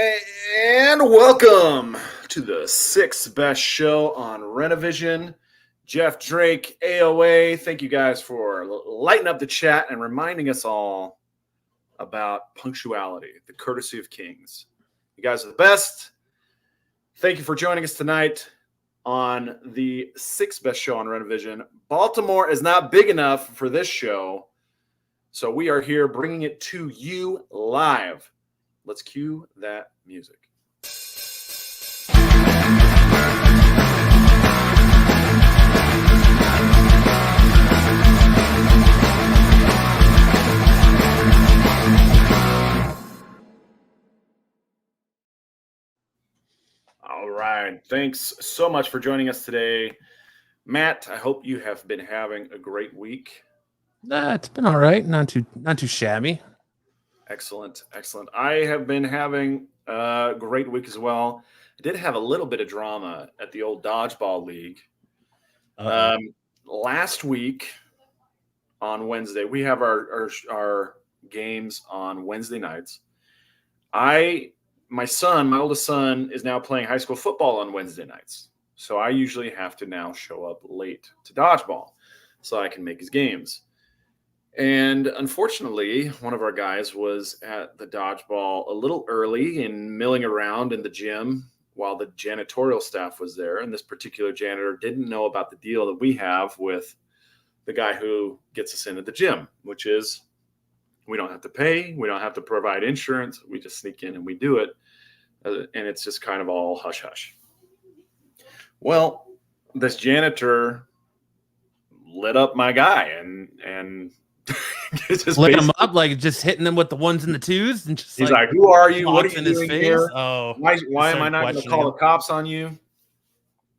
And welcome to the sixth best show on Rennavision. Jeff Drake, AOA, thank you guys for lighting up the chat and reminding us all about punctuality, the courtesy of kings. You guys are the best. Thank you for joining us tonight on the sixth best show on Rennavision. Baltimore is not big enough for this show, so we are here bringing it to you live. Let's cue that music. All right. Thanks so much for joining us today. Matt, I hope you have been having a great week. It's been all right. Not too shabby. Excellent. I have been having a great week as well. I did have a little bit of drama at the old dodgeball league. Last week on Wednesday, we have our games on Wednesday nights. My oldest son, is now playing high school football on Wednesday nights. So I usually have to now show up late to dodgeball so I can make his games. And unfortunately, one of our guys was at the dodgeball a little early and milling around in the gym while the janitorial staff was there. And this particular janitor didn't know about the deal that we have with the guy who gets us into the gym, which is we don't have to pay. We don't have to provide insurance. We just sneak in and we do it. And it's just kind of all hush hush. Well, this janitor lit up my guy and just lit him up, like just hitting them with the ones and the twos, and just he's like, "Who are you? What are you doing here? Oh, why am I not going to call the cops on you?"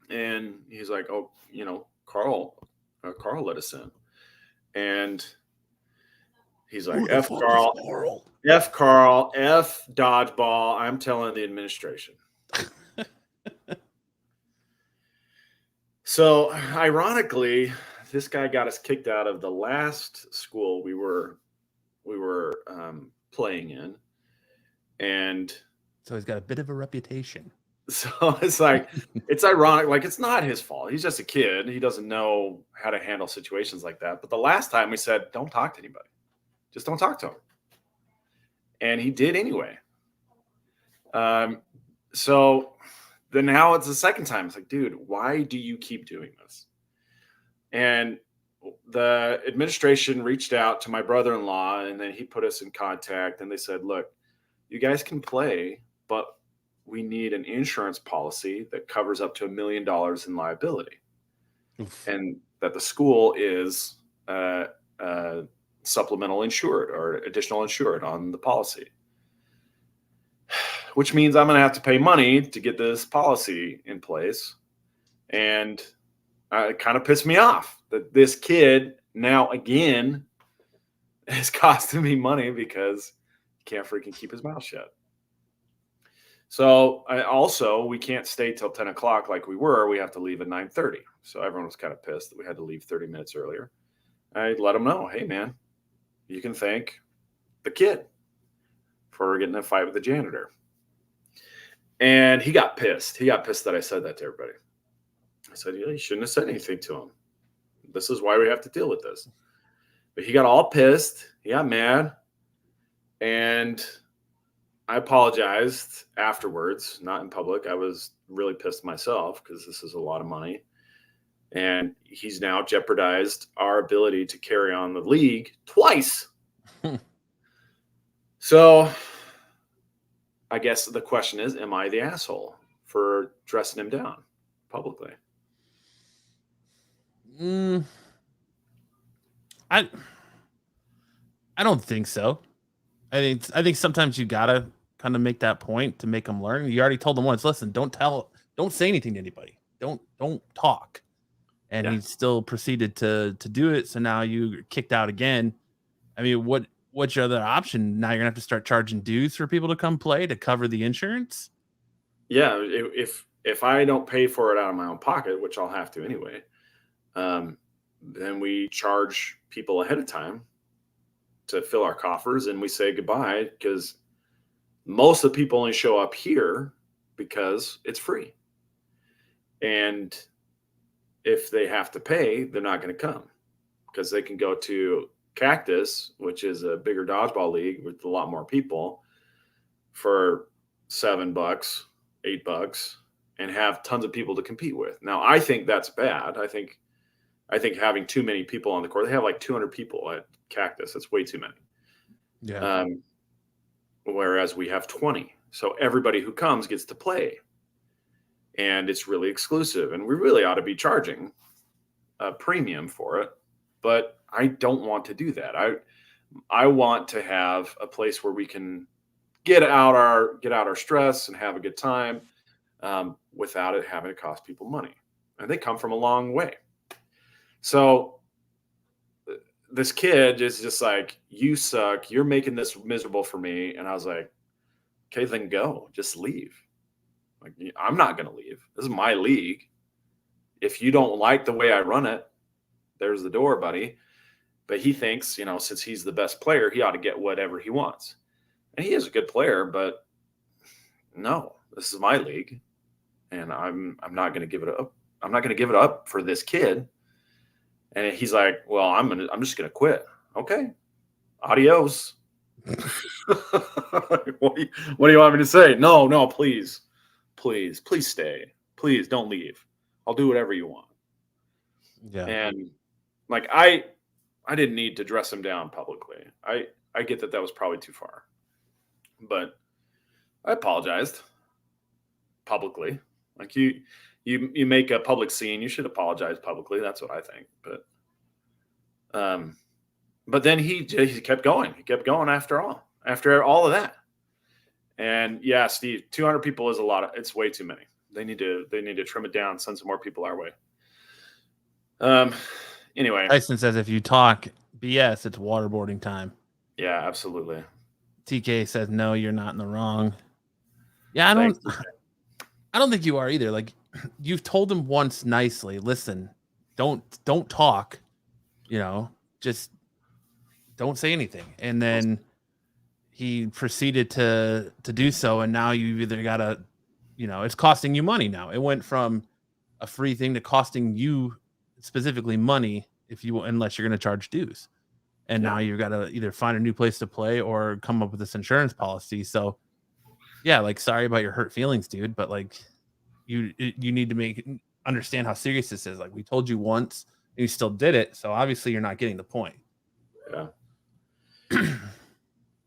And he's like, "Oh, Carl let us in," and he's like, "F Carl, F Carl, F dodgeball. I'm telling the administration." So, ironically, this guy got us kicked out of the last school we were playing in, and so he's got a bit of a reputation. So it's like, it's ironic. Like, it's not his fault. He's just a kid. He doesn't know how to handle situations like that. But the last time we said, don't talk to anybody. Just don't talk to him. And he did anyway. So then now it's the second time. It's like, dude, why do you keep doing this? And the administration reached out to my brother-in-law, and then he put us in contact, and they said, look, you guys can play, but we need an insurance policy that covers up to $1 million in liability. Oof. And that the school is supplemental insured or additional insured on the policy, which means I'm going to have to pay money to get this policy in place. And it kind of pissed me off that this kid now again is costing me money because he can't freaking keep his mouth shut. So we can't stay till 10 o'clock like we were. We have to leave at 9:30. So everyone was kind of pissed that we had to leave 30 minutes earlier. I let them know, hey, man, you can thank the kid for getting in a fight with the janitor. And he got pissed. He got pissed that I said that to everybody. I said, yeah, you shouldn't have said anything to him. This is why we have to deal with this. But he got all pissed. He got mad. And I apologized afterwards, not in public. I was really pissed myself because this is a lot of money. And he's now jeopardized our ability to carry on the league twice. So I guess the question is, am I the asshole for dressing him down publicly? I don't think so. I think sometimes you gotta kind of make that point to make them learn. You already told them once, listen, don't say anything to anybody. Don't talk. And he still proceeded to do it. So now you're kicked out again. I mean, what's your other option? Now you're gonna have to start charging dues for people to come play to cover the insurance. Yeah, if I don't pay for it out of my own pocket, which I'll have to anyway, then we charge people ahead of time to fill our coffers, and we say goodbye because Most of the people only show up here because it's free. And if they have to pay, they're not going to come because they can go to Cactus, which is a bigger dodgeball league with a lot more people, for $7, $8, and have tons of people to compete with. Now, I think that's bad. I think having too many people on the court, they have like 200 people at Cactus. That's way too many. Yeah. Whereas we have 20. So everybody who comes gets to play. And it's really exclusive. And we really ought to be charging a premium for it. But I don't want to do that. I want to have a place where we can get out our stress and have a good time without it having to cost people money. And they come from a long way. So this kid is just like, you suck. You're making this miserable for me. And I was like, okay, then go. Just leave. Like, I'm not going to leave. This is my league. If you don't like the way I run it, there's the door, buddy. But he thinks, since he's the best player, he ought to get whatever he wants. And he is a good player, but no, this is my league. And I'm not going to give it up. I'm not going to give it up for this kid. And he's like, well, I'm just going to quit. Okay. Adios. What do you want me to say? No, please stay. Please don't leave. I'll do whatever you want. Yeah. And like, I didn't need to dress him down publicly. I get that was probably too far, but I apologized publicly. Like you make a public scene, you should apologize publicly. That's what I think. But then he kept going. He kept going after all of that. And yeah, Steve, 200 people is a lot. It's way too many. They need to trim it down, send some more people our way. Anyway, Tyson says if you talk BS, it's waterboarding time. Yeah, absolutely. TK says no, you're not in the wrong. Yeah, I don't think you are either. Like, you've told him once nicely, listen, don't talk, just don't say anything. And then he proceeded to do so, and now you've either got to, it's costing you money now. It went from a free thing to costing you specifically money unless you're going to charge dues. And now you've got to either find a new place to play or come up with this insurance policy. So yeah, like, sorry about your hurt feelings, dude, but like you need to understand how serious this is. Like, we told you once and you still did it. So obviously you're not getting the point. Yeah.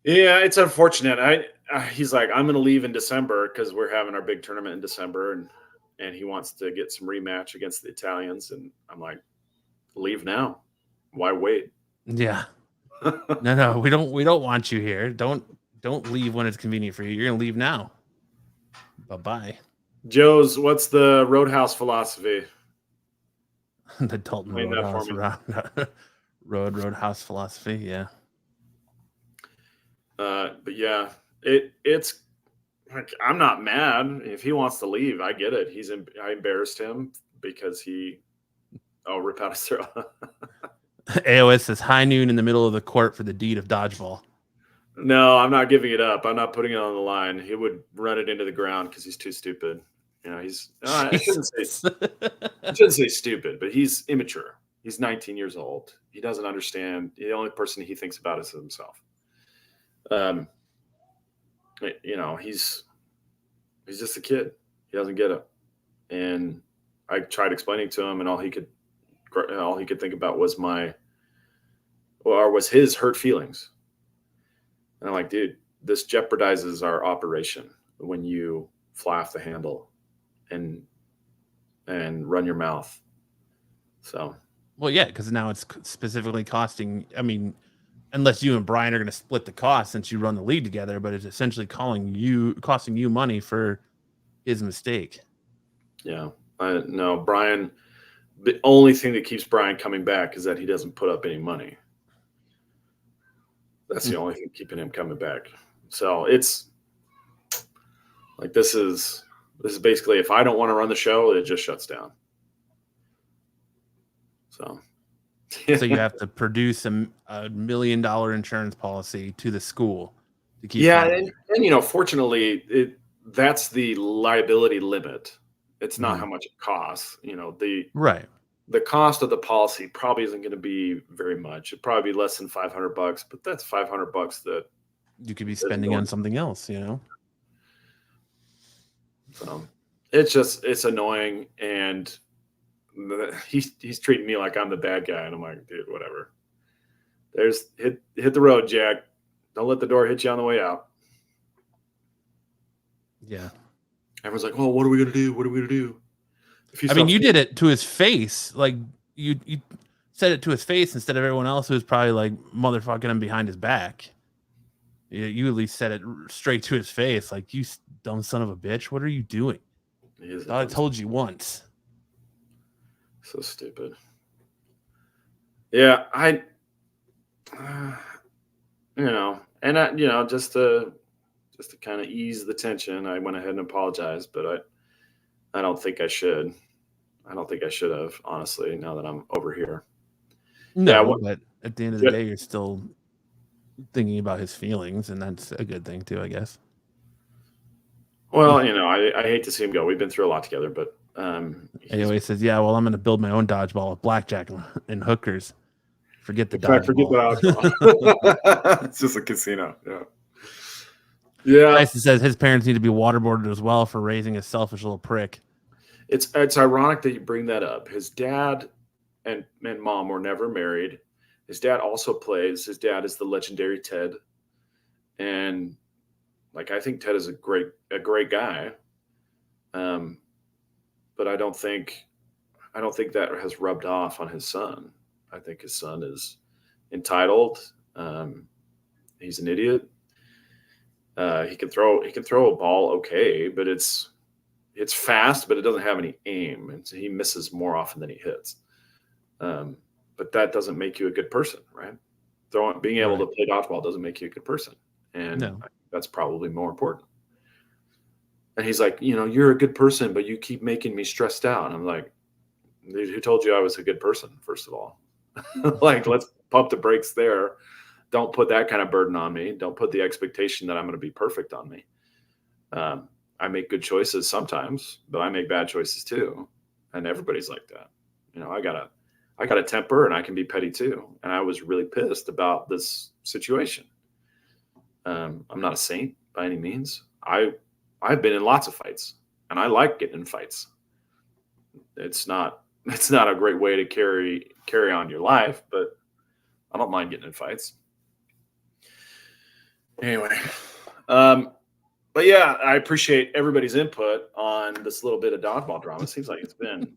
Yeah, it's unfortunate. He's like, I'm going to leave in December because we're having our big tournament in December, and he wants to get some rematch against the Italians. And I'm like, leave now. Why wait? Yeah. No, we don't want you here. Don't leave when it's convenient for you. You're going to leave now. Bye-bye. Joe's, what's the Roadhouse philosophy? The Dalton Roadhouse philosophy, yeah. But yeah, it's like, I'm not mad if he wants to leave. I get it. I embarrassed him because rip out his throat. AOS says high noon in the middle of the court for the deed of dodgeball. No, I'm not giving it up. I'm not putting it on the line. He would run it into the ground because he's too stupid. I shouldn't say stupid, but he's immature. He's 19 years old. He doesn't understand. The only person he thinks about is himself. He's just a kid. He doesn't get it. And I tried explaining to him, and all he could think about was his hurt feelings. And I'm like, dude, this jeopardizes our operation when you fly off the handle and run your mouth. So, well, yeah, because now it's specifically costing. I mean, unless you and Brian are going to split the cost since you run the league together, but it's essentially costing you money for his mistake. Yeah, no, Brian. The only thing that keeps Brian coming back is that he doesn't put up any money. That's the only thing keeping him coming back. So it's like, this is basically, if I don't want to run the show, it just shuts down. So you have to produce a $1 million insurance policy to the school to keep Yeah, playing. and fortunately, that's the liability limit. It's not how Mhm. much it costs. Right. The cost of the policy probably isn't going to be very much. It'd probably be less than $500, but that's $500 that You could be isn't spending on going. something else, you know? So it's annoying, and he's treating me like I'm the bad guy, and I'm like, dude, whatever. There's hit the road, Jack. Don't let the door hit you on the way out. Yeah. Everyone's like, "Oh, what are we gonna do? What are we gonna do?" If he I mean, stops, you did it to his face. Like you said it to his face instead of everyone else who's probably like motherfucking him behind his back. You at least said it straight to his face. Like, you dumb son of a bitch. What are you doing? he is a I dumb, told you once. so stupid. Yeah, uh, just to kind of ease the tension, I went ahead and apologized, but I don't think I should. I don't think I should have, honestly. Now that I'm over here, yeah. No, but at the end of the day, you're still thinking about his feelings, and that's a good thing too, I guess. Well, I hate to see him go. We've been through a lot together, but He always says, "Yeah, well, I'm going to build my own dodgeball with blackjack and hookers. Forget the in fact, forget dodgeball." that. It's just a casino. Yeah. Yeah. Tyson says his parents need to be waterboarded as well for raising a selfish little prick. It's ironic that you bring that up. His dad and mom were never married. His dad also plays. His dad is the legendary Ted, and like I think Ted is a great guy. Um, but I don't think that has rubbed off on his son. I think his son is entitled. He's an idiot. He can throw a ball okay, but it's fast, but it doesn't have any aim, and so he misses more often than he hits. Um, but that doesn't make you a good person, right? Being able to Right. play dodgeball doesn't make you a good person, and No. that's probably more important. And he's like, you're a good person, but you keep making me stressed out. And I'm like, dude, who told you I was a good person? First of all, like, let's pump the brakes there. Don't put that kind of burden on me. Don't put the expectation that I'm going to be perfect on me. I make good choices sometimes, but I make bad choices too, and everybody's like that. I got a temper, and I can be petty too. And I was really pissed about this situation. I'm not a saint by any means. I've been in lots of fights, and I like getting in fights. It's not a great way to carry on your life, but I don't mind getting in fights. Anyway, but yeah, I appreciate everybody's input on this little bit of dodgeball drama. It seems like it's been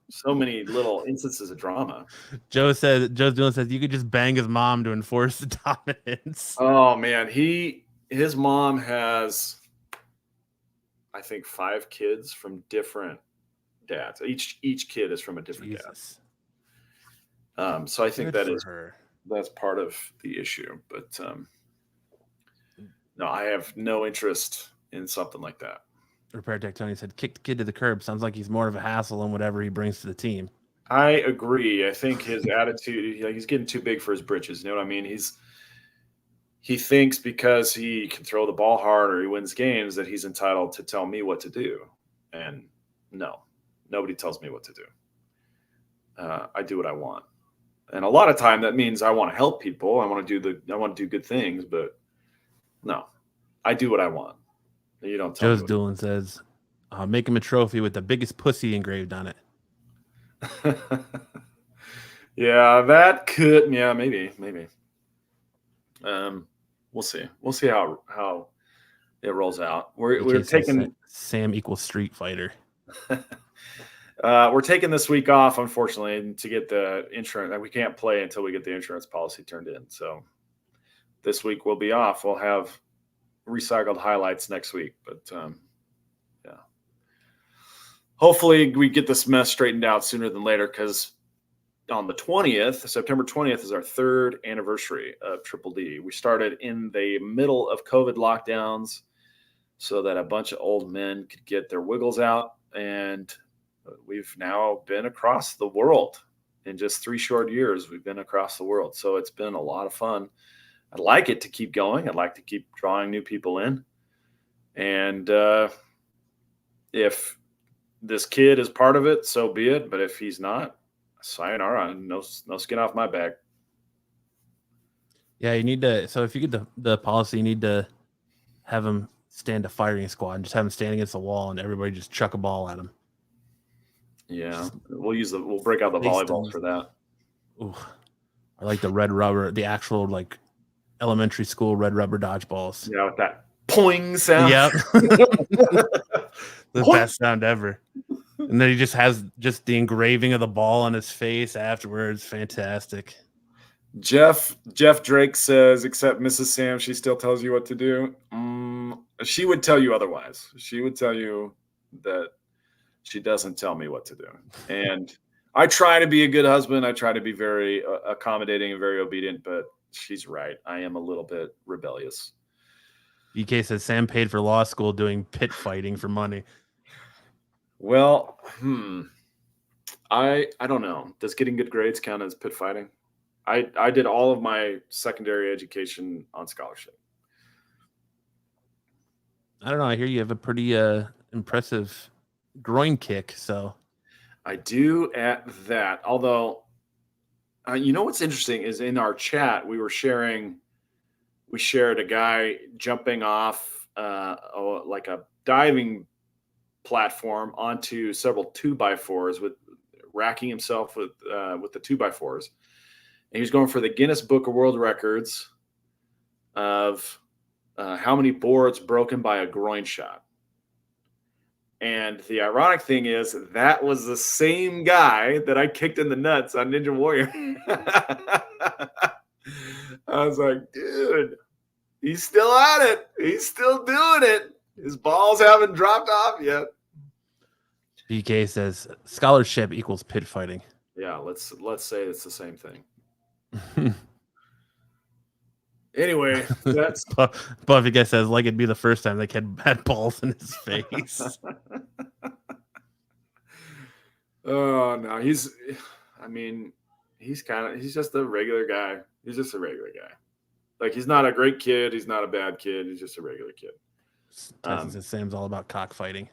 so many little instances of drama. Joe Dillon says you could just bang his mom to enforce the dominance. Oh man, his mom has, I think, 5 kids from different dads. Each kid is from a different Jesus. dad. So I think Good for her. that's part of the issue. But no, I have no interest in something like that. Repair Tech Tony said, "Kick the kid to the curb. Sounds like he's more of a hassle than whatever he brings to the team." I agree. I think his attitude, he's getting too big for his britches. You know what I mean? He thinks because he can throw the ball hard or he wins games that he's entitled to tell me what to do. And no, nobody tells me what to do. I do what I want. And a lot of time that means I want to help people. I want to do good things, but no, I do what I want. You don't tell Joe's me Doolin says, "Make him a trophy with the biggest pussy engraved on it." what. Yeah, that could. Yeah, maybe. We'll see. We'll see how it rolls out. We're AK says taking Sam equals Street Fighter. we're taking this week off, unfortunately, to get the insurance. We can't play until we get the insurance policy turned in. So this week we'll be off. We'll have recycled highlights next week, but yeah, hopefully we get this mess straightened out sooner than later, because on the 20th, September 20th, is our 3rd anniversary of Triple D. We started in the middle of COVID lockdowns so that a bunch of old men could get their wiggles out. And we've now been across the world in just 3 short years. We've been across the world. So it's been a lot of fun. I'd like it to keep going. I'd like to keep drawing new people in. And if this kid is part of it, so be it. But if he's not, sayonara, no skin off my back. Yeah, you need to. So if you get the policy, you need to have him stand a firing squad and just have him stand against the wall and everybody just chuck a ball at him. Yeah, we'll break out the volleyballs for that. Ooh, I like the red rubber, the actual like elementary school red rubber dodgeballs. Yeah, with that poing sound. Yep. The best sound ever. And then he just has just the engraving of the ball on his face afterwards. Fantastic. Jeff Drake says, except Mrs. Sam, she still tells you what to do. She would tell you otherwise. She would tell you that she doesn't tell me what to do. And I try to be a good husband. I try to be very accommodating and very obedient, but she's right. I am a little bit rebellious. BK says Sam paid for law school doing pit fighting for money. Well, I don't know. Does getting good grades count as pit fighting? I did all of my secondary education on scholarship. I don't know. I hear you have a pretty impressive groin kick. So I do at that. Although, you know what's interesting is in our chat we shared a guy jumping off like a diving platform onto several 2x4s with racking himself with the 2x4s. And he was going for the Guinness Book of World Records of how many boards broken by a groin shot. And the ironic thing is that was the same guy that I kicked in the nuts on Ninja Warrior. I was like, dude, he's still at it. He's still doing it. His balls haven't dropped off yet. BK says scholarship equals pit fighting. Yeah, let's say it's the same thing. Anyway, that's Buffy guy says like it'd be the first time the kid had balls in his face. Oh no, he's just a regular guy. He's just a regular guy. Like he's not a great kid. He's not a bad kid. He's just a regular kid. Tyson says Sam's all about cockfighting.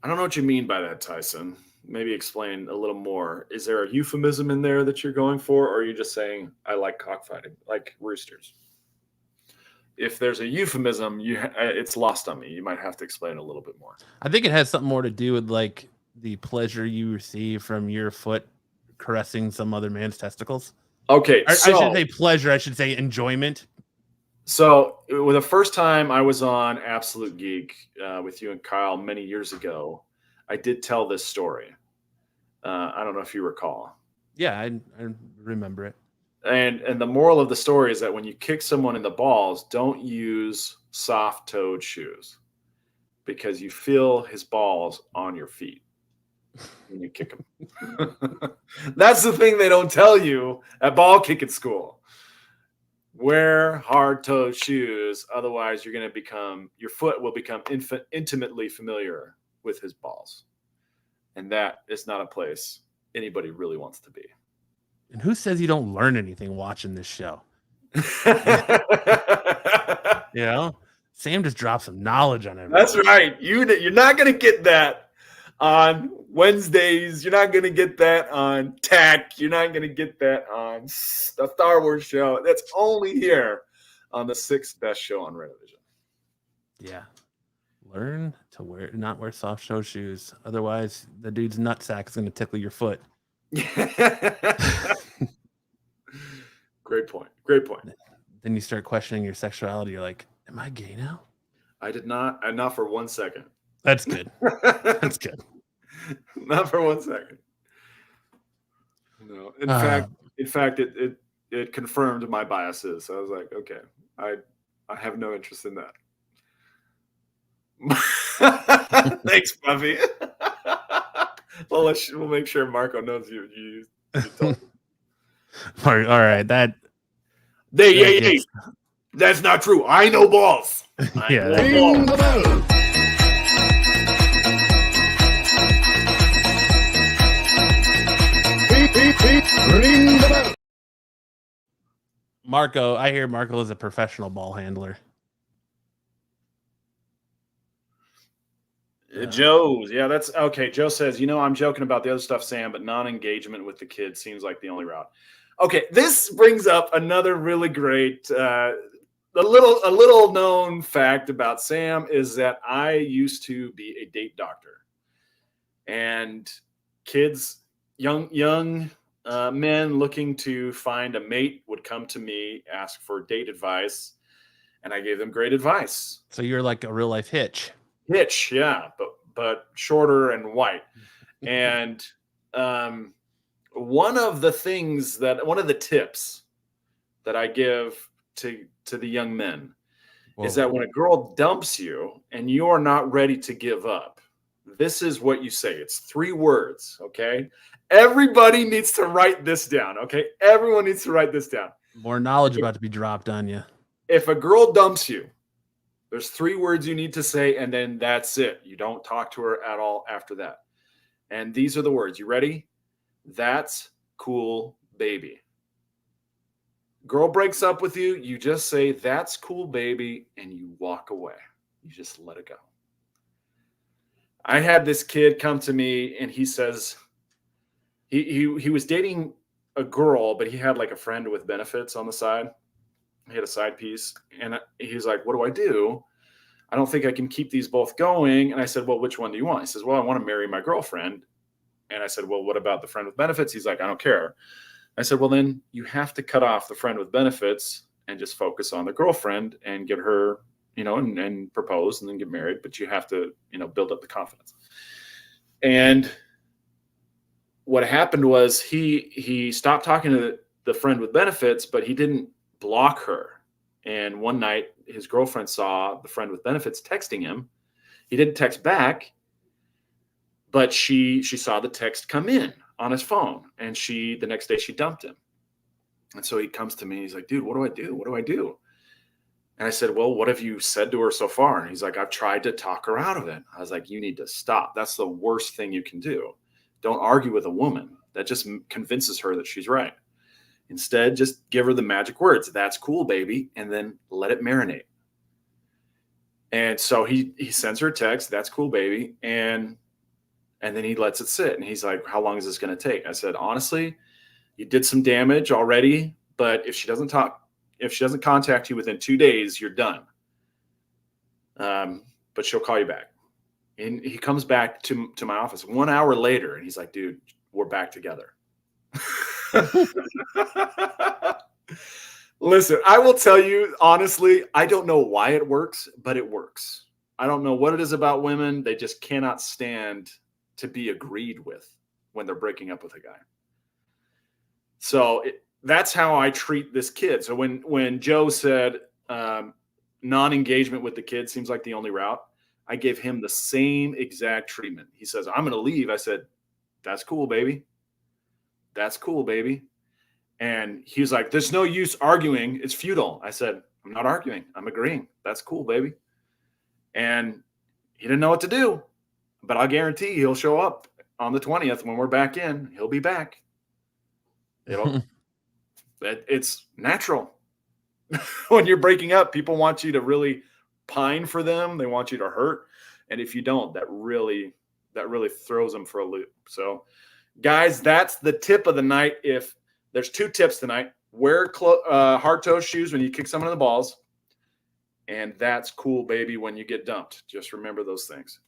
I don't know what you mean by that, Tyson. Maybe explain a little more. Is there a euphemism in there that you're going for, or are you just saying I like cockfighting, like roosters? If there's a euphemism, it's lost on me. You might have to explain a little bit more. I think it has something more to do with like the pleasure you receive from your foot caressing some other man's testicles. Okay, I shouldn't say pleasure. I should say enjoyment. So, the first time I was on Absolute Geek with you and Kyle many years ago, I did tell this story. I don't know if you recall. Yeah, I remember it. And the moral of the story is that when you kick someone in the balls, don't use soft-toed shoes because you feel his balls on your feet when you kick him. That's the thing they don't tell you at ball kicking school. Wear hard-toed shoes, otherwise your foot will become intimately familiar with his balls. And that is not a place anybody really wants to be. And who says you don't learn anything watching this show? You know, Sam just dropped some knowledge on everything. That's right. You're not going to get that on Wednesdays. You're not going to get that on Tech. You're not going to get that on the Star Wars show. That's only here on the sixth best show on Rennavision. Yeah. Learn to not wear soft toe shoes. Otherwise, the dude's nutsack is going to tickle your foot. Great point. Great point. Then you start questioning your sexuality. You're like, am I gay now? I did not. Not for 1 second. That's good. That's good. Not for 1 second. No. In fact, it confirmed my biases. I was like, okay, I have no interest in that. Thanks, Buffy. Well, we'll make sure Marco knows you told him. All right, Hey, that's not true. I know balls. Yeah. Ring the bell. Ring the bell. Marco, I hear Marco is a professional ball handler. Joe's, yeah, that's okay. Joe says, I'm joking about the other stuff, Sam, but non-engagement with the kids seems like the only route. Okay, this brings up another really great, a little known fact about Sam is that I used to be a date doctor, and kids, young men looking to find a mate would come to me, ask for date advice, and I gave them great advice. So you're like a real life Hitch. Hitch, yeah, but shorter and white. And one of the tips that I give to the young men is that when a girl dumps you and you are not ready to give up, this is what you say. It's 3 words, okay? Everybody needs to write this down, okay? Everyone needs to write this down. More knowledge about to be dropped on you. If a girl dumps you, there's 3 words you need to say, and then that's it. You don't talk to her at all after that. And these are the words. You ready? That's cool, baby. Girl breaks up with you, you just say, that's cool, baby, and you walk away. You just let it go. I had this kid come to me, and he says he was dating a girl, but he had like a friend with benefits on the side. He had a side piece, and he's like, what do I do? I don't think I can keep these both going. And I said, well, which one do you want? He says, well, I want to marry my girlfriend. And I said, well, what about the friend with benefits? He's like, I don't care. I said, well, then you have to cut off the friend with benefits and just focus on the girlfriend and get her, and propose and then get married. But you have to, build up the confidence. And what happened was he stopped talking to the friend with benefits, but he didn't block her. And one night his girlfriend saw the friend with benefits texting him. He didn't text back, but she saw the text come in on his phone, and the next day she dumped him. And so he comes to me, he's like, dude, what do I do? What do I do? And I said, well, what have you said to her so far? And he's like, I've tried to talk her out of it. I was like, you need to stop. That's the worst thing you can do. Don't argue with a woman. That just convinces her that she's right. Instead, just give her the magic words. That's cool, baby. And then let it marinate. And so he sends her a text. That's cool, baby. And then he lets it sit. And he's like, how long is this going to take? I said, honestly, you did some damage already, but if she doesn't contact you within 2 days, you're done. But she'll call you back. And he comes back to my office 1 hour later, and he's like, dude, we're back together. Listen, I will tell you, honestly, I don't know why it works, but it works. I don't know what it is about women. They just cannot stand to be agreed with when they're breaking up with a guy. So that's how I treat this kid. So when Joe said non-engagement with the kid seems like the only route, I gave him the same exact treatment. He says, I'm going to leave. I said, that's cool, baby. That's cool, baby. And he's like, there's no use arguing. It's futile. I said, I'm not arguing. I'm agreeing. That's cool, baby. And he didn't know what to do, but I guarantee he'll show up on the 20th when we're back in. He'll be back. It's natural. When you're breaking up, people want you to really pine for them. They want you to hurt. And if you don't, that really throws them for a loop. So guys, that's the tip of the night. If there's 2 tips tonight, wear hard-toe shoes when you kick someone in the balls. And that's cool, baby, when you get dumped. Just remember those things.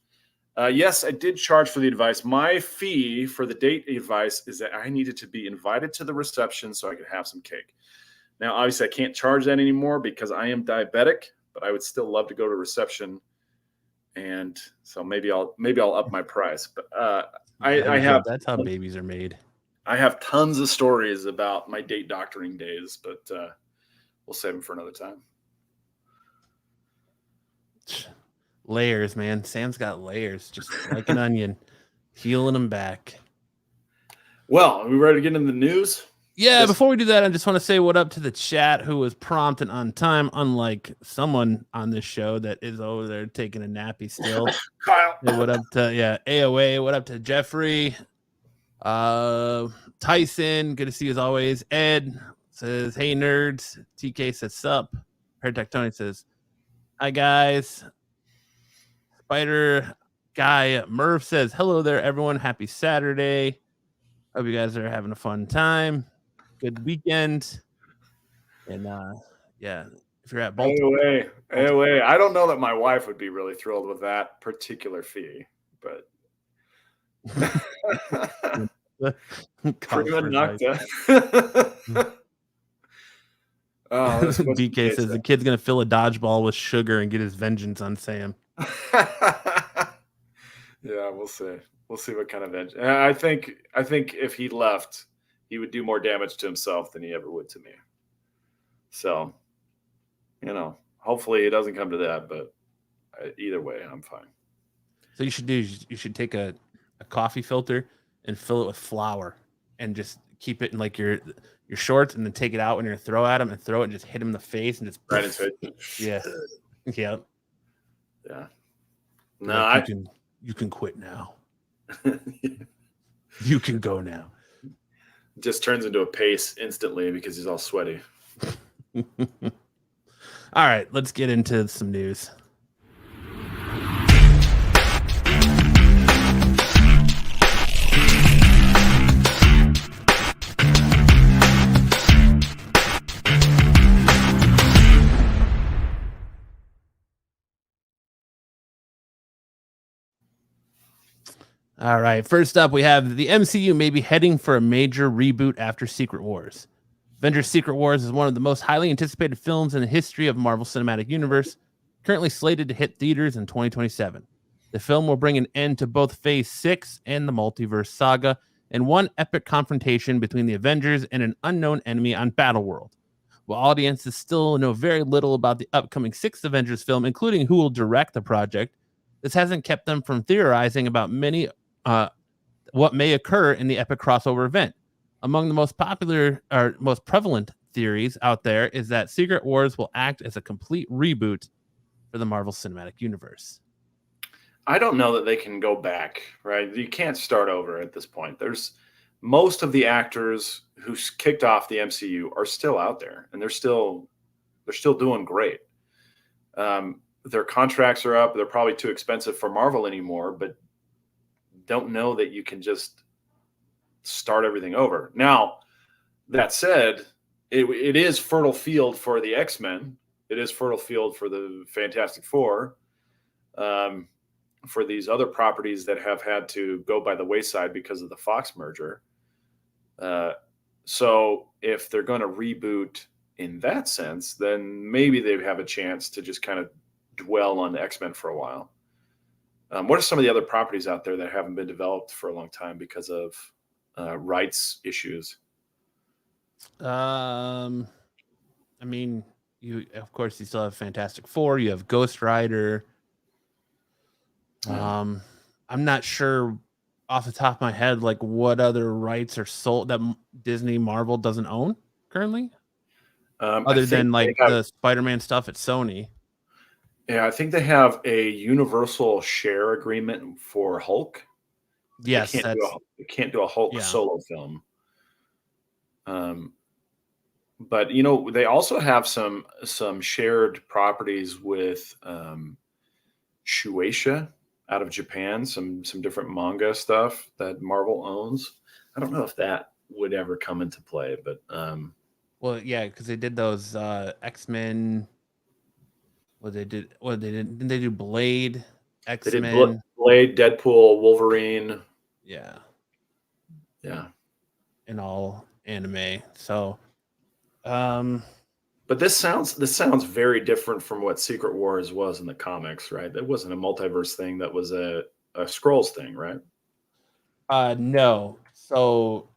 Yes, I did charge for the advice. My fee for the date advice is that I needed to be invited to the reception so I could have some cake. Now, obviously, I can't charge that anymore because I am diabetic, but I would still love to go to reception. And so maybe I'll up my price. But I have that's how babies are made. I have tons of stories about my date doctoring days, but we'll save them for another time. Layers, man. Sam's got layers, just like an onion, peeling them back. Well, are we ready to get into the news? Yeah, before we do that, I just want to say what up to the chat who was prompt and on time, unlike someone on this show that is over there taking a nappy still. Kyle. Hey, what up to AOA? What up to Jeffrey? Tyson, good to see you as always. Ed, says, "Hey nerds." TK says, "Sup." Paratech Tony says, "Hi guys." Spider Guy Merv says, "Hello there, everyone. Happy Saturday. Hope you guys are having a fun time. Good weekend." And yeah, if you're at Baltimore, Anyway, I don't know that my wife would be really thrilled with that particular fee, but prima nocta. Oh, this BK says the kid's gonna fill a dodgeball with sugar and get his vengeance on Sam. Yeah, we'll see. We'll see what kind of vengeance. I think if he left, he would do more damage to himself than he ever would to me. So, hopefully it doesn't come to that, but either way, I'm fine. So you should take a coffee filter and fill it with flour and just keep it in like your shorts, and then take it out when you're gonna throw at him and throw it and just hit him in the face and just right into it. Yeah. Yeah. No, like, you can quit now. You can go now. Just turns into a pace instantly because he's all sweaty. All right, let's get into some news. All right, first up, we have the MCU may be heading for a major reboot after Secret Wars. Avengers Secret Wars is one of the most highly anticipated films in the history of Marvel Cinematic Universe, currently slated to hit theaters in 2027. The film will bring an end to both Phase 6 and the multiverse saga, and one epic confrontation between the Avengers and an unknown enemy on Battleworld. While audiences still know very little about the upcoming 6th Avengers film, including who will direct the project, this hasn't kept them from theorizing about what may occur in the epic crossover event. Among the most popular or most prevalent theories out there is that Secret Wars will act as a complete reboot for the Marvel Cinematic Universe. I don't know that they can go back, right? You can't start over at this point. There's most of the actors who kicked off the MCU are still out there, and they're still doing great. Their contracts are up. They're probably too expensive for Marvel anymore, but don't know that you can just start everything over. Now, that said, it is fertile field for the X-Men. It is fertile field for the Fantastic Four, for these other properties that have had to go by the wayside because of the Fox merger. So if they're going to reboot in that sense, then maybe they have a chance to just kind of dwell on the X-Men for a while. What are some of the other properties out there that haven't been developed for a long time because of rights issues? I mean, you still have Fantastic Four. You have Ghost Rider. I'm not sure off the top of my head, like what other rights are sold that Disney Marvel doesn't own currently, other than like the Spider-Man stuff at Sony. Yeah, I think they have a universal share agreement for Hulk. Yes, they can't do a Hulk solo film. But they also have some shared properties with Shueisha out of Japan, some different manga stuff that Marvel owns. I don't know if that would ever come into play, but well, yeah, because they did those X-Men. Didn't they do Blade, X-Men? They did Blade, Deadpool, Wolverine. Yeah. In all anime. So but this sounds very different from what Secret Wars was in the comics, right? That wasn't a multiverse thing. That was a Skrulls thing, right? No. So,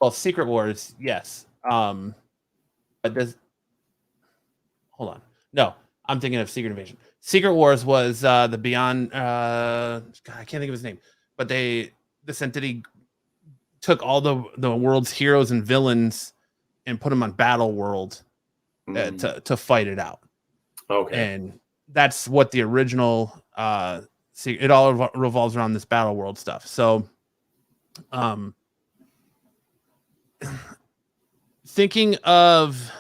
well, Secret Wars, yes. But this, hold on. No, I'm thinking of Secret Invasion. Secret Wars was the Beyond. God, I can't think of his name. But this entity took all the world's heroes and villains and put them on Battle World to fight it out. Okay. And that's what the original it all revolves around this Battle World stuff. So thinking of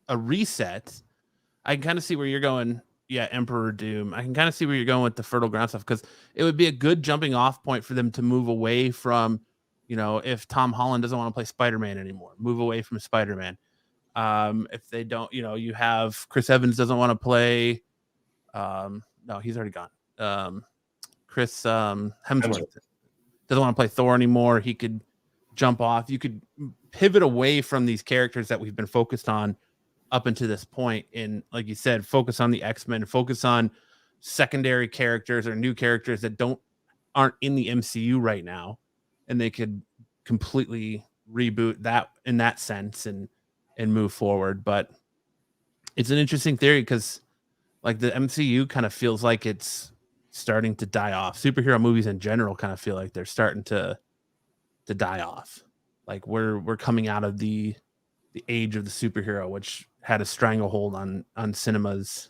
a reset, I can kind of see where you're going. Yeah, Emperor Doom. I can kind of see where you're going with the Fertile Ground stuff, because it would be a good jumping off point for them to move away from, if Tom Holland doesn't want to play Spider-Man anymore, move away from Spider-Man. If they don't, you have Chris Evans doesn't want to play. No, he's already gone. Chris Hemsworth doesn't want to play Thor anymore. He could jump off. You could pivot away from these characters that we've been focused on up until this point, and like you said, focus on the X-Men, focus on secondary characters or new characters that aren't in the MCU right now, and they could completely reboot that in that sense and move forward. But it's an interesting theory, because like the MCU kind of feels like it's starting to die off. Superhero movies in general kind of feel like they're starting to die off. Like we're coming out of the age of the superhero, which had a stranglehold on cinemas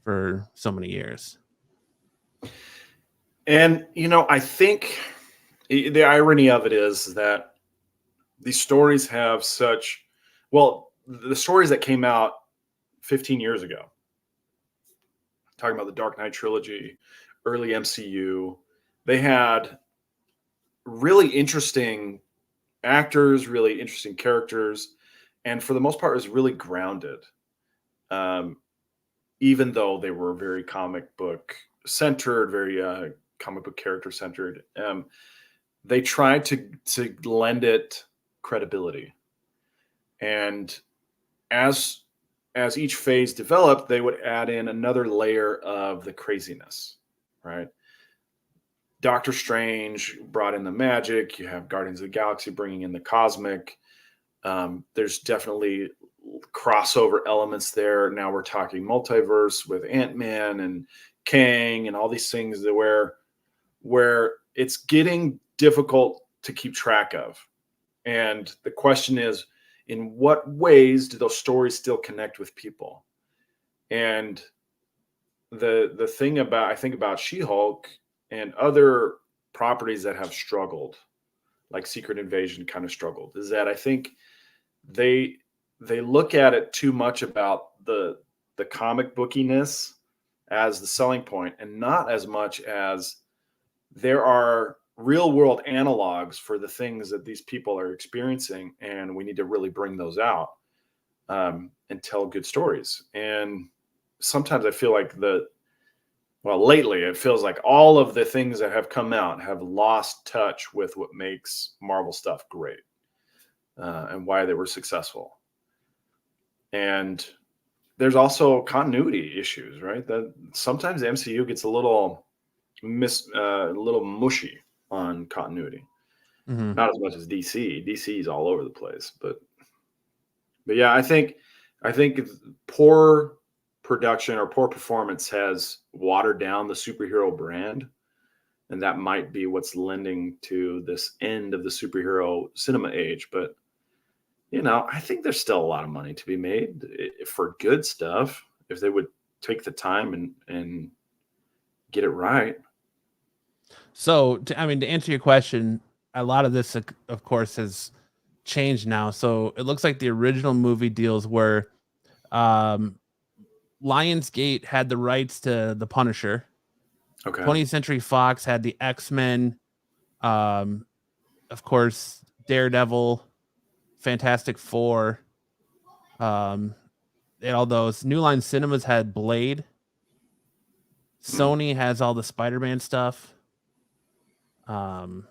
for so many years. And I think the irony of it is that these stories have the stories that came out 15 years ago, talking about the Dark Knight trilogy, early MCU, they had really interesting actors, really interesting characters, and for the most part, it was really grounded. Even though they were very comic book centered, very comic book character centered, they tried to lend it credibility. And as each phase developed, they would add in another layer of the craziness, right? Doctor Strange brought in the magic. You have Guardians of the Galaxy bringing in the cosmic. There's definitely crossover elements there. Now we're talking multiverse with Ant-Man and Kang and all these things that where it's getting difficult to keep track of. And the question is, in what ways do those stories still connect with people? And the thing I think about She-Hulk and other properties that have struggled, like Secret Invasion kind of struggled, is that I think they look at it too much about the comic bookiness as the selling point, and not as much as there are real world analogs for the things that these people are experiencing, and we need to really bring those out and tell good stories. And sometimes I feel like lately it feels like all of the things that have come out have lost touch with what makes Marvel stuff great and why they were successful. And there's also continuity issues, right? That sometimes the MCU gets a little mushy on continuity. Mm-hmm. Not as much as DC. DC is all over the place, but yeah, I think poor production or poor performance has watered down the superhero brand, and that might be what's lending to this end of the superhero cinema age. But I think there's still a lot of money to be made for good stuff if they would take the time and get it right. So, to answer your question, a lot of this, of course, has changed now. So it looks like the original movie deals were Lionsgate had the rights to The Punisher. Okay. 20th Century Fox had the X-Men. Of course, Daredevil, Fantastic Four. And all those. New Line Cinemas had Blade. Sony has all the Spider-Man stuff. And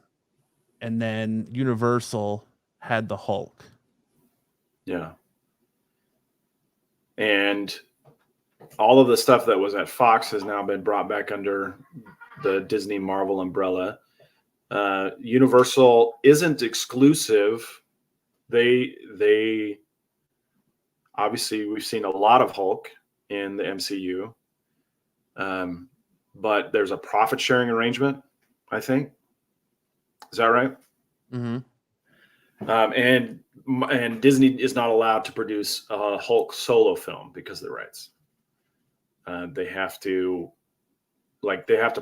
then Universal had the Hulk. Yeah. And all of the stuff that was at Fox has now been brought back under the Disney Marvel umbrella. Universal isn't exclusive. They obviously, we've seen a lot of Hulk in the MCU, but there's a profit sharing arrangement, I think. Is that right? Mm-hmm. And Disney is not allowed to produce a Hulk solo film because of the rights. They have to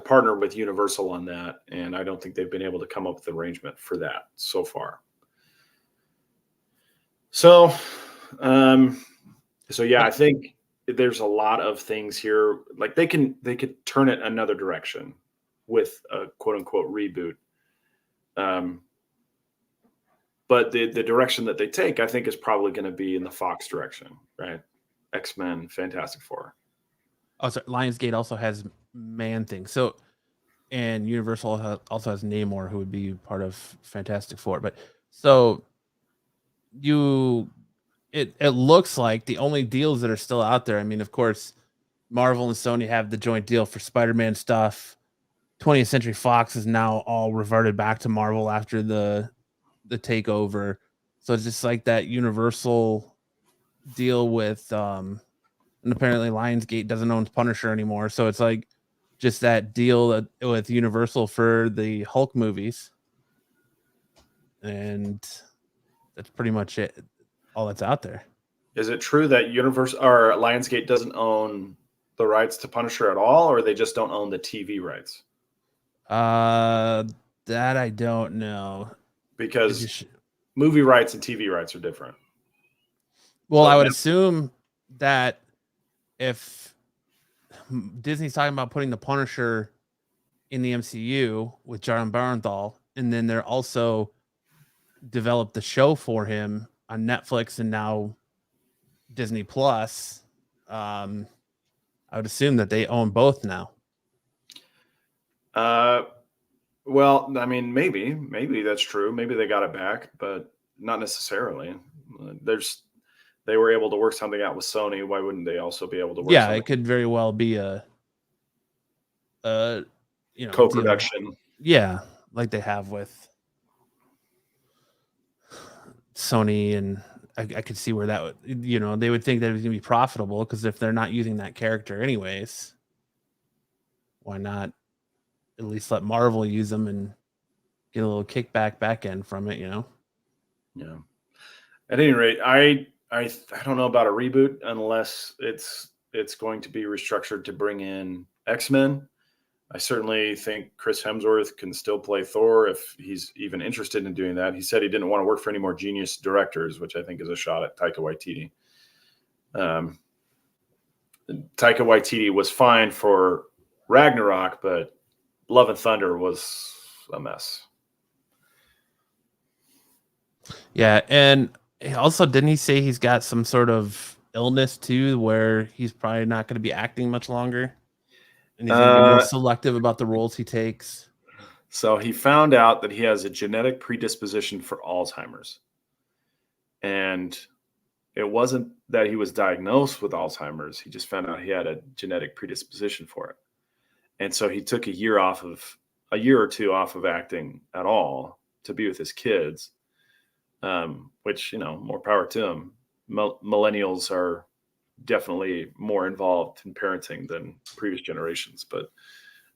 partner with Universal on that, and I don't think they've been able to come up with an arrangement for that so far. So, um, so yeah, I think there's a lot of things here. Like they could turn it another direction with a quote unquote reboot. Um, but the direction that they take, I think, is probably going to be in the Fox direction, right? X-Men, Fantastic Four. Oh, sorry, Lionsgate also has Man Thing. So, and Universal also has Namor, who would be part of Fantastic Four. But so you, it looks like the only deals that are still out there. I mean, of course, Marvel and Sony have the joint deal for Spider-Man stuff. 20th Century Fox is now all reverted back to Marvel after the takeover. So it's just like that Universal deal with and apparently Lionsgate doesn't own Punisher anymore. So it's like just that deal with Universal for the Hulk movies. And that's pretty much it. All that's out there. Is it true that Universal or Lionsgate doesn't own the rights to Punisher at all, or they just don't own the TV rights? Uh that I don't know. Because movie rights and TV rights are different. Well, I would assume that if Disney's talking about putting the Punisher in the MCU with Jon Bernthal, and then they're also developed the show for him on Netflix and now Disney Plus. I would assume that they own both now. Well, I mean, maybe that's true. Maybe they got it back, but not necessarily. They were able to work something out with Sony. Why wouldn't they also be able to work? Yeah, it could very well be a co-production. Deal. Yeah, like they have with Sony, and I could see where that would, they would think that it was gonna be profitable, because if they're not using that character anyways, why not at least let Marvel use them and get a little kickback back end from it, Yeah. At any rate, I don't know about a reboot unless it's going to be restructured to bring in X-Men. I certainly think Chris Hemsworth can still play Thor if he's even interested in doing that. He said he didn't want to work for any more genius directors, which I think is a shot at Taika Waititi. Taika Waititi was fine for Ragnarok, but Love and Thunder was a mess. Yeah, and also, didn't he say he's got some sort of illness too, where he's probably not going to be acting much longer, and he's going to be more selective about the roles he takes? So he found out that he has a genetic predisposition for Alzheimer's, and it wasn't that he was diagnosed with Alzheimer's. He just found out he had a genetic predisposition for it, and so he took a year or two off of acting at all to be with his kids. Which, more power to him. Millennials are definitely more involved in parenting than previous generations, but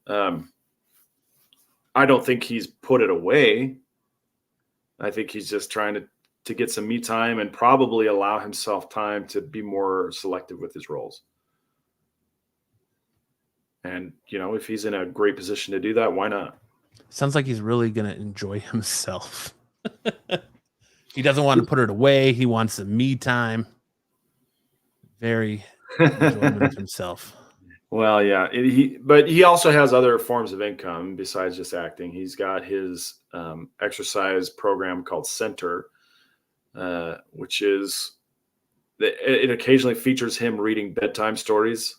I don't think he's put it away. I think he's just trying to get some me time and probably allow himself time to be more selective with his roles. And, if he's in a great position to do that, why not? Sounds like he's really going to enjoy himself. He doesn't want to put it away. He wants some me time. Very enjoyment of himself. Well, yeah, but he also has other forms of income besides just acting. He's got his exercise program called Center, which is it occasionally features him reading bedtime stories.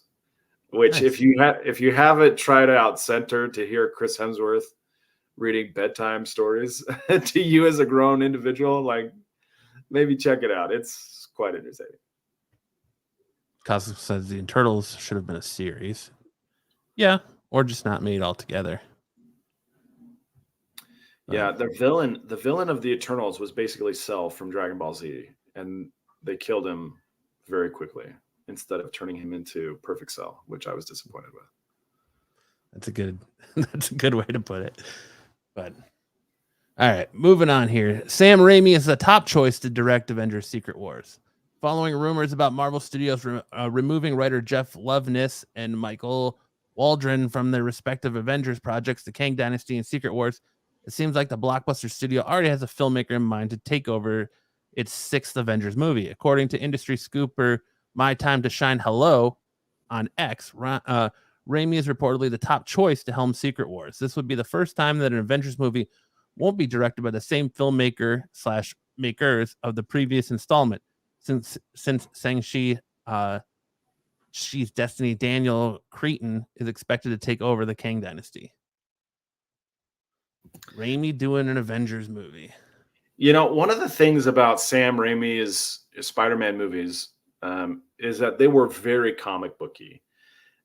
Which, nice. if you haven't tried out Center to hear Chris Hemsworth reading bedtime stories to you as a grown individual, like, maybe check it out. It's quite entertaining. Cosmo says the Turtles should have been a series. Yeah, or just not made altogether. Yeah, the villain of the Eternals was basically Cell from Dragon Ball Z, and they killed him very quickly instead of turning him into Perfect Cell, which I was disappointed with. That's a good way to put it. But all right, moving on here. Sam Raimi is the top choice to direct Avengers: Secret Wars. Following rumors about Marvel Studios removing writer Jeff Loveness and Michael Waldron from their respective Avengers projects, The Kang Dynasty and Secret Wars, it seems like the blockbuster studio already has a filmmaker in mind to take over its sixth Avengers movie. According to industry scooper My Time to Shine Hello on X, Raimi is reportedly the top choice to helm Secret Wars. This would be the first time that an Avengers movie won't be directed by the same filmmaker slash makers of the previous installment, since Shang-Chi, She's Destiny Daniel Cretton is expected to take over the Kang Dynasty. Raimi doing an Avengers movie. You know, one of the things about Sam Raimi's Spider-Man movies is that they were very comic booky.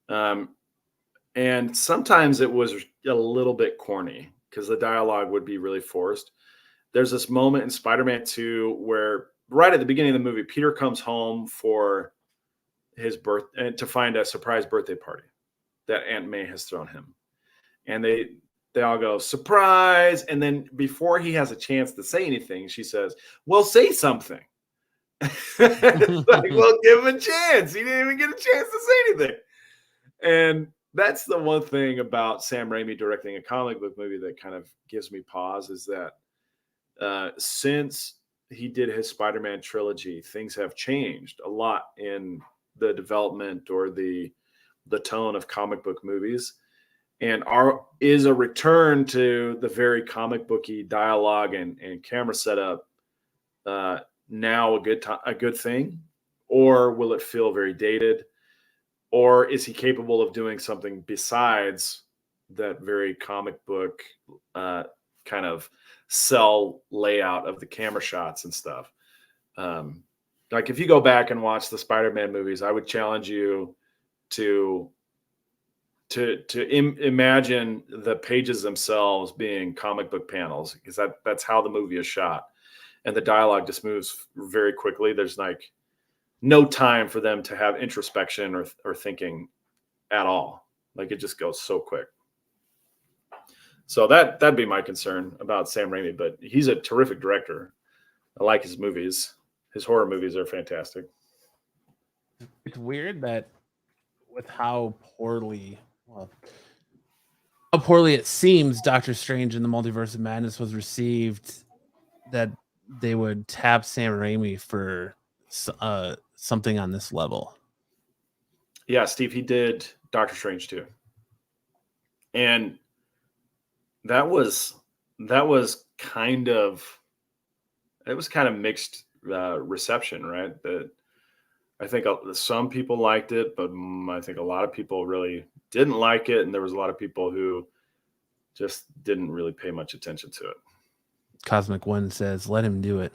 And sometimes it was a little bit corny because the dialogue would be really forced. There's this moment in Spider-Man 2 where right at the beginning of the movie, Peter comes home for his birth and to find a surprise birthday party that Aunt May has thrown him. And they all go, surprise. And then before he has a chance to say anything, she says, well, say something. It's like, well, give him a chance. He didn't even get a chance to say anything. And that's the one thing about Sam Raimi directing a comic book movie that kind of gives me pause is that since he did his Spider-Man trilogy, things have changed a lot in the development or the tone of comic book movies, and is a return to the very comic booky dialogue and camera setup now a good thing, or will it feel very dated? Or is he capable of doing something besides that very comic book kind of cell layout of the camera shots and stuff? Like if you go back and watch the Spider-Man movies, I would challenge you to imagine the pages themselves being comic book panels, because that's how the movie is shot, and the dialogue just moves very quickly. There's like no time for them to have introspection or thinking at all. Like it just goes so quick. So that'd be my concern about Sam Raimi, but he's a terrific director. I like his movies. His horror movies are fantastic. It's weird that with how poorly it seems Doctor Strange in the Multiverse of Madness was received, that they would tap Sam Raimi for something on this level. Yeah, Steve, he did Doctor Strange too, and that was kind of mixed reception, right? That I think some people liked it, but I think a lot of people really didn't like it, and there was a lot of people who just didn't really pay much attention to it. Cosmic One says, "Let him do it."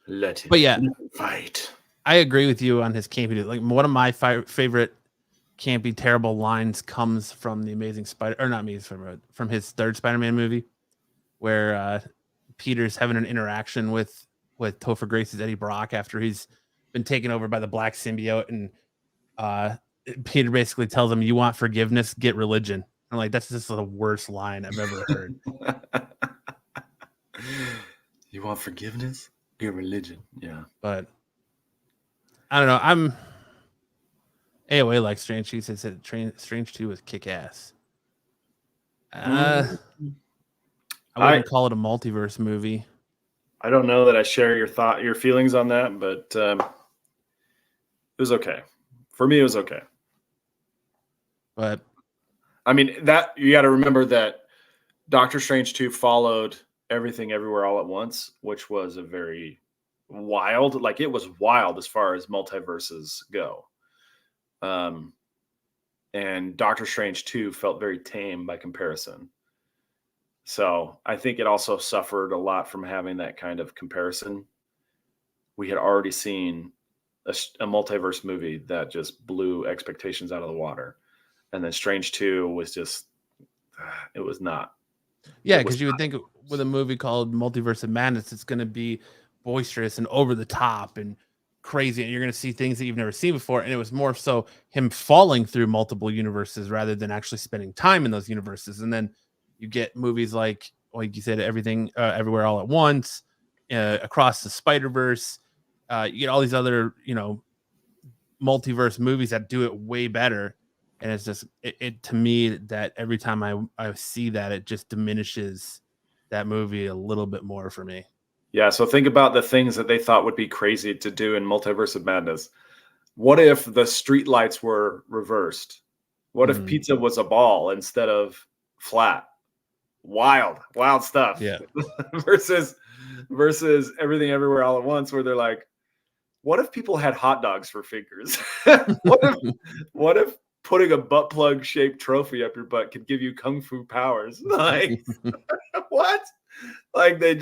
Let him, but yeah, fight. I agree with you on his campy. Like one of my favorite campy, terrible lines comes from the Amazing Spider, or not Amazing, from his third Spider-Man movie, where Peter's having an interaction with Topher Grace's Eddie Brock after he's been taken over by the black symbiote, and Peter basically tells him, "You want forgiveness? Get religion." I'm like, that's just the worst line I've ever heard. You want forgiveness? Get religion. Yeah, but I don't know. AOA like Strange. She said Strange 2 was kick ass. I wouldn't call it a multiverse movie. I don't know that I share your feelings on that, but it was okay. For me, it was okay. But I mean, that you got to remember that Doctor Strange 2 followed Everything Everywhere All at Once, which was a very wild, like it was wild as far as multiverses go. And Doctor Strange 2 felt very tame by comparison. So I think it also suffered a lot from having that kind of comparison. We had already seen a multiverse movie that just blew expectations out of the water. And then Strange 2 was just, it was not. Yeah, because you would think with a movie called Multiverse of Madness, it's going to be boisterous and over the top and crazy, and you're going to see things that you've never seen before. And it was more so him falling through multiple universes rather than actually spending time in those universes. And then you get movies like you said, Everything Everywhere All at Once, Across the Spider-Verse. You get all these other, multiverse movies that do it way better. And it's just it to me that every time I see that, it just diminishes that movie a little bit more for me. Yeah, so think about the things that they thought would be crazy to do in Multiverse of Madness. What if the street lights were reversed? What if pizza was a ball instead of flat? Wild stuff. Yeah. versus Everything Everywhere All at Once, where they're like, what if people had hot dogs for fingers? what if putting a butt plug shaped trophy up your butt could give you kung fu powers? Like, what? Like, they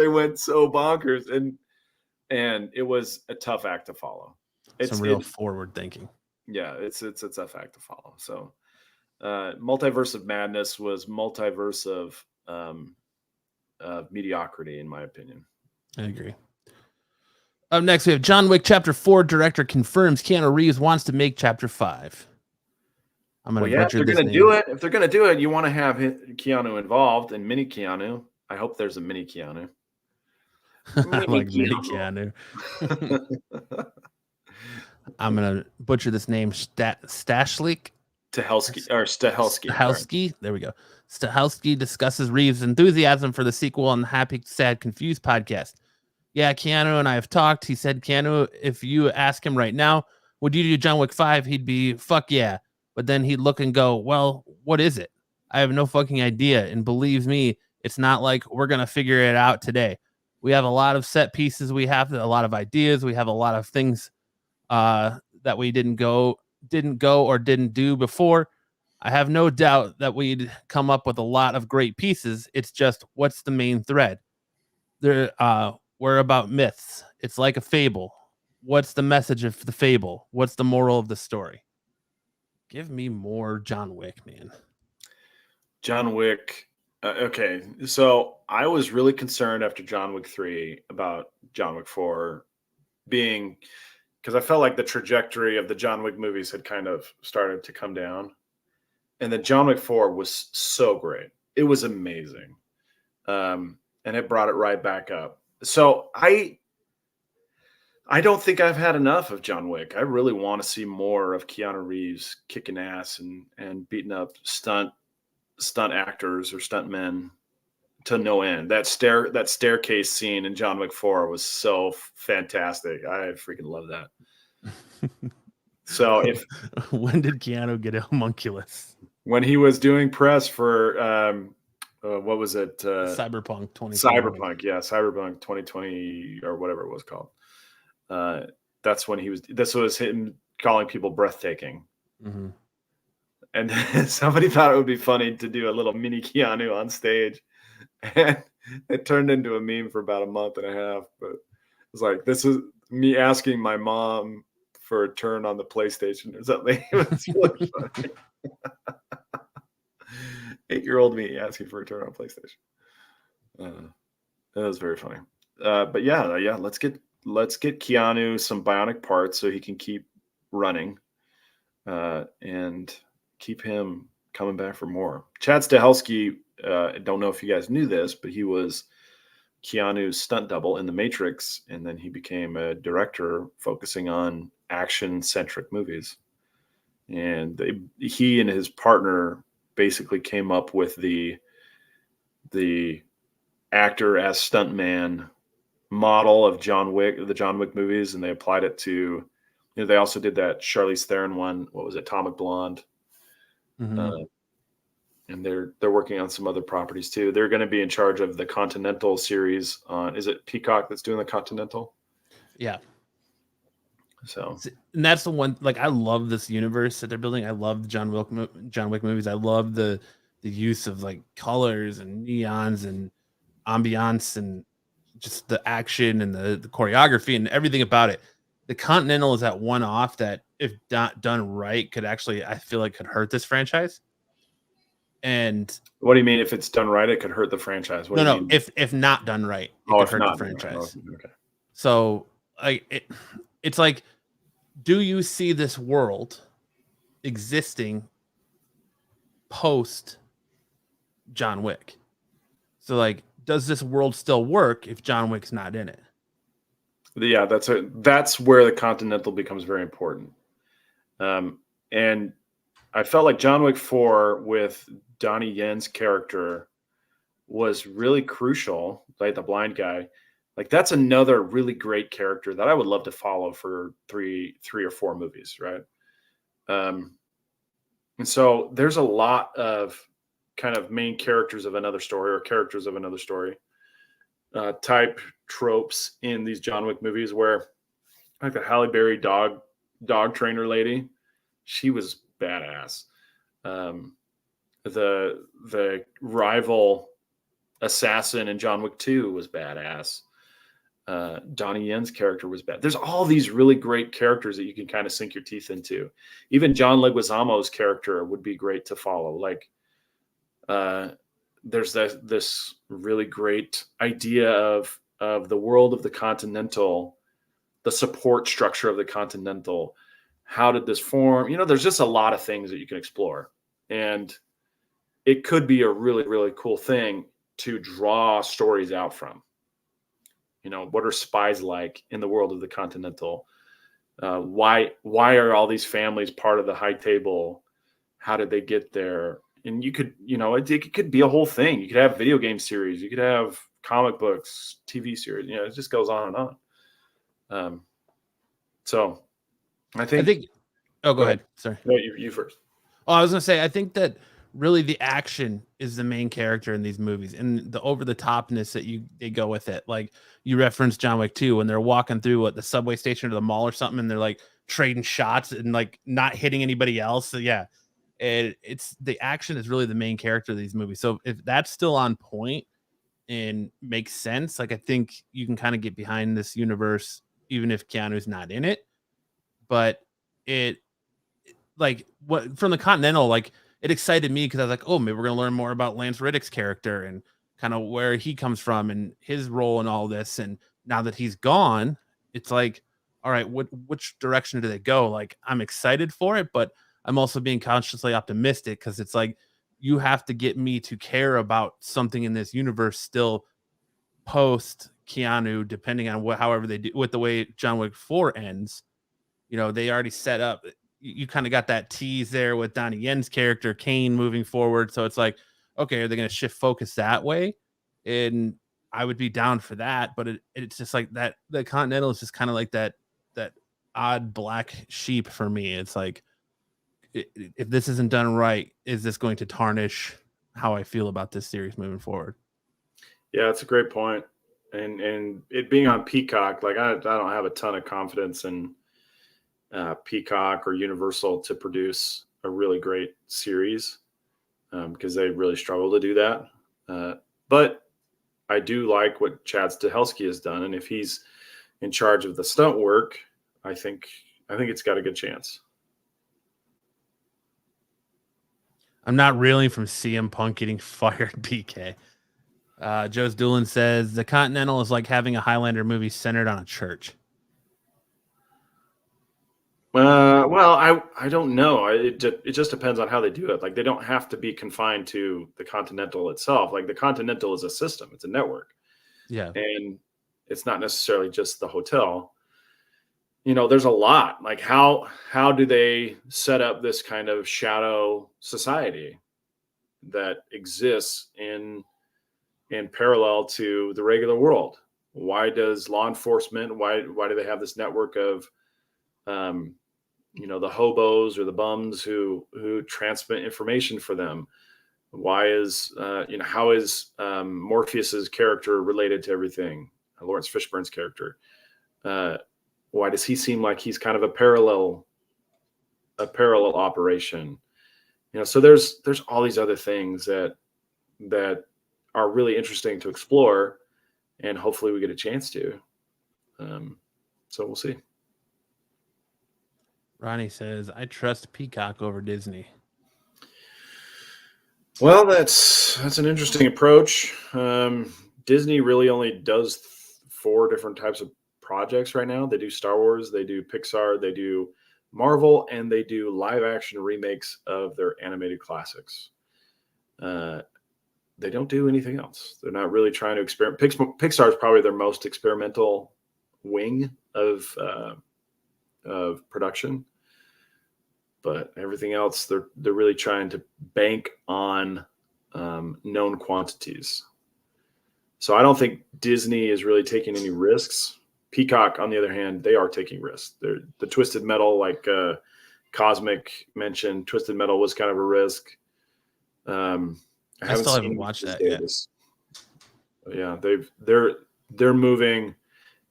went so bonkers, and it was a tough act to follow. Some real forward thinking. Yeah, it's a tough act to follow. So Multiverse of Madness was multiverse of mediocrity, in my opinion. I agree. Up next, we have John Wick Chapter 4 director confirms Keanu Reeves wants to make Chapter 5. I'm going to butcher this name. If they're going to do it, you want to have Keanu involved, and mini Keanu. I hope there's a mini Keanu. I like mini Keanu. I'm going to butcher this name. Stashlik? Stahelski. There we go. Stahelski discusses Reeves' enthusiasm for the sequel on the Happy, Sad, Confused podcast. Yeah, Keanu and I have talked. He said, Keanu, if you ask him right now, would you do John Wick 5? He'd be, fuck yeah. But then he'd look and go, well, what is it? I have no fucking idea. And believe me, it's not like we're going to figure it out today. We have a lot of set pieces. We have a lot of ideas. We have a lot of things that we didn't go or didn't do before. I have no doubt that we'd come up with a lot of great pieces. It's just, what's the main thread? We're about myths. It's like a fable. What's the message of the fable? What's the moral of the story? Give me more John Wick, man. John Wick. Okay, so I was really concerned after John Wick 3 about John Wick 4 being, because I felt like the trajectory of the John Wick movies had kind of started to come down. And then John Wick 4 was so great. It was amazing. And it brought it right back up. So I don't think I've had enough of John Wick. I really want to see more of Keanu Reeves kicking ass and beating up stunt actors or stunt men to no end. That staircase scene in John Wick 4 was so fantastic. I freaking love that. So when did Keanu get a homunculus? When he was doing press for what was it? Cyberpunk 2020. Cyberpunk 2020 or whatever it was called. That's when this was him calling people breathtaking. Mm-hmm. And somebody thought it would be funny to do a little mini Keanu on stage. And it turned into a meme for about a month and a half. But it was like, this is me asking my mom for a turn on the PlayStation or something. It was really funny. 8-year-old me asking for a turn on PlayStation. That was very funny. But yeah, let's get Keanu some bionic parts so he can keep running, and keep him coming back for more. Chad Stahelski, I don't know if you guys knew this, but he was Keanu's stunt double in The Matrix, and then he became a director focusing on action-centric movies. And he and his partner basically came up with the actor as stuntman model of John Wick, the John Wick movies, and they applied it to, they also did that Charlize Theron one. What was it? Atomic Blonde. Mm-hmm. And they're working on some other properties too. They're going to be in charge of the Continental series on, is it Peacock that's doing the Continental? Yeah. So, and that's the one, like, I love this universe that they're building. I love the John Wick movies. I love the use of like colors and neons and ambiance and just the action and the choreography and everything about it. The Continental is that one off that, if not done right, could actually, I feel like, could hurt this franchise. And what do you mean if it's done right, it could hurt the franchise? What do you mean? If not done right, it could hurt the franchise. Okay. So it's like, do you see this world existing post John Wick? So like, does this world still work if John Wick's not in it? Yeah, that's where the Continental becomes very important. And I felt like John Wick 4 with Donnie Yen's character was really crucial, like the blind guy. Like that's another really great character that I would love to follow for three or four movies, right? Um, and so there's a lot of kind of main characters of another story or characters of another story type tropes in these John Wick movies where like the Halle Berry dog trainer lady, she was badass. Um, the rival assassin in John Wick 2 was badass. Donnie Yen's character was bad. There's all these really great characters that you can kind of sink your teeth into. Even John Leguizamo's character would be great to follow. Like, there's this really great idea of the world of the Continental, the support structure of the Continental. How did this form? There's just a lot of things that you can explore, and it could be a really, really cool thing to draw stories out from. What are spies like in the world of the Continental? Why are all these families part of the High Table? How did they get there? And you could, it could be a whole thing. You could have video game series. You could have comic books, TV series. It just goes on and on. So I think. Oh, go ahead. Sorry. No, you first. Oh, I was gonna say, I think that really the action is the main character in these movies, and the over the topness that they go with it. Like you referenced John Wick 2 when they're walking through the subway station or the mall or something, and they're like trading shots and like not hitting anybody else. So yeah, it's the action is really the main character of these movies. So if that's still on point and makes sense, like I think you can kind of get behind this universe, even if Keanu's not in it. But it like what from the Continental, like it excited me because I was like, oh, maybe we're gonna learn more about Lance Reddick's character and kind of where he comes from and his role in all this. And now that he's gone, it's like, all right, which direction do they go? Like I'm excited for it, but I'm also being consciously optimistic because it's like you have to get me to care about something in this universe still post Keanu, depending on however they do with the way John Wick 4 ends. They already set up. You kind of got that tease there with Donnie Yen's character, Kane, moving forward. So it's like, okay, are they going to shift focus that way? And I would be down for that. But it's just like that. The Continental is just kind of like that odd black sheep for me. It's like, if this isn't done right, is this going to tarnish how I feel about this series moving forward? Yeah, that's a great point. And it being on Peacock, like I don't have a ton of confidence in Peacock or Universal to produce a really great series because they really struggle to do that. But I do like what Chad Stahelski has done, and if he's in charge of the stunt work, I think it's got a good chance. I'm not reeling from CM Punk getting fired, BK. Joe's Doolin says the Continental is like having a Highlander movie centered on a church. Well, I don't know. It just depends on how they do it. Like they don't have to be confined to the Continental itself. Like the Continental is a system; it's a network. Yeah, And it's not necessarily just the hotel. There's a lot. Like how do they set up this kind of shadow society that exists in parallel to the regular world? Why does law enforcement? Why do they have this network of the hobos or the bums who transmit information for them? Why is how is Morpheus's character related to everything? Lawrence Fishburne's character. Why does he seem like he's kind of a parallel operation? So there's all these other things that are really interesting to explore, and hopefully we get a chance to. So we'll see. Ronnie says I trust Peacock over Disney. Well, that's an interesting approach. Disney really only does 4 different types of projects right now. They do Star Wars, they do Pixar, they do Marvel, and they do live action remakes of their animated classics. They don't do anything else. They're not really trying to experiment. Pixar is probably their most experimental wing of production, but everything else they're really trying to bank on known quantities. So I don't think Disney is really taking any risks. Peacock, on the other hand, they are taking risks. They're the Twisted Metal, like Cosmic mentioned. Twisted Metal was kind of a risk. I still haven't seen watched that Davis. But yeah, they're moving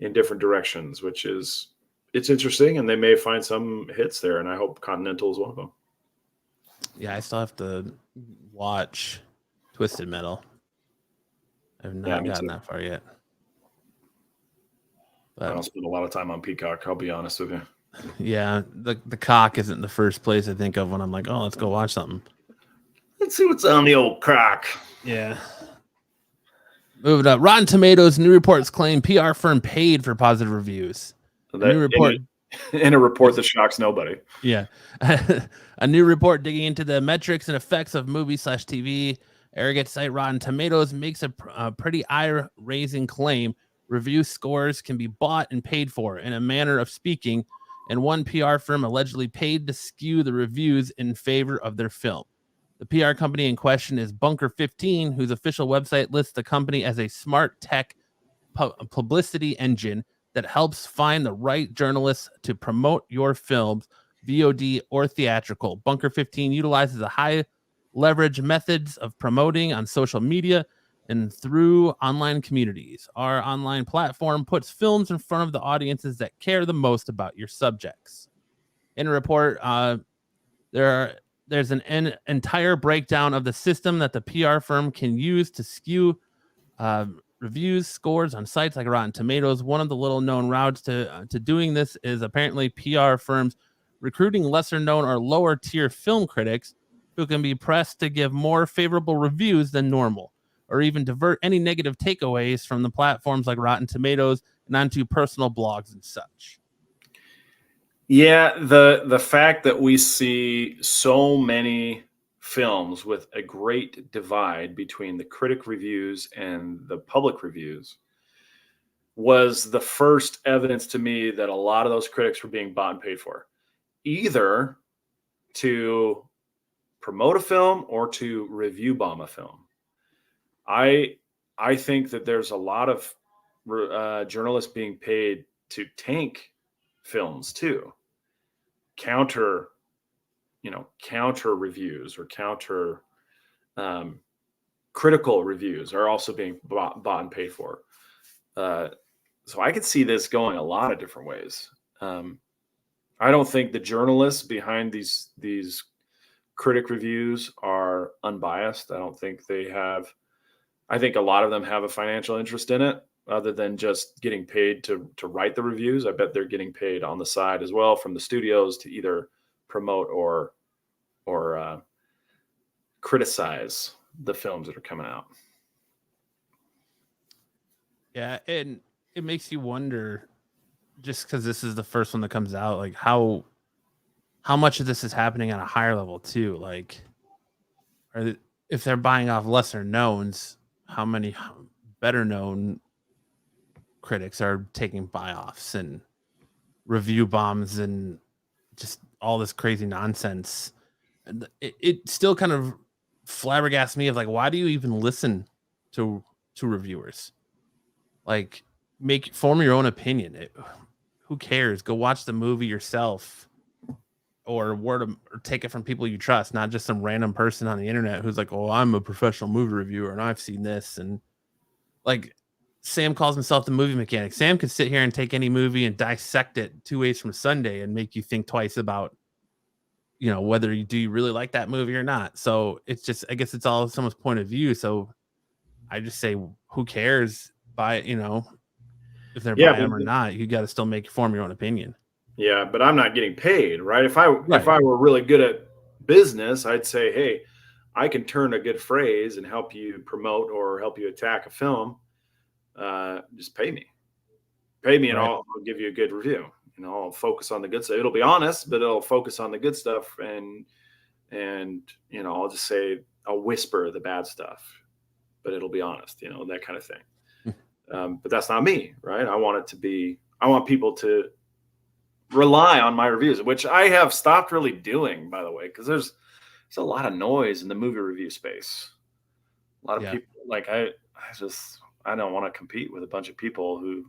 in different directions, which is it's interesting, and they may find some hits there, and I hope Continental is one of them. Yeah, I still have to watch Twisted Metal. I've not gotten that far yet. But I don't spend a lot of time on Peacock, I'll be honest with you. Yeah, the cock isn't the first place I think of when I'm like, oh, let's go watch something. Let's see what's on the old cock. Yeah. Moving up. Rotten Tomatoes new reports claim PR firm paid for positive reviews. A new report in a report that shocks nobody. Yeah. A new report digging into the metrics and effects of movie/TV. Arrogant site Rotten Tomatoes makes a pretty eye-raising claim. Review scores can be bought and paid for, in a manner of speaking, and one PR firm allegedly paid to skew the reviews in favor of their film. The PR company in question is Bunker 15, whose official website lists the company as a smart tech publicity engine that helps find the right journalists to promote your films, VOD or theatrical. Bunker 15 utilizes a high leverage methods of promoting on social media and through online communities. Our online platform puts films in front of the audiences that care the most about your subjects. In a report, there's an entire breakdown of the system that the PR firm can use to skew reviews scores on sites like Rotten Tomatoes. One of the little known routes to doing this is apparently PR firms recruiting lesser known or lower tier film critics who can be pressed to give more favorable reviews than normal, or even divert any negative takeaways from the platforms like Rotten Tomatoes and onto personal blogs and such. Yeah, the fact that we see so many films with a great divide between the critic reviews and the public reviews was the first evidence to me that a lot of those critics were being bought and paid for, either to promote a film or to review bomb a film. I think that there's a lot of journalists being paid to tank films too. Counter reviews or counter critical reviews are also being bought and paid for. So I could see this going a lot of different ways. I don't think the journalists behind these critic reviews are unbiased. I don't think they have. I think a lot of them have a financial interest in it, other than just getting paid to write the reviews. I bet they're getting paid on the side as well from the studios to either promote or criticize the films that are coming out. Yeah, and it makes you wonder, just because this is the first one that comes out, like how much of this is happening at a higher level too. Like, if they're buying off lesser knowns, how many better known critics are taking buy-offs and review bombs and just all this crazy nonsense? And it still kind of flabbergasts me of like, why do you even listen to reviewers? Like, form your own opinion. Who cares? Go watch the movie yourself, or or take it from people you trust, not just some random person on the internet who's like, "Oh, I'm a professional movie reviewer and I've seen this." And like, Sam calls himself the movie mechanic. Sam could sit here and take any movie and dissect it 2 ways from Sunday and make you think twice about, whether you really like that movie or not. So it's just, I guess it's all someone's point of view. So I just say, who cares? If they're buying them or not, you got to still form your own opinion. Yeah, but I'm not getting paid, right? If I were really good at business, I'd say, hey, I can turn a good phrase and help you promote or help you attack a film. Just pay me, and I'll give you a good review. I'll focus on the good stuff. It'll be honest, but it'll focus on the good stuff, and I'll just say, I'll whisper the bad stuff, but it'll be honest, that kind of thing. But that's not me, right? I want people to rely on my reviews, which I have stopped really doing, by the way, because there's a lot of noise in the movie review space. A lot of people, like, I I don't want to compete with a bunch of people who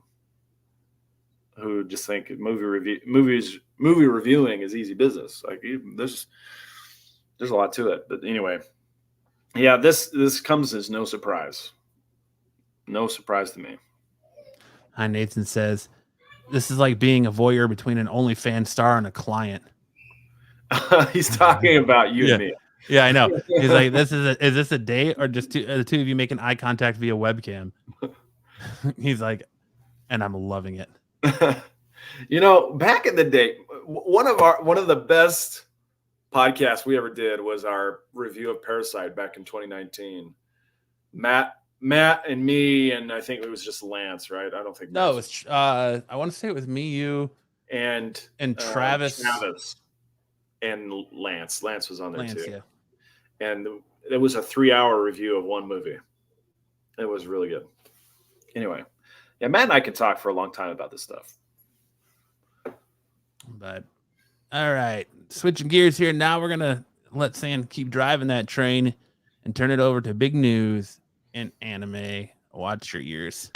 just think movie reviewing is easy business. Like there's a lot to it. But anyway, yeah, this comes as no surprise. No surprise to me. Hi, Nathan says, this is like being a voyeur between an OnlyFans star and a client. He's talking about you and me. Yeah, I know. He's like, is this a date or just the two of you making eye contact via webcam? He's like, and I'm loving it. Back in the day, one of the best podcasts we ever did was our review of Parasite back in 2019. Matt and me, and I think it was just Lance, right? I don't think no. It's I want to say it was me, you, and Travis, and Lance. Lance was on there too. Yeah. And it was a 3-hour review of one movie. It was really good. Anyway, yeah, Matt and I can talk for a long time about this stuff. But all right, switching gears here. Now we're gonna let Sam keep driving that train and turn it over to big news in anime. Watch your ears.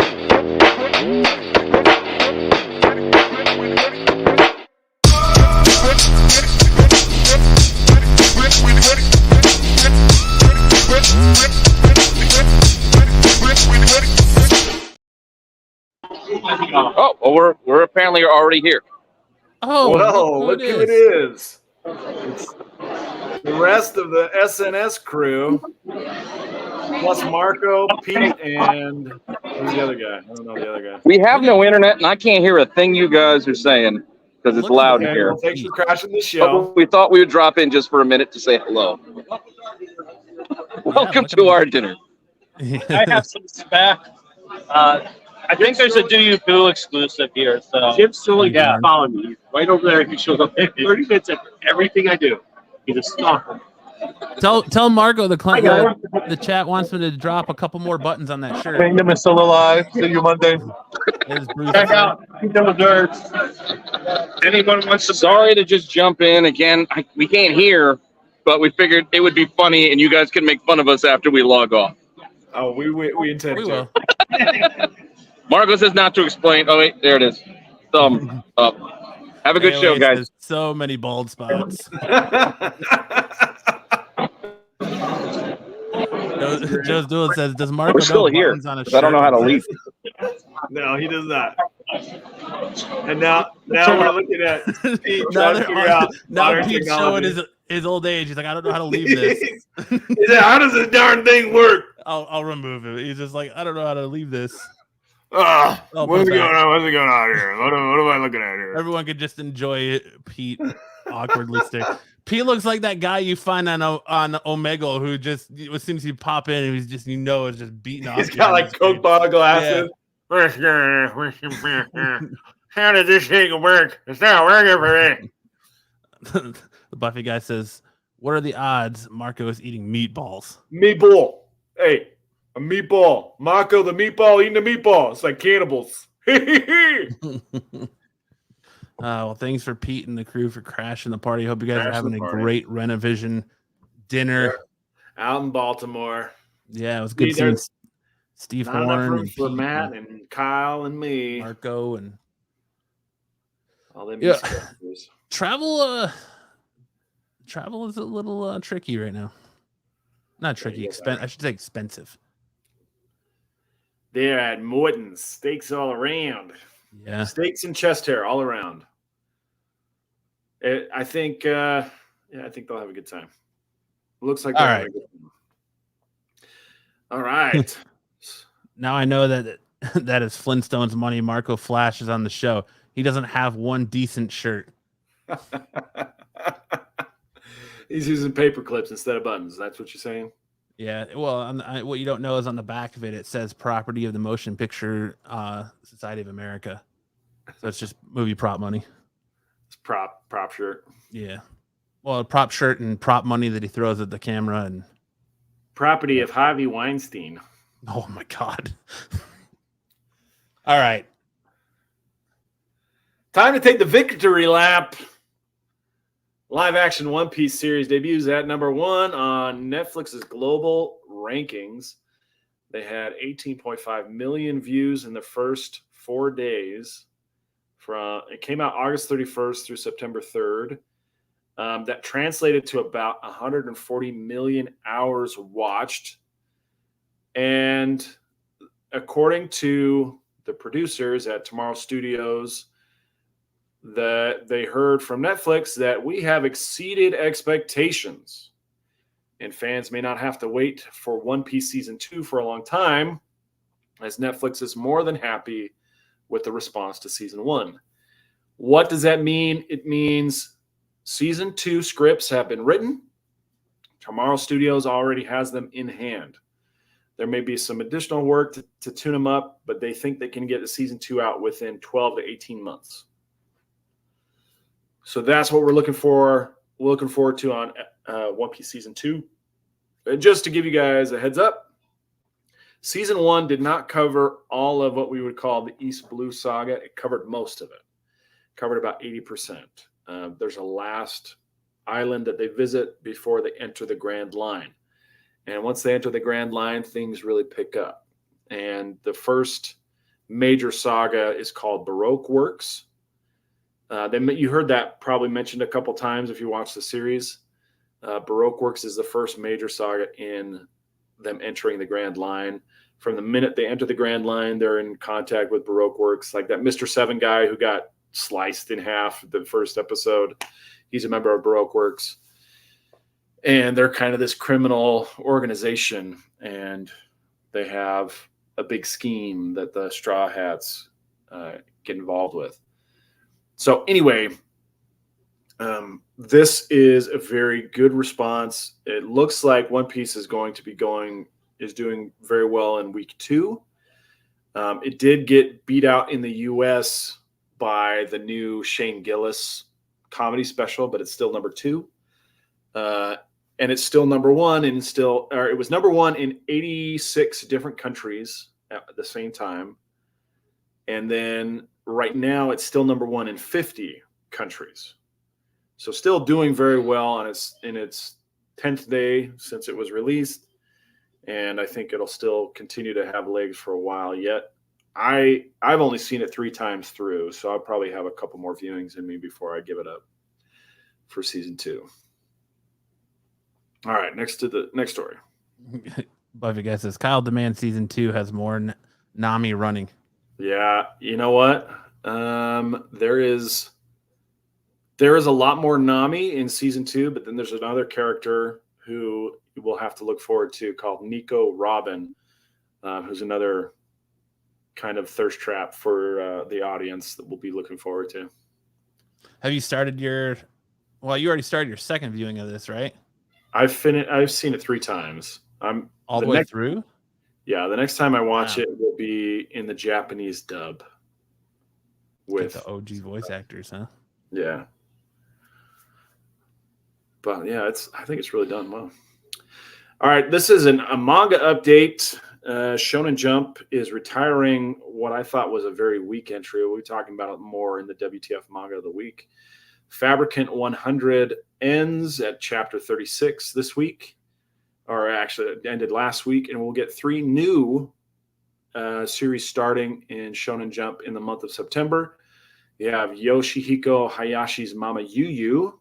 Oh, well, we're apparently already here. Oh, whoa! Look who it is. It's the rest of the SNS crew, plus Marco, Pete, and who's the other guy? I don't know the other guy. We have no internet, and I can't hear a thing you guys are saying because it's loud in here. Well, thanks for crashing the show. But we thought we would drop in just for a minute to say hello. Welcome to our dinner. I have some spec. I think there's a Do You Boo exclusive here. So Jim's still following me. He's right over there. He shows up 30 minutes of everything I do. He's a stalker. Tell Marco the chat wants me to drop a couple more buttons on that shirt. Kingdom is still alive. See you Monday. Check out Kingdom of Nerds. Anyone wants to? Sorry to just jump in again. We can't hear, but we figured it would be funny, and you guys can make fun of us after we log off. Oh, we intend We to. will. Marco says not to explain. Oh wait, there it is. Thumb up. Have a good show, guys. So many bald spots. Joe's Duel says, "Does Marco We're still know here. buttons on a I don't know how to shirt?" leave. No, he does not. And now we're looking at Pete trying to figure out modern Pete's showing technology. his old age. He's like, I don't know how to leave this. He said, "How does this darn thing work?" I'll remove it. He's just like, I don't know how to leave this. What's put going it back. on? What's going on here? What am I looking at here? Everyone could just enjoy Pete awkwardly stare. Pete looks like that guy you find on Omegle who just as soon as you pop in, he's just is just beating off. He's got like Coke bottle glasses. How does this thing work? It's not working for me. The Buffy guy says, "What are the odds Marco is eating meatballs?" Meatball. Hey, a meatball. Marco the meatball eating the meatball. It's like cannibals. Well, thanks for Pete and the crew for crashing the party. Hope you guys are Crashing having the a party. great Rennavision dinner. Out in Baltimore. Yeah, it was good See, seeing there's Steve Not enough Horn room and for Pete Matt and Kyle and me. Marco and All them Yeah. East Coasters. travel. Travel is a little tricky right now. Not tricky, I should say expensive. They're at Morton's. Steaks all around. Yeah. Steaks and chest hair all around. I think they'll have a good time. Looks like All they'll right. have a good time. All right. Now I know that that is Flintstones money. Marco Flash is on the show. He doesn't have one decent shirt. He's using paper clips instead of buttons. That's what you're saying? Yeah. Well, what you don't know is on the back of it, it says property of the Motion Picture Society of America. So it's just movie prop money. It's prop shirt. Yeah. Well, a prop shirt and prop money that he throws at the camera. And Property of Harvey Weinstein. oh my God. All right. Time to take the victory lap. Live action One Piece series debuts at number 1 on Netflix's global rankings. They had 18.5 million views in the first 4 days. It came out August 31st through September 3rd. That translated to about 140 million hours watched. And according to the producers at Tomorrow Studios, that they heard from Netflix that we have exceeded expectations. And fans may not have to wait for One Piece Season 2 for a long time, as Netflix is more than happy with the response to Season 1. What does that mean? It means Season 2 scripts have been written. Tomorrow Studios already has them in hand. There may be some additional work to tune them up, but they think they can get the Season 2 out within 12 to 18 months. So that's what we're looking forward to on One Piece Season 2. And just to give you guys a heads up, Season 1 did not cover all of what we would call the East Blue Saga. It covered most of it. Covered about 80%. There's a last island that they visit before they enter the Grand Line. And once they enter the Grand Line, things really pick up. And the first major saga is called Baroque Works. You heard that probably mentioned a couple times if you watch the series. Baroque Works is the first major saga in them entering the Grand Line. From the minute they enter the Grand Line, they're in contact with Baroque Works. Like that Mr. Seven guy who got sliced in half the first episode. He's a member of Baroque Works. And they're kind of this criminal organization. And they have a big scheme that the Straw Hats get involved with. So anyway, this is a very good response. It looks like One Piece is doing very well in week 2. It did get beat out in the U.S. by the new Shane Gillis comedy special, but it's still number 2. And it's still number 1 and it was number 1 in 86 different countries at the same time. And then right now it's still number 1 in 50 countries. So still doing very well in its 10th day since it was released. And I think it'll still continue to have legs for a while yet. I've only seen it 3 times through, so I'll probably have a couple more viewings in me before I give it up for Season 2. All right, next story. Buffy guy says Kyle demands Season 2 has more Nami running. Yeah, you know what? There is a lot more Nami in Season 2, but then there's another character who we'll have to look forward to called Nico Robin, who's another kind of thirst trap for the audience that we'll be looking forward to. Have you started you already started your second viewing of this, right? I've seen it 3 times. I'm all the way through? Yeah, the next time I watch it will be in the Japanese dub. With the OG voice actors, huh? Yeah. But yeah, I think it's really done well. All right, this is a manga update. Shonen Jump is retiring what I thought was a very weak entry. We'll be talking about it more in the WTF Manga of the Week. Fabricant 100 ends at chapter 36 this week, or actually it ended last week, and we'll get 3 new series starting in Shonen Jump in the month of September. You have Yoshihiko Hayashi's Mama Yu Yu.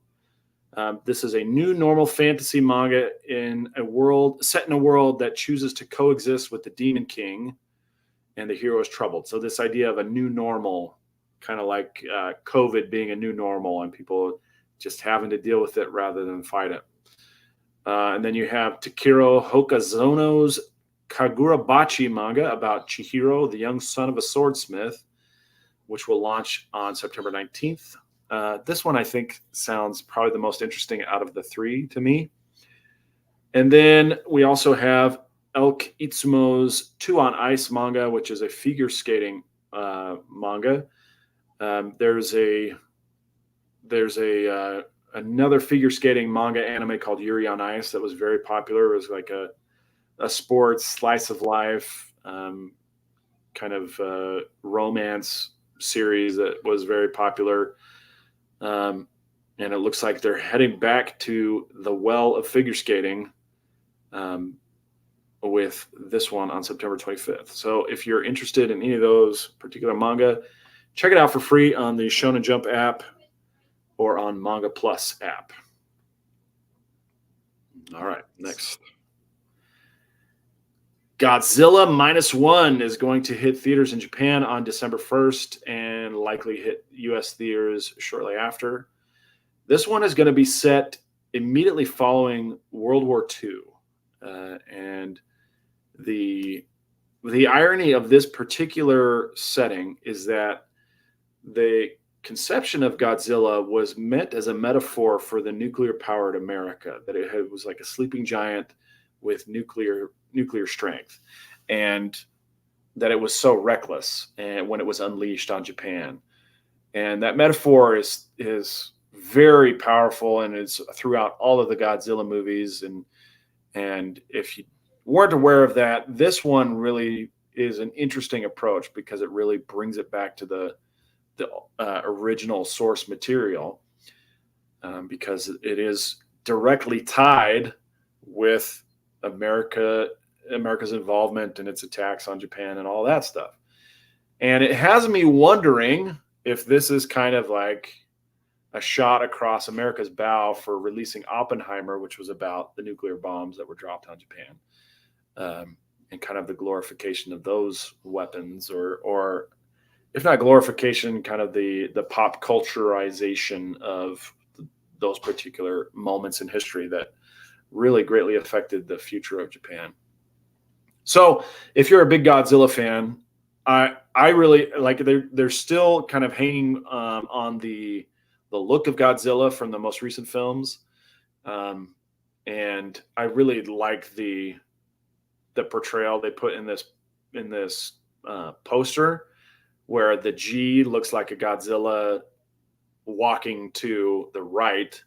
This is a new normal fantasy manga set in a world that chooses to coexist with the Demon King, and the hero is troubled. So this idea of a new normal, kind of like COVID being a new normal, and people just having to deal with it rather than fight it. And then you have Takiro Hokazono's Kagurabachi manga about Chihiro, the young son of a swordsmith, which will launch on September 19th. This one I think sounds probably the most interesting out of the 3 to me. And then we also have Elk Itsumo's 2 on Ice manga, which is a figure skating manga. There's another figure skating manga anime called Yuri on Ice that was very popular. It was like a sports slice of life kind of romance series that was very popular. And it looks like they're heading back to the well of figure skating with this one on September 25th. So if you're interested in any of those particular manga, check it out for free on the Shonen Jump app or on Manga Plus app. All right, next. Godzilla -1 is going to hit theaters in Japan on December 1st and likely hit U.S. theaters shortly after. This one is going to be set immediately following World War II. And the irony of this particular setting is that the conception of Godzilla was meant as a metaphor for the nuclear-powered America, that it was like a sleeping giant with nuclear strength, and that it was so reckless and when it was unleashed on Japan. And that metaphor is very powerful, and it's throughout all of the Godzilla movies. And if you weren't aware of that, this one really is an interesting approach because it really brings it back to the original source material, because it is directly tied with America's involvement and its attacks on Japan and all that stuff. And it has me wondering if this is kind of like a shot across America's bow for releasing Oppenheimer, which was about the nuclear bombs that were dropped on Japan, and kind of the glorification of those weapons, or if not glorification, kind of the pop culturization of those particular moments in history that really greatly affected the future of Japan. So if you're a big Godzilla fan, I really like, they're still kind of hanging on the look of Godzilla from the most recent films. And I really like the portrayal they put in this poster, where the G looks like a Godzilla walking to the right,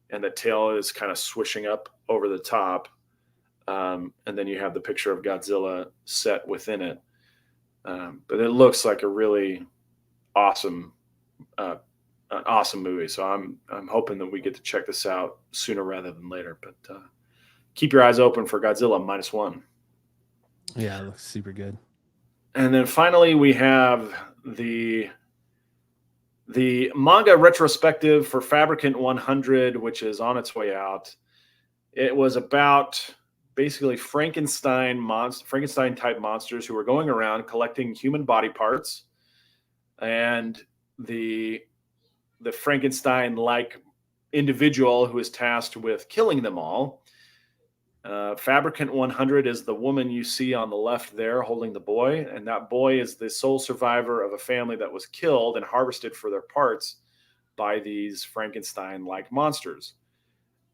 and the tail is kind of swishing up over the top. And then you have the picture of Godzilla set within it. But it looks like a really awesome movie. So I'm hoping that we get to check this out sooner rather than later. But keep your eyes open for Godzilla -1. Yeah, it looks super good. And then finally, we have the manga retrospective for Fabricant 100, which is on its way out. It was about basically Frankenstein type monsters who were going around collecting human body parts, and the Frankenstein-like individual who is tasked with killing them all. Fabricant 100 is the woman you see on the left there holding the boy, and that boy is the sole survivor of a family that was killed and harvested for their parts by these Frankenstein-like monsters.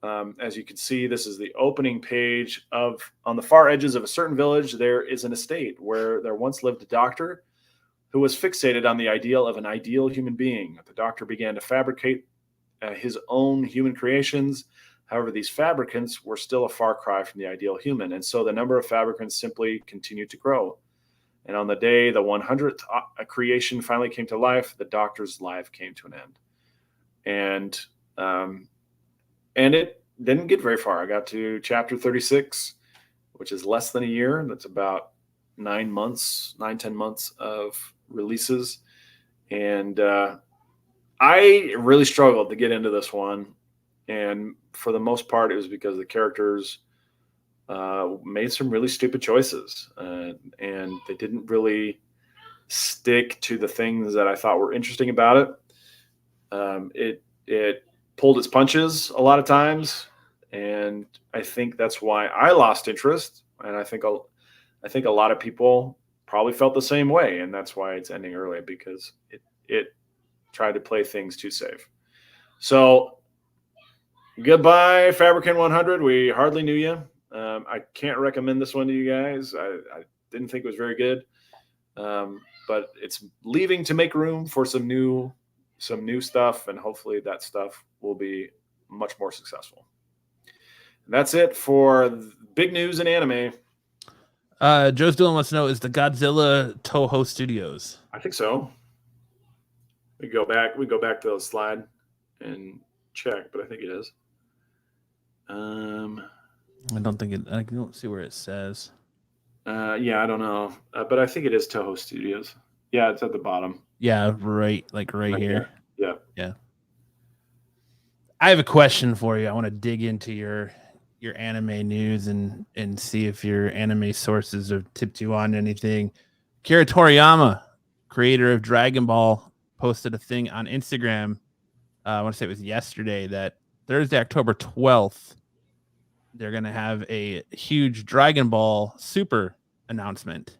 As you can see, this is the opening page on the far edges of a certain village, there is an estate where there once lived a doctor who was fixated on the ideal of an ideal human being. The doctor began to fabricate his own human creations. However, these fabricants were still a far cry from the ideal human, and so the number of fabricants simply continued to grow. And on the day the 100th creation finally came to life, the doctor's life came to an end. And it didn't get very far. I got to chapter 36, which is less than a year. That's about 10 months of releases. And I really struggled to get into this one. And for the most part, it was because the characters made some really stupid choices. And they didn't really stick to the things that I thought were interesting about it. It pulled its punches a lot of times, and I think that's why I lost interest. And I think a lot of people probably felt the same way, and that's why it's ending early, because it tried to play things too safe. So goodbye, Fabricant 100. We hardly knew you. I can't recommend this one to you guys. I didn't think it was very good, but it's leaving to make room for some new stuff, and hopefully that stuff will be much more successful. And that's it for big news in anime. Joe's Dylan wants to know, is the Godzilla Toho Studios? I think so. We go back to the slide and check, but I think it is. I don't think it. I don't see where it says. Yeah, I don't know, but I think it is Toho Studios. Yeah, it's at the bottom. Yeah, right, like right here. Yeah. Yeah. I have a question for you. I want to dig into your anime news and see if your anime sources have tipped you on anything. Kira Toriyama, creator of Dragon Ball, posted a thing on Instagram. I want to say it was yesterday that Thursday, October 12th, they're going to have a huge Dragon Ball Super announcement.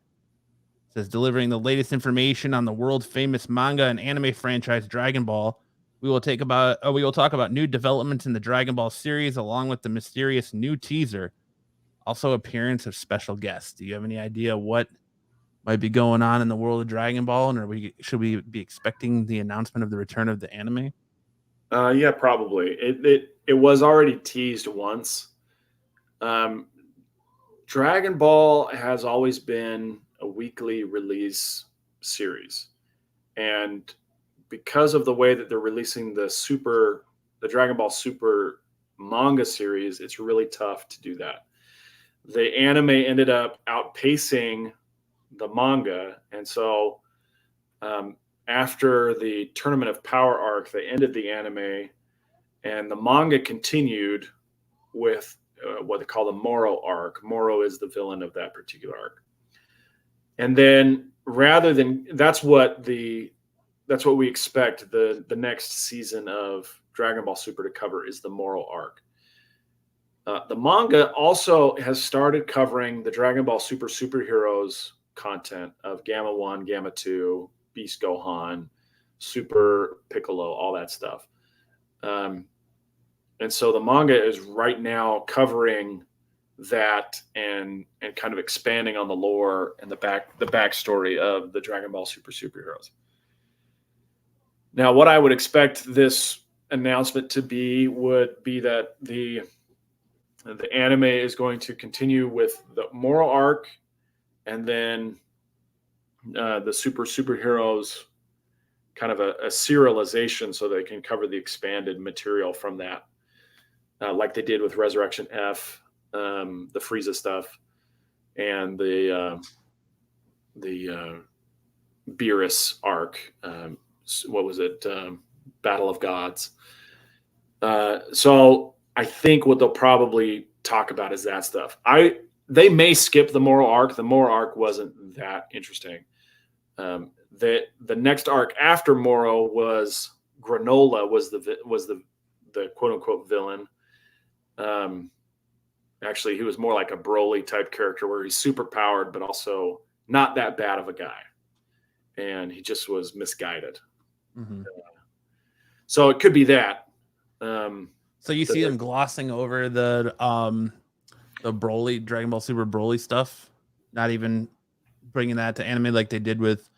It says delivering the latest information on the world famous manga and anime franchise Dragon Ball. We will talk about new developments in the Dragon Ball series along with the mysterious new teaser. Also appearance of special guests. Do you have any idea what might be going on in the world of Dragon Ball, and should we be expecting the announcement of the return of the anime? Yeah, probably. It was already teased once. Dragon Ball has always been a weekly release series, and because of the way that they're releasing the Dragon Ball Super manga series, it's really tough to do that. The anime ended up outpacing the manga, and so after the Tournament of Power arc, they ended the anime, and the manga continued with what they call the Moro arc. Moro is the villain of that particular arc, and then that's what we expect the next season of Dragon Ball Super to cover is the Moro arc. The manga also has started covering the Dragon Ball Super superheroes content of Gamma 1, Gamma 2, Beast Gohan, Super Piccolo, all that stuff. And so the manga is right now covering that and kind of expanding on the lore and the backstory of the Dragon Ball Super superheroes. Now, what I would expect this announcement to be would be that the anime is going to continue with the Moro arc, and then the superheroes, kind of a serialization, so they can cover the expanded material from that, like they did with Resurrection F, the Frieza stuff, and the Beerus arc. What was it? Battle of Gods. So I think what they'll probably talk about is that stuff. They may skip the Moro arc. The Moro arc wasn't that interesting. The next arc after Moro was Granola was the quote unquote villain. Actually, he was more like a Broly type character where he's super powered, but also not that bad of a guy. And he just was misguided. Mm-hmm. So it could be that. So you see them glossing over the Broly, Dragon Ball Super Broly stuff, not even bringing that to anime like they did with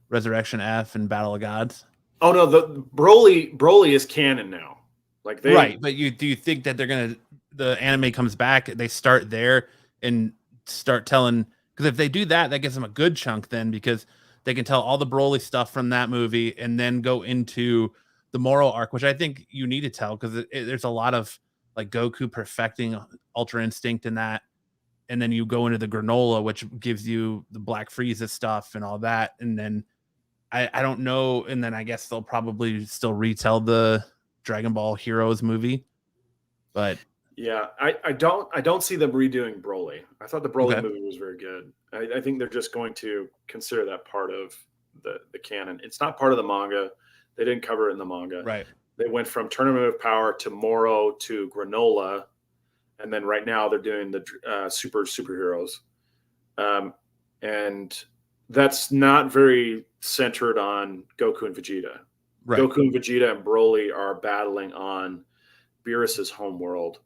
Resurrection F and Battle of Gods. Oh no, the Broly is canon now. Like right, but do you think that the anime comes back, they start there and start telling, because if they do that gives them a good chunk then, because they can tell all the Broly stuff from that movie and then go into the Moro arc, which I think you need to tell, because there's a lot of like Goku perfecting Ultra Instinct in that, and then you go into the Granola, which gives you the Black Frieza stuff and all that, and then I don't know, and then I guess they'll probably still retell the Dragon Ball Heroes movie, but yeah, I don't see them redoing Broly. I thought the Broly movie was very good. I think they're just going to consider that part of the canon. It's not part of the manga. They didn't cover it in the manga. Right. They went from Tournament of Power to Moro to Granola, and then right now they're doing the superheroes, and that's not very centered on Goku and Vegeta. Right. Goku and Vegeta and Broly are battling on Beerus's homeworld,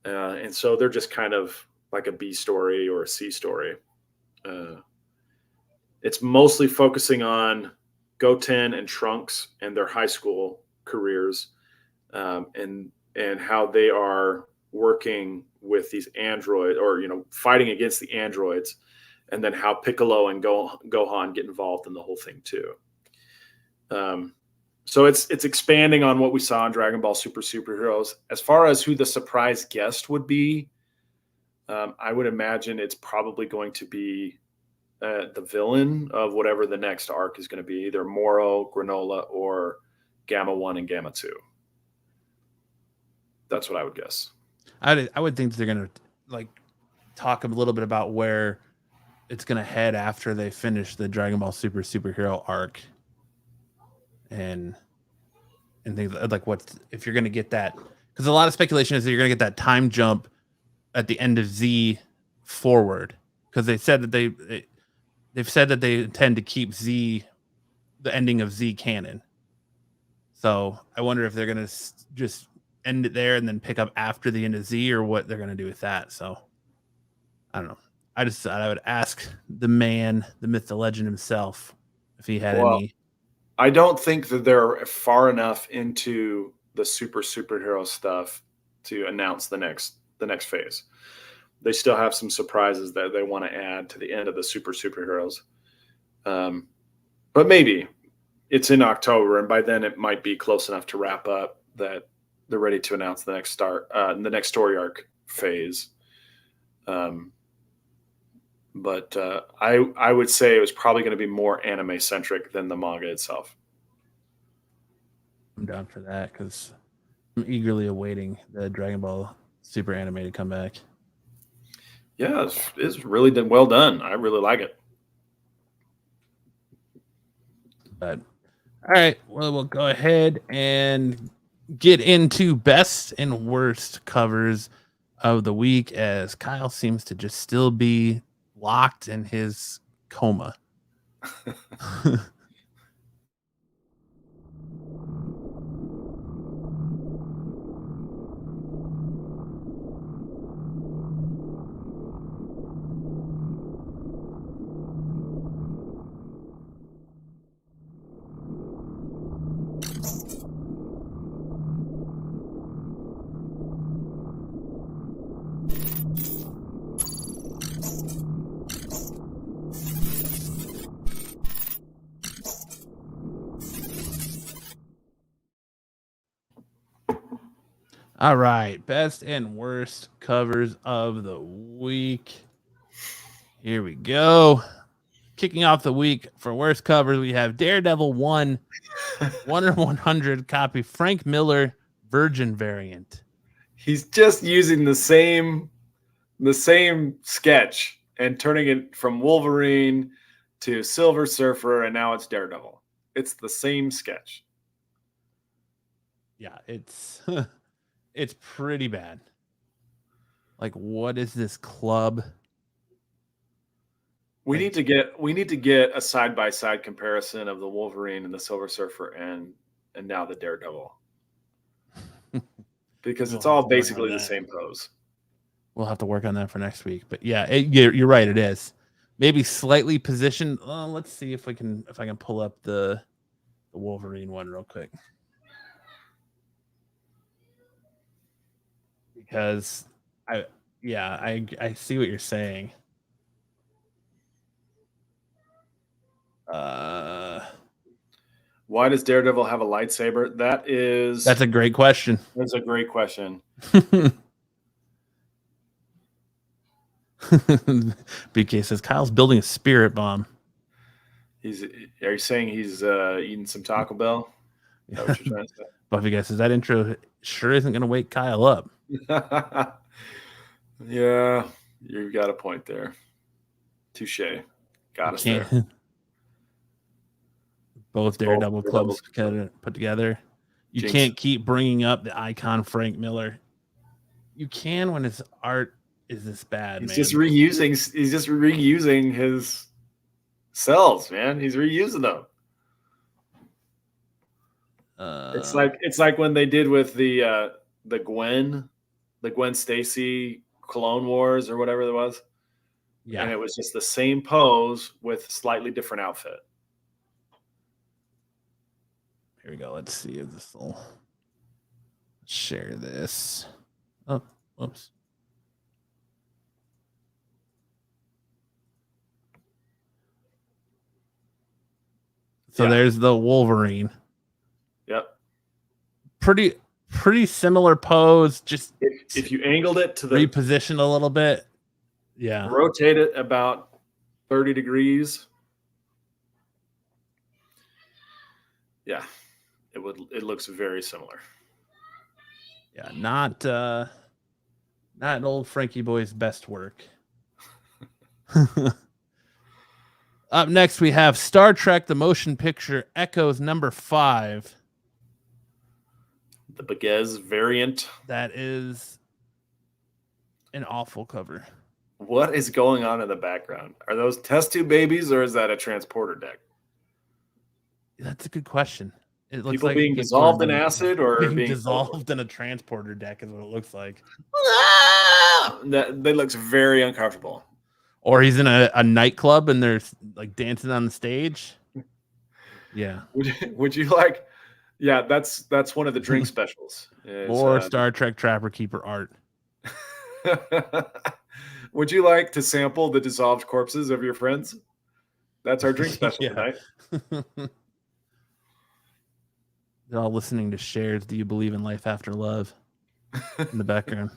and so they're just kind of like a B story or a C story. It's mostly focusing on Goten and Trunks and their high school careers, and how they are working with these androids, or fighting against the androids, and then how Piccolo and Gohan get involved in the whole thing too. So it's expanding on what we saw in Dragon Ball Super Superheroes. As far as who the surprise guest would be, I would imagine it's probably going to be the villain of whatever the next arc is going to be, either Moro, Granola, or Gamma 1 and Gamma 2. That's what I would guess. I would think they're gonna like talk a little bit about where it's gonna head after they finish the Dragon Ball Super superhero arc, and things like what if you're gonna get that, because a lot of speculation is that you're gonna get that time jump at the end of Z forward, because they said that they've said that they intend to keep Z, the ending of Z canon. So I wonder if they're gonna just end it there and then pick up after the end of Z, or what they're gonna do with that. So I don't know. I just thought I would ask the man, the myth, the legend himself, if he had any. I don't think that they're far enough into the superhero stuff to announce the next phase. They still have some surprises that they want to add to the end of the superheroes. But maybe it's in October, and by then it might be close enough to wrap up that they're ready to announce the next story arc phase. But I would say it was probably going to be more anime centric than the manga itself. I'm down for that because I'm eagerly awaiting the Dragon Ball Super anime to come back. Yeah, it's really well done. I really like it. But all right, well, we'll go ahead and get into best and worst covers of the week, as Kyle seems to just still be locked in his coma. All right, best and worst covers of the week. Here we go. Kicking off the week for worst covers, we have Daredevil 1 1/100 copy Frank Miller Virgin variant. He's just using the same sketch and turning it from Wolverine to Silver Surfer, and now it's Daredevil. It's the same sketch. Yeah, it's it's pretty bad. Like, what is this club? We need to get a side-by-side comparison of the Wolverine and the Silver Surfer and now the Daredevil. Because it's all basically the same pose. We'll have to work on that for next week. But yeah, you're right, it is. Maybe slightly positioned. Let's see if I can pull up the Wolverine one real quick. Because I see what you're saying. Why does Daredevil have a lightsaber? That's a great question. That's a great question. BK says Kyle's building a spirit bomb. Are you saying he's eating some Taco Bell? Is that what you're trying to say? Buffy guy says that intro sure isn't going to wake Kyle up. Yeah, you've got a point there. Touche. Got us there. Both Daredevil clubs put together. You Jinx. Can't keep bringing up the icon Frank Miller. You can when his art is this bad, He's man. just reusing his cells, man. He's reusing them. It's like when they did with the Gwen Stacy Clone Wars or whatever it was. Yeah. And it was just the same pose with slightly different outfit. Here we go. Let's see if this will share this. Oh, whoops. So there's the Wolverine. Yep. Pretty similar pose. Just if you angled it to the reposition a little bit. Yeah. Rotate it about 30 degrees. Yeah, it looks very similar. Yeah, not old Frankie Boy's best work. Up next, we have Star Trek: The Motion Picture Echoes #5. The Baguez variant. That is an awful cover. What is going on in the background? Are those test tube babies, or is that a transporter deck? That's a good question. It looks People like being people dissolved are in acid, or being being dissolved in a transporter deck is what it looks like. That looks very uncomfortable. Or he's in a nightclub and they're like dancing on the stage. Yeah. Would you like? Yeah, that's one of the drink specials. More Star Trek Trapper Keeper art. Would you like to sample the dissolved corpses of your friends? That's our drink special tonight. They're all listening to Shares Do You Believe in Life After Love in the background.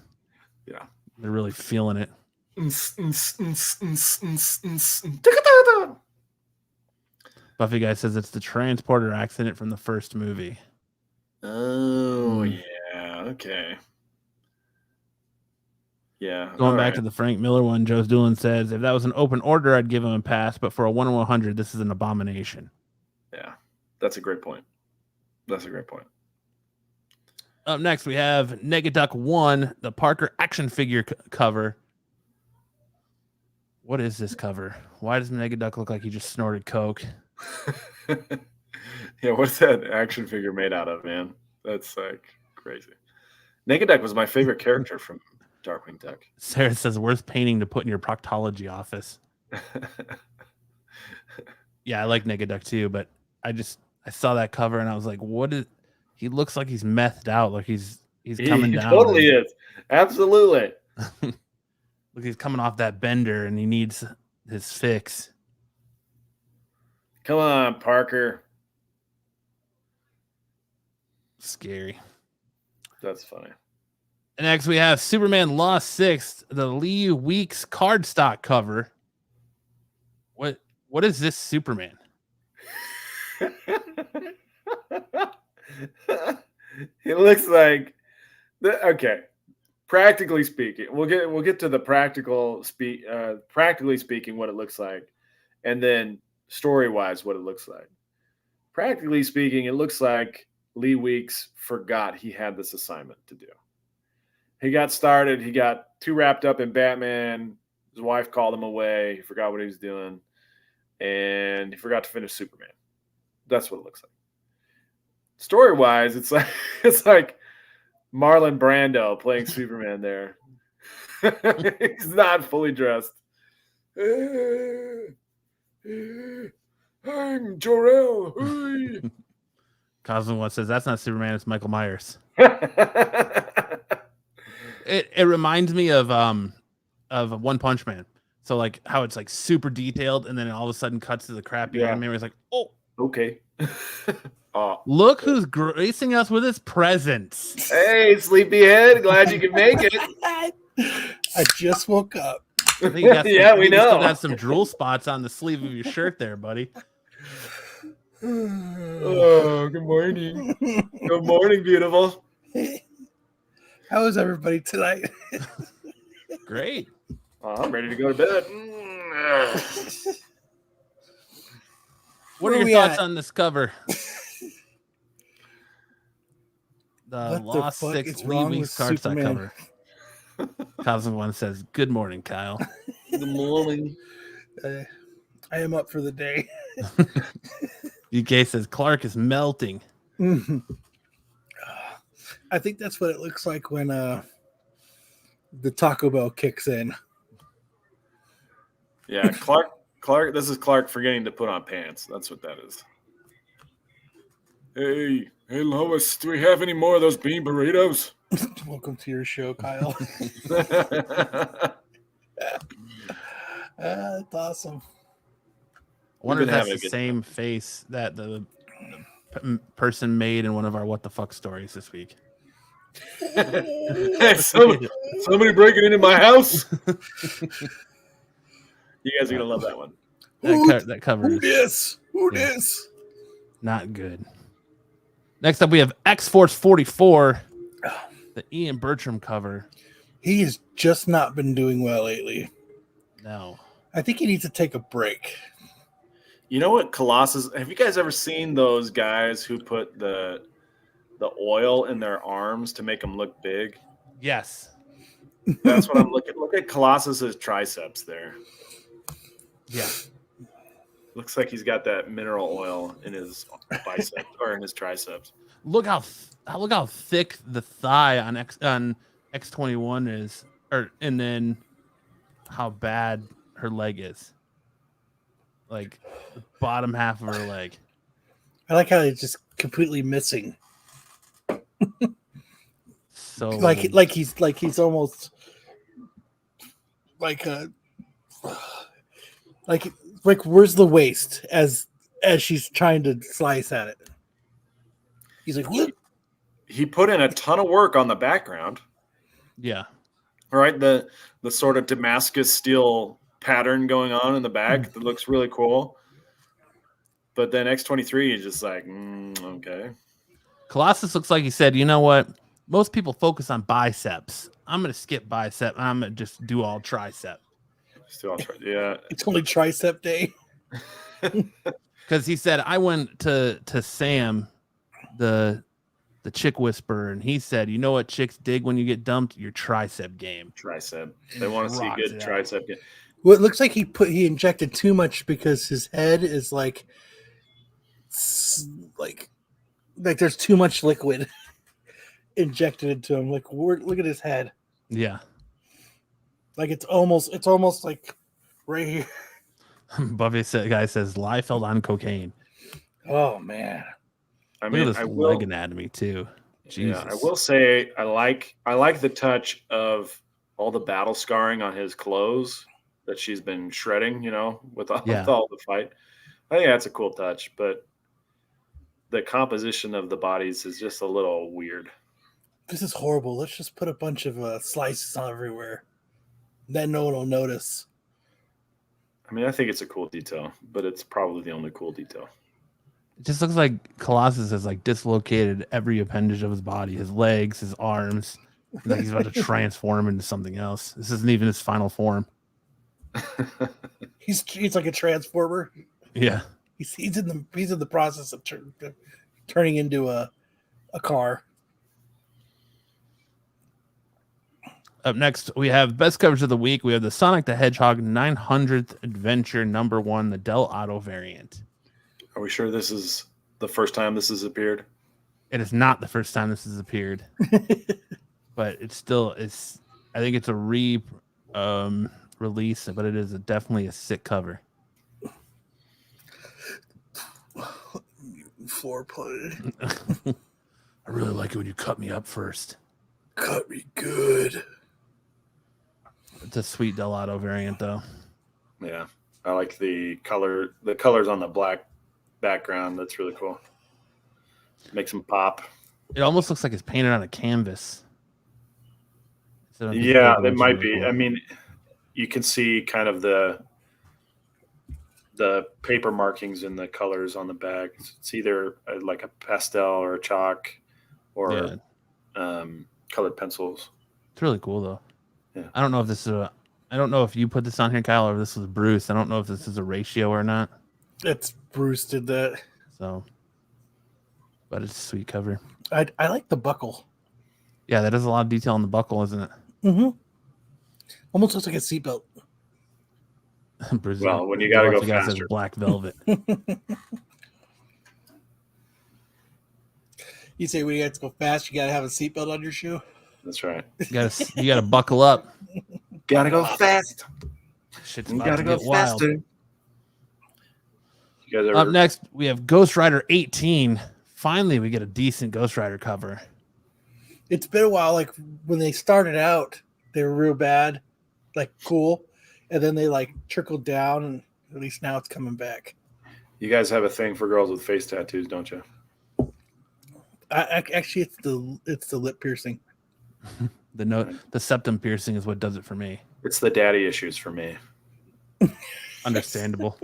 Yeah. They're really feeling it. Buffy guy says it's the transporter accident from the first movie. Oh, yeah. Okay. Yeah. Going back to the Frank Miller one, Joe's Doolin says, if that was an open order, I'd give him a pass, but for a 1 in 100, this is an abomination. Yeah. That's a great point. That's a great point. Up next, we have Negaduck 1, the Parker action figure cover. What is this cover? Why does Negaduck look like he just snorted coke? Yeah, what's that action figure made out of, man? That's like crazy. Negaduck was my favorite character from Darkwing Duck. Sarah says, worth painting to put in your proctology office. Yeah, I like Negaduck too, but I saw that cover and I was like, what is... He looks like he's methed out, like he's coming down. He totally is. Absolutely. Look, he's coming off that bender and he needs his fix. Come on, Parker. Scary. That's funny. And next we have Superman Lost 6, the Lee Weeks cardstock cover. What is this Superman? It looks like okay. Practically speaking, we'll get to the practically speaking what it looks like, and then story-wise what it looks like. Practically speaking, it looks like Lee Weeks forgot he had this assignment to do. He got started, he got too wrapped up in Batman. His wife called him away. He forgot what he was doing, and he forgot to finish Superman. That's what it looks like. Story-wise, it's like Marlon Brando playing Superman there. He's not fully dressed. I'm Jor-El. Cosmo says that's not Superman, it's Michael Myers. It reminds me of One Punch Man. So like how it's like super detailed and then all of a sudden cuts to the crappy anime where it's like, oh, okay. Look who's gracing us with his presence. Hey, sleepyhead. Glad you could make it. I just woke up. We know. You still got some drool spots on the sleeve of your shirt there, buddy. Oh, good morning. Good morning, beautiful. How is everybody tonight? Great. I'm ready to go to bed. What are your thoughts on this cover? The Lost 6 Lee Weeks cardstock cover. Cosmo One says, good morning, Kyle. Good morning. I am up for the day. UK says, Clark is melting. I think that's what it looks like when the Taco Bell kicks in. Yeah, Clark, this is Clark forgetting to put on pants. That's what that is. Hey, Lois, do we have any more of those bean burritos? Welcome to your show, Kyle. That's awesome. I wonder if that's the same face that the person made in one of our What the Fuck stories this week. Hey, somebody breaking into my house. You guys are gonna love that one. That cover Who is this? Who Yeah. this? not good. Next up, we have X-Force 44, the Ian Bertram cover. He has just not been doing well lately. No. I think he needs to take a break. You know what Colossus? Have you guys ever seen those guys who put the oil in their arms to make them look big? Yes. That's what I'm looking. Look at Colossus's triceps there. Yeah. Looks like he's got that mineral oil in his bicep or in his triceps. Look how thick the thigh on X21 is, and then how bad her leg is. Like the bottom half of her leg. I like how he's just completely missing. So Like he's almost like like where's the waist as she's trying to slice at it. He's like, what? He put in a ton of work on the background. yeah. Right, the sort of Damascus steel pattern going on in the back that looks really cool. But then X23 is just like, okay. Colossus looks like he said, you know what? Most people focus on biceps. I'm gonna skip bicep. I'm gonna just do all tricep. Still, yeah. It's only tricep day. Because he said I went to Sam, the chick whisperer, and he said, you know what chicks dig when you get dumped? Your tricep game. Tricep. They want to see Rocks good it out. tricep game. Well, it looks like he injected too much because his head is like there's too much liquid injected into him. Like look at his head. Yeah. Like it's almost like right here. Buffy guy says Liefeld on cocaine. Oh man. I Look mean, at this leg anatomy too. Jesus. Yeah, I will say I like the touch of all the battle scarring on his clothes that she's been shredding, with all the fight. I think that's a cool touch, but the composition of the bodies is just a little weird. This is horrible. Let's just put a bunch of slices on everywhere. Then no one will notice. I mean, I think it's a cool detail, but it's probably the only cool detail. It just looks like Colossus has like dislocated every appendage of his body, his legs, his arms. Like he's about to transform into something else. This isn't even his final form. He's like a transformer. Yeah. He's in the process of turning into a car. Up next, we have best coverage of the week. We have the Sonic the Hedgehog 900th Adventure #1, the Del Auto variant. Are we sure this is the first time this has appeared? It is not the first time this has appeared, but it's still I think it's a release, but it is definitely a sick cover. Floor putted. I really like it when you cut me up first. Cut me good. It's a sweet Del Auto variant, though. Yeah, I like the colors on the black background. That's really cool. Makes them pop. It almost looks like it's painted on a canvas. Yeah, it might be. Cool. I mean, you can see kind of the paper markings and the colors on the back. It's either like a pastel or a chalk or colored pencils. It's really cool, though. Yeah. I don't know if this is I don't know if you put this on here, Kyle, or if this was Bruce. I don't know if this is a ratio or not. It's Bruce did that. So, but it's a sweet cover. I like the buckle. Yeah, that has a lot of detail on the buckle, isn't it? Mm-hmm. Almost looks like a seatbelt. Bruce, well, when you got to go faster. Says black velvet. You say when you have to go fast, you got to have a seatbelt on your shoe. That's right. You gotta buckle up. Gotta go fast. Shit's about to get wild. You guys Up next, we have Ghost Rider 18. Finally, we get a decent Ghost Rider cover. It's been a while. Like when they started out, they were real bad, like cool, and then they like trickled down, and at least now it's coming back. You guys have a thing for girls with face tattoos, don't you? Actually, it's the lip piercing. The septum piercing is what does it for me. It's the daddy issues for me. Understandable.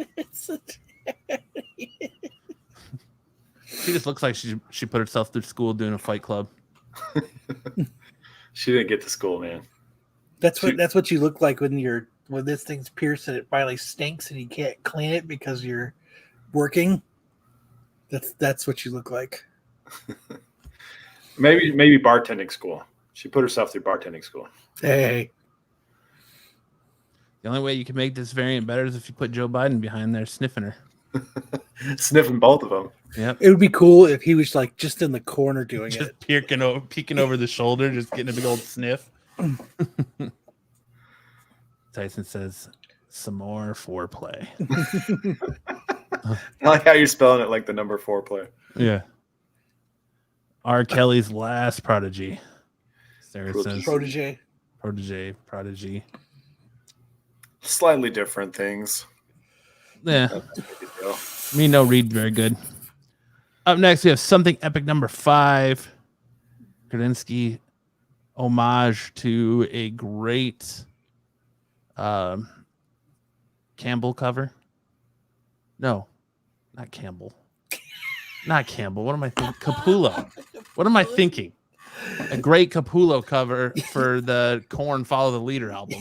She just looks like she put herself through school doing a Fight Club. She didn't get to school, man. That's what you look like when this thing's pierced and it finally stinks and you can't clean it because you're working. That's what you look like. Maybe bartending school. She put herself through bartending school. Hey, The only way you can make this variant better is if you put Joe Biden behind there sniffing her. Sniffing both of them. Yep. it would be cool if he was like just in the corner doing Just it. peeking over the shoulder, just getting a big old sniff. Tyson says, some more foreplay. I like how you're spelling it like the number 4 play. Yeah. R. Kelly's last prodigy. Sarah says prodigy. Slightly different things. Yeah. Me no read very good. Up next, we have something epic number 5. Kredinsky homage to a great Campbell cover. No, not Campbell. Not Campbell. What am I thinking? Capullo. What am I thinking? A great Capullo cover for the Korn Follow the Leader album.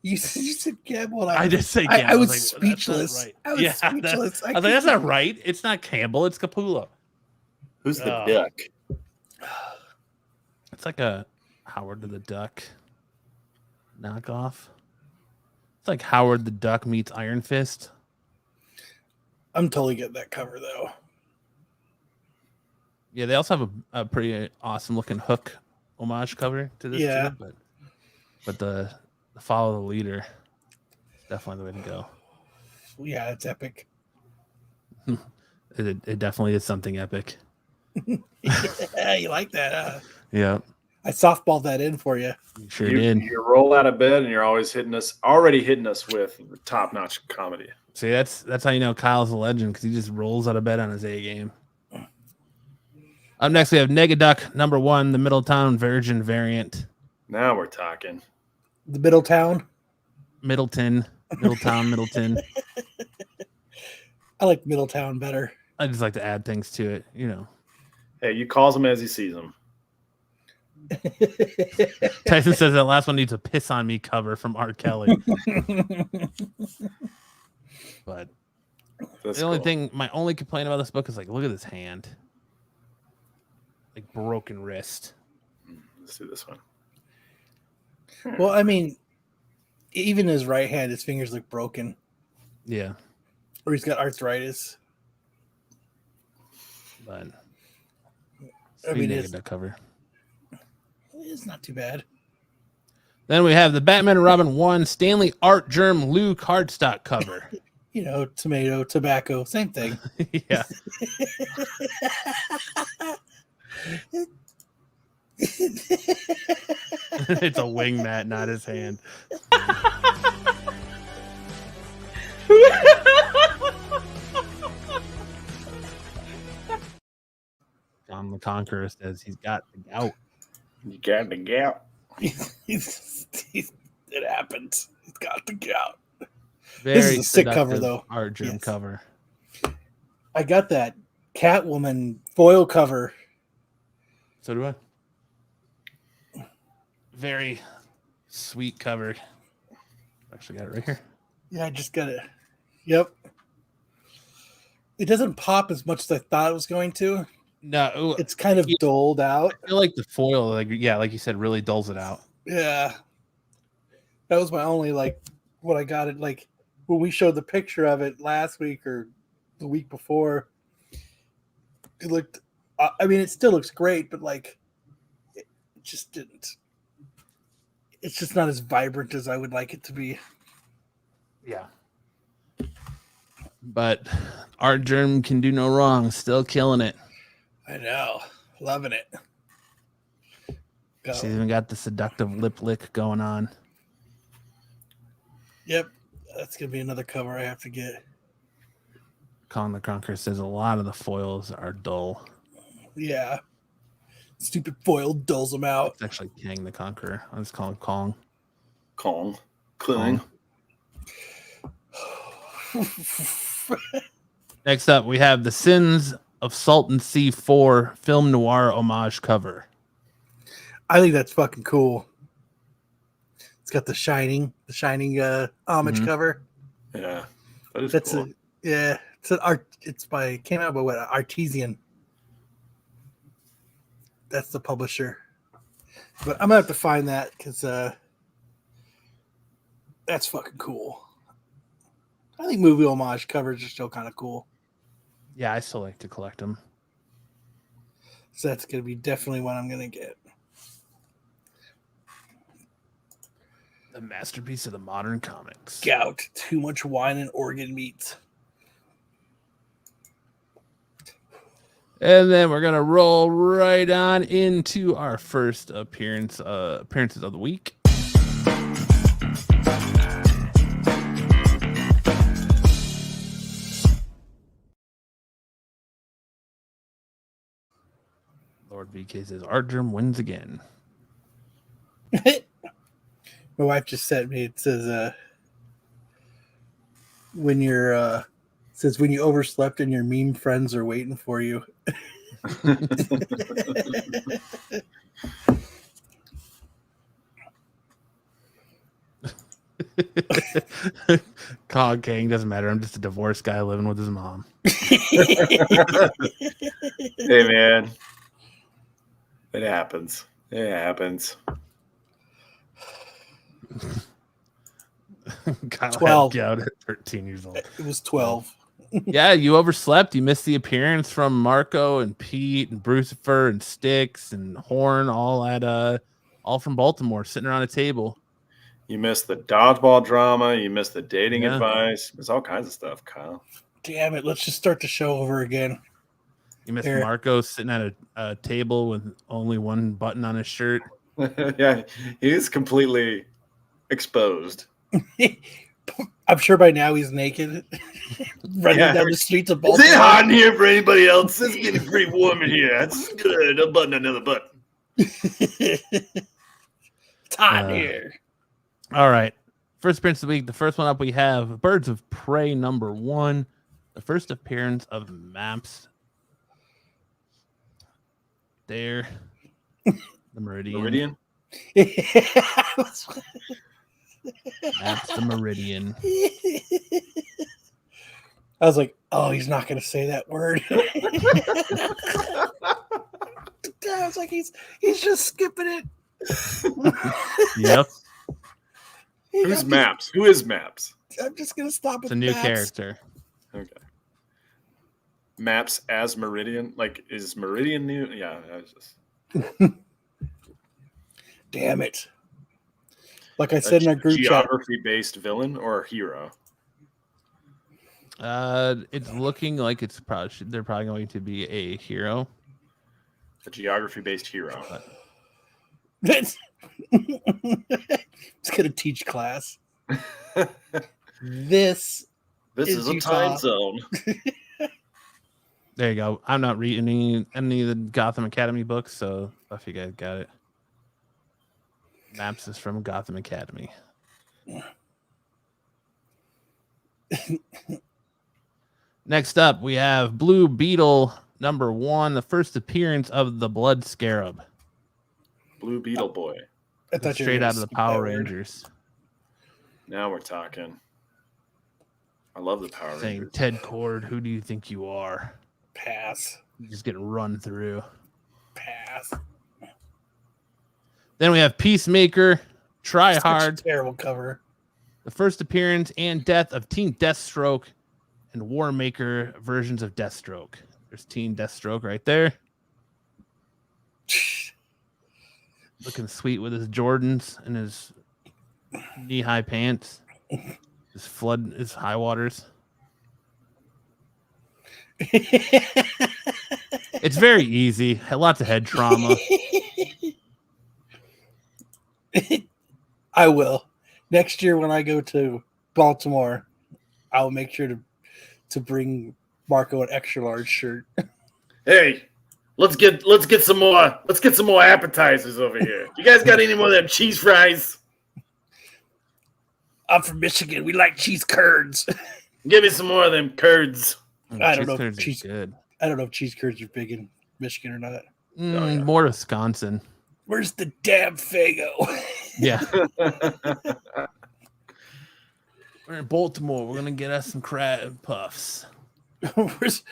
You said Campbell. I did say Campbell. I was like, speechless. Right. I was speechless. I was like, that's not right. It's not Campbell. It's Capullo. Who's the duck? It's like a Howard the Duck knockoff. It's like Howard the Duck meets Iron Fist. I'm totally getting that cover though. Yeah, they also have a pretty awesome looking Hook homage cover to this Yeah. too, but the Follow the Leader is definitely the way to go. Yeah, it's epic. It definitely is something epic. Yeah, you like that, huh? Yeah, I softballed that in for you. you sure did. You roll out of bed and you're always already hitting us with top-notch comedy. See, that's how you know Kyle's a legend, because he just rolls out of bed on his A game. Up next, we have Negaduck number 1, the Middletown Virgin variant. Now we're talking. The Middletown. Middleton. I like Middletown better. I just like to add things to it, you know. Hey, you calls him as he sees him. Tyson says that last one needs a piss on me cover from R. Kelly. But That's the only cool. thing, my only complaint about this book is like, look at this hand. Like broken wrist. Let's do this one. Well, I mean, even his right hand, his fingers look broken, Yeah. or he's got arthritis. But I mean, it's cover. It's not too bad. Then we have the Batman and Robin 1 Stanley Art Germ Lou cardstock cover. You know, tomato, tobacco, same thing. Yeah. It's a wing mat, not his hand. John the Conqueror says he's got the gout. You got the gap. It happens. He's got the gout. Very This is a sick cover, seductive though. Art Germ Yes. cover. I got that Catwoman foil cover. So do I. Very sweet cover. Actually got it right here. Yeah, I just got it. Yep. It doesn't pop as much as I thought it was going to. No, It's kind of dulled out. I feel like the foil, like you said, really dulls it out. Yeah. That was my only, what I got it, when we showed the picture of it last week or the week before, it looked, it still looks great, but, it just didn't. It's just not as vibrant as I would like it to be. Yeah. But Art Germ can do no wrong. Still killing it. I know. Loving it. She's even got the seductive lip lick going on. Yep. That's going to be another cover I have to get. Colin the Conqueror says a lot of the foils are dull. Yeah. Stupid foil dulls them out. It's actually Kang the Conqueror. I just call him Kong. Kong. Kling. Next up, we have the Sins of Salton Sea 4 film noir homage cover. I think that's fucking cool. It's got the shining homage Mhm. cover. Yeah, that is That's cool. it's an art. It's by came out by what Artesian. That's the publisher. But I'm gonna have to find that because that's fucking cool. I think movie homage covers are still kind of cool. Yeah, I still like to collect them. So that's gonna be definitely what I'm gonna get. The masterpiece of the modern comics. Gout, too much wine and organ meat. And then we're gonna roll right on into our first appearances of the week. Lord BK says Ardrum wins again. My wife just sent me. It says when you're says when you overslept and your meme friends are waiting for you. Cog gang doesn't matter. I'm just a divorced guy living with his mom. Hey, man. It happens. It happens. Kyle 12. had gout at 13 years old. It was 12. Yeah, you overslept. You missed the appearance from Marco and Pete and Brucifer and Styx and Horn, all from Baltimore, sitting around a table. You missed the dodgeball drama. You missed the dating Yeah. advice. There's all kinds of stuff, Kyle. Damn it! Let's just start the show over again. You missed There. Marco sitting at a table with only one button on his shirt. Yeah, he's completely exposed. I'm sure by now he's naked, running Yeah. down the streets of Is Baltimore. it hot in here for anybody else? It's getting pretty warm in here. That's good. A button, another button. It's hot Uh, here. All right. First appearance of the week. The first one up we have Birds of Prey #1. The first appearance of Maps. There. The Meridian. Meridian? Maps the Meridian. I was like, oh, he's not going to say that word. I was like, he's just skipping it. Yep. Who's Maps? Who is Maps? I'm just going to stop It's at a new Maps. character. Okay. Maps as Meridian? Like, is Meridian new? Yeah, I was just... Damn it. Like I said in our group chat. Geography-based villain or hero? It's looking like they're probably going to be a hero. A geography-based hero. It's going to teach class. This This is is a Utah. time zone. There you go. I'm not reading any of the Gotham Academy books, so if you guys got it. Maps is from Gotham Academy. Next up, we have Blue Beetle #1, the first appearance of the Blood Scarab. Blue Beetle Boy. I thought you were Straight gonna out of the skip that Power word. Rangers. Now we're talking. I love the Power Saying, Rangers. Ted Cord, who do you think you are? Pass. You just get run through. Pass. Then we have Peacemaker, Try Such a Hard, terrible cover. the first appearance and death of Teen Deathstroke and Warmaker versions of Deathstroke. There's Teen Deathstroke right there. Looking sweet with his Jordans and his knee-high pants. His high waters. It's very easy. Lots of head trauma. I will. Next year when I go to Baltimore, I'll make sure to bring Marco an extra large shirt. Hey, let's get some more appetizers over here. You guys got any more of them cheese fries? I'm from Michigan. We like cheese curds. Give me some more of them curds. I don't Cheese know if curds are cheese- good. I don't know if cheese curds are big in Michigan or not. yeah. More Wisconsin. Where's the damn Fago? Yeah. We're in Baltimore. We're gonna get us some crab puffs. where's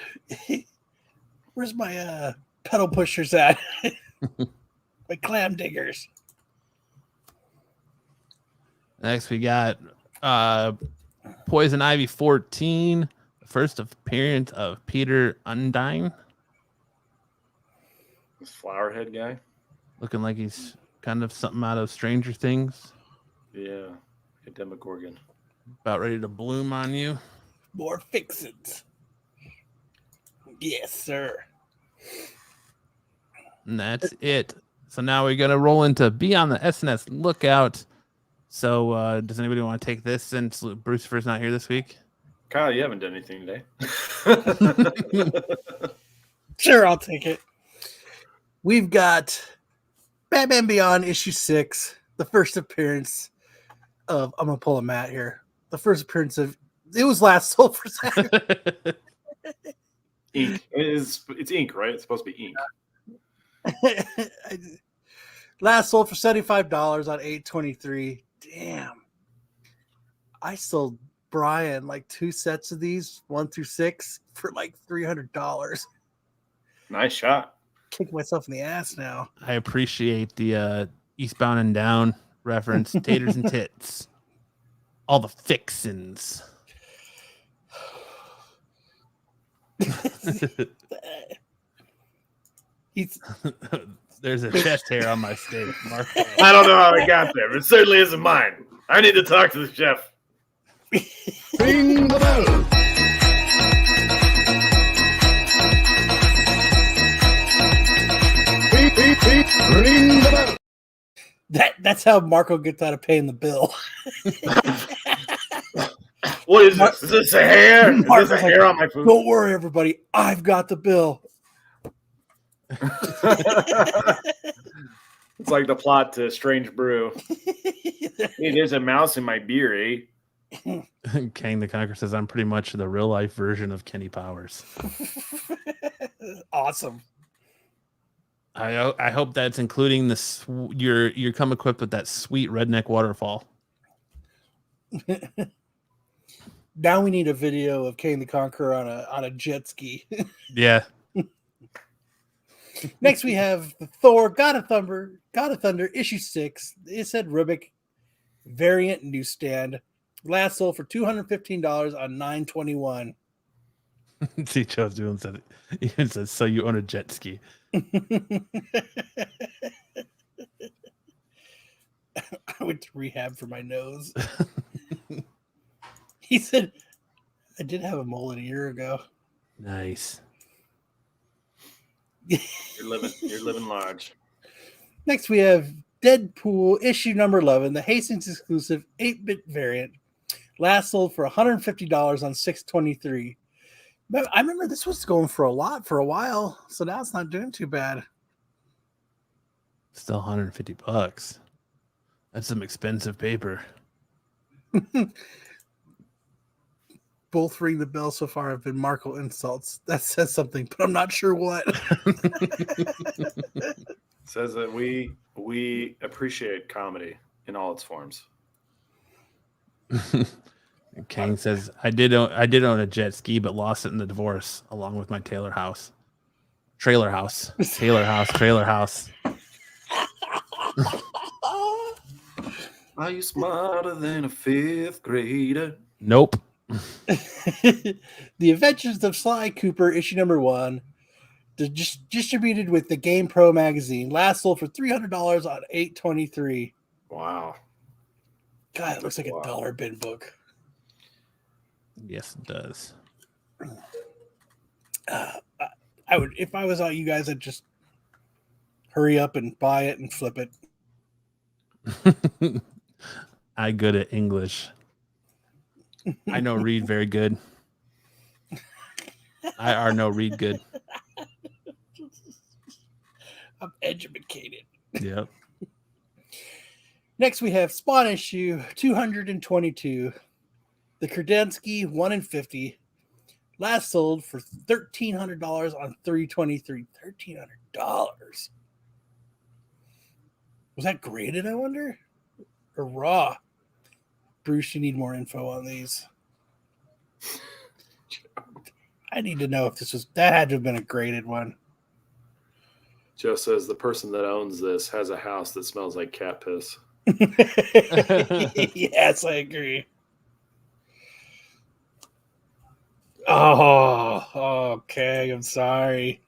my pedal pushers at? My clam diggers. Next we got Poison Ivy 14, the first appearance of Peter Undine, This flowerhead guy. looking like he's kind of something out of Stranger Things, Yeah. A Demogorgon. about ready to bloom on you. More fixins. Yes, sir. And that's it. So now we're gonna roll into be on the SNS lookout. So does anybody want to take this since Brucifer's not here this week? Kyle, you haven't done anything today. Sure, I'll take it. We've got Batman Beyond issue 6, the first appearance of, I'm gonna pull a Matt here. The first appearance of, it was last sold for Saturday. Ink. It's ink, right? It's supposed to be ink. Last sold for $75 on 8/23. Damn. I sold Brian like 2 sets of these, 1 through 6, for like $300. Nice shot. Kick myself in the ass now. I appreciate the Eastbound and Down reference. Taters and tits. All the fixins. He's There's a chest hair on my steak. Mark. I don't know how it got there, but it certainly isn't mine. I need to talk to the chef. Ring the bell. Ring the bell. that's how Marco gets out of paying the bill. What is this? Is this a hair? Is this a hair on my food? Don't worry, everybody. I've got the bill. It's like the plot to Strange Brew. Hey, there's a mouse in my beer, eh? Kang the Conqueror says, I'm pretty much the real life version of Kenny Powers. Awesome. I hope that's including you're come equipped with that sweet redneck waterfall. Now we need a video of Kane the Conqueror on a jet ski. Yeah. Next we have the Thor God of Thunder issue 6. It said Rubik variant newsstand. Last sold for $215 on 9/21. See, Joe's doing something. He even says, so you own a jet ski. I went to rehab for my nose. He said, I did have a mullet a year ago. Nice. You're living large. Next, we have Deadpool issue number 11, the Hastings exclusive 8-bit variant. Last sold for $150 on 6/23. I remember this was going for a lot for a while, so now it's not doing too bad. Still $150. That's some expensive paper. Both ring the bell so far have been Marco insults. That says something, but I'm not sure what. Says that we appreciate comedy in all its forms. Kang says, I did own a jet ski, but lost it in the divorce, along with my Taylor house. Trailer house. Taylor house. Trailer house. Are you smarter than a 5th grader? Nope. The Adventures of Sly Cooper, issue number 1, distributed with the Game Pro magazine. Last sold for $300 on 8/23. Wow. God, it looks like Wow. a dollar bin book. Yes, it does. I would, if I was all you guys, I'd just hurry up and buy it and flip it. I good at English. I know read very good. I are no read good. I'm educated. Yep. Next, we have Spawn issue 222. The Kurdensky 1 in 50. Last sold for $1,300 on 3/23. $1,300. Was that graded, I wonder? Or raw? Bruce, you need more info on these. I need to know if that had to have been a graded one. Joe says the person that owns this has a house that smells like cat piss. Yes, I agree. Oh, okay. I'm sorry.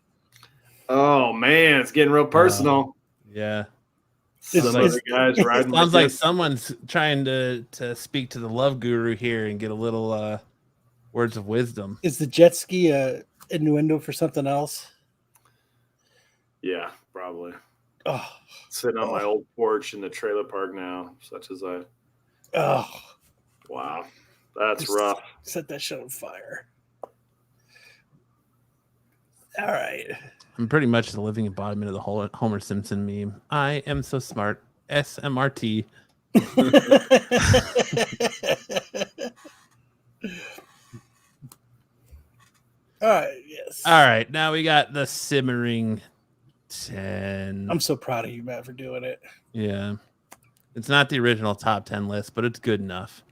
Oh man, it's getting real personal. Yeah. Some of the guys riding. Sounds like someone's trying to speak to the love guru here and get a little words of wisdom. Is the jet ski a innuendo for something else? Yeah, probably. Oh, Sitting on my old porch in the trailer park now, such as I. oh, Wow, that's rough. Set that shit on fire. All right. I'm pretty much the living embodiment of the whole Homer Simpson meme. I am so smart. SMRT. All right. Yes. All right. Now we got the simmering 10. I'm so proud of you, Matt, for doing it. Yeah. It's not the original top 10 list, but it's good enough.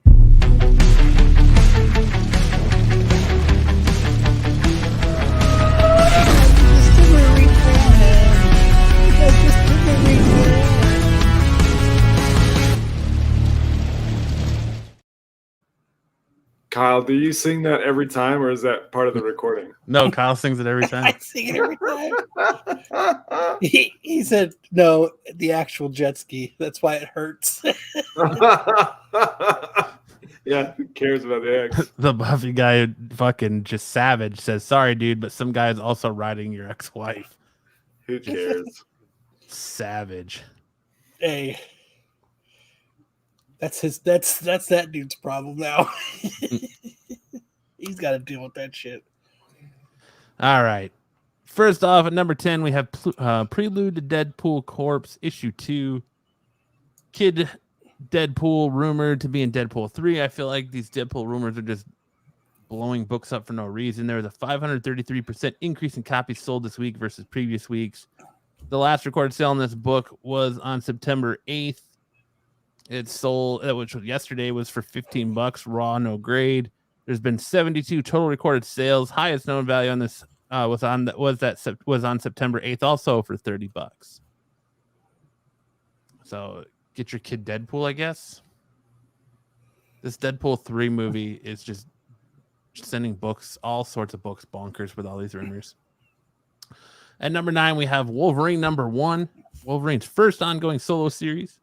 Kyle, do you sing that every time, or is that part of the recording? No, Kyle sings it every time. I sing it every time. He said, no, the actual jet ski. That's why it hurts. Yeah, who cares about the X? The Buffy guy, fucking just savage, says, sorry, dude, but some guy is also riding your ex-wife. Who cares? Savage. Hey. That's that dude's problem now. He's got to deal with that shit. All right. First off, at number 10, we have Prelude to Deadpool Corpse, issue 2. Kid Deadpool rumored to be in Deadpool 3. I feel like these Deadpool rumors are just blowing books up for no reason. There was a 533% increase in copies sold this week versus previous weeks. The last recorded sale on this book was on September 8th. It sold, which yesterday was for $15, raw, no grade. There's been 72 total recorded sales. Highest known value on this was on September 8th, also for $30. So get your kid Deadpool, I guess. This Deadpool 3 movie is just sending all sorts of books bonkers with all these rumors. At number 9, we have Wolverine #1, Wolverine's first ongoing solo series.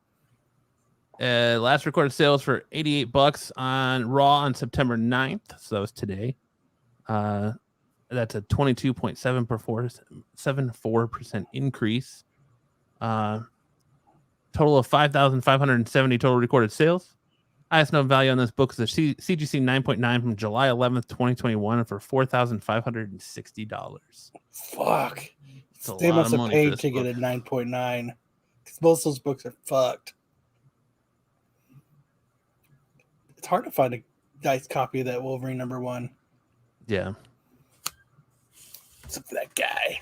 Last recorded sales for $88 on Raw on September 9th. So that was today. That's a 22.74% increase. Total of 5,570 total recorded sales. Highest known value on this book is a CGC 9.9 from July 11th, 2021 for $4,560. Fuck. It's a They lot must of have money paid for to this get book. a 9.9 because most of those books are fucked. It's hard to find a nice copy of that Wolverine #1. Yeah. Except for that guy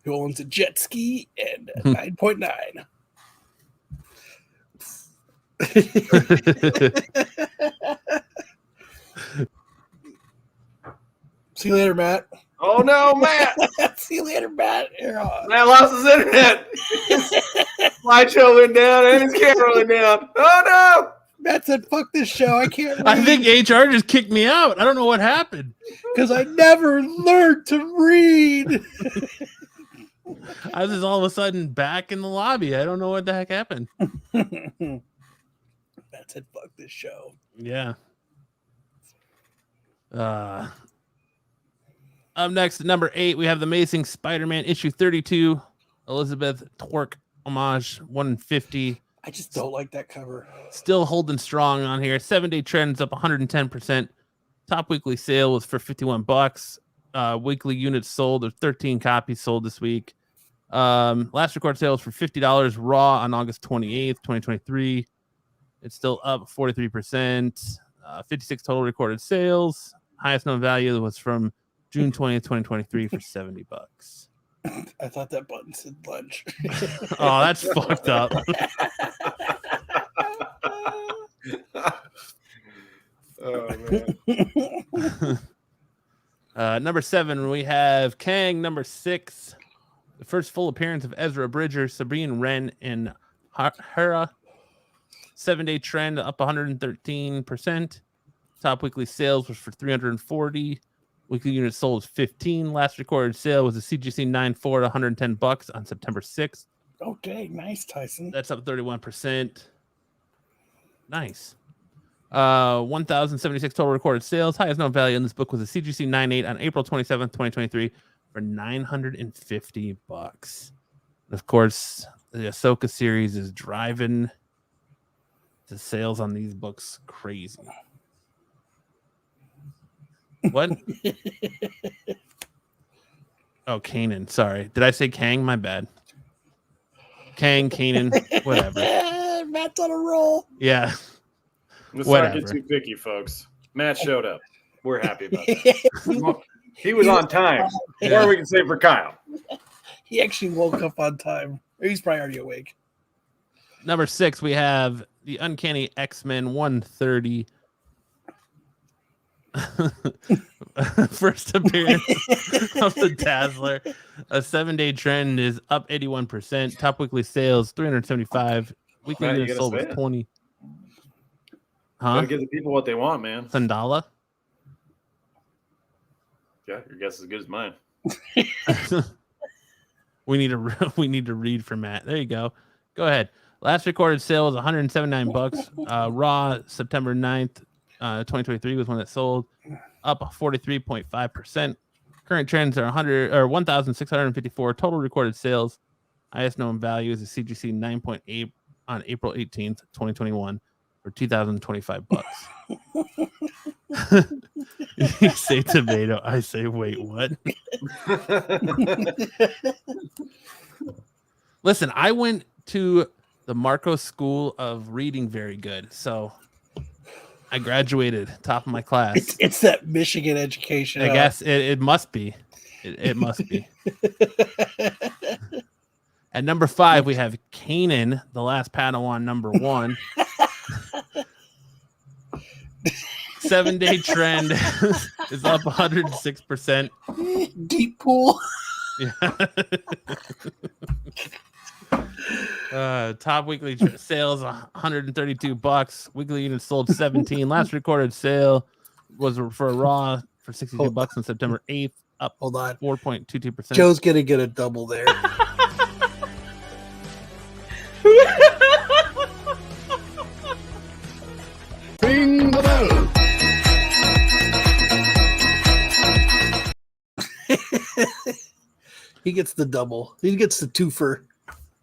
who owns a jet ski and a 9.9. See you later, Matt. Oh no, Matt! See you later, Matt. Matt lost his internet. Slideshow went down and his camera went down. Oh no! Matt said, "Fuck this show. I can't read." I think HR just kicked me out. I don't know what happened. Because I never learned to read. I was just all of a sudden back in the lobby. I don't know what the heck happened. Matt said, "Fuck this show." Yeah. Up next, at number 8, we have The Amazing Spider-Man issue 32, Elizabeth Torque homage 1 in 50. I just don't like that cover. Still holding strong on here. 7-day trends up 110%. Top weekly sale was for $51. Weekly units sold. There's 13 copies sold this week. Last record sales for $50 raw on August 28th, 2023. It's still up 43%. 56 total recorded sales. Highest known value was from June 20th, 2023 for $70. I thought that button said lunch. Oh, that's fucked up. Oh man. Number 7, we have Kang. Number 6, the first full appearance of Ezra Bridger, Sabine Wren, and Hera. 7-day trend up 113%. Top weekly sales was for 340. Weekly units sold was 15. Last recorded sale was a CGC 9.4 at $110 on September 6th. Oh, dang. Nice, Tyson. That's up 31%. Nice. 1,076 total recorded sales. Highest known value in this book was a CGC 9.8 on April 27th, 2023 for $950. And of course, the Ahsoka series is driving the sales on these books crazy. What? Oh, Kanan. Sorry. Did I say Kang? My bad. Kang, Kanan, whatever. Matt's on a roll. Yeah. Let's Whatever. not get too picky, folks. Matt showed up. We're happy about that. He was on time. Yeah. Or we can say for Kyle. He actually woke up on time. He's probably already awake. Number 6, we have the Uncanny X-Men 130. First appearance of the Dazzler. A 7-day trend is up 81%. Top weekly sales 375. Weekly Matt, you units gotta sold say was it. 20. Gotta give the people what they want, man. Sandala. Yeah, your guess is as good as mine. we need to read for Matt. There you go. Go ahead. Last recorded sale was $179. Raw September 9th, 2023 was when it sold, up 43.5%. Current trends are 1,654 total recorded sales. Highest known value is a CGC 9.8 on April 18th, 2021 for $2,025. You say tomato, I say wait, what? Listen, I went to the Marcos School of Reading very good, so I graduated top of my class. It's that Michigan education. I guess it must be. It must be. At number 5, we have Kanan, the last Padawan, number 1. 7-day trend is up 106%. Deep pool. Yeah. Top weekly sales $132. Weekly units sold 17. Last recorded sale was for a Raw for $62 on September 8th, up Hold on. 4.22%. Joe's gonna get a double there. Ring the bell. He gets the double. He gets the twofer.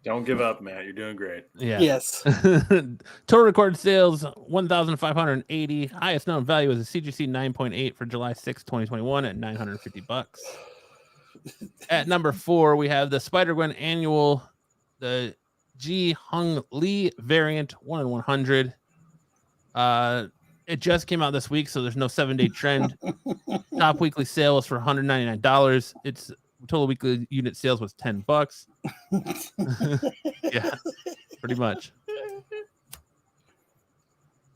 Don't give up, Matt. You're doing great. Yeah. Yes. Total recorded sales 1,580. Highest known value is a CGC 9.8 for July 6, 2021 at $950. At number 4, we have the Spider-Gwen annual, the Ji Hung Lee variant 1 in 100. It just came out this week, so there's no 7-day trend. Top weekly sale was for $199. Its total weekly unit sales was $10. Yeah, pretty much.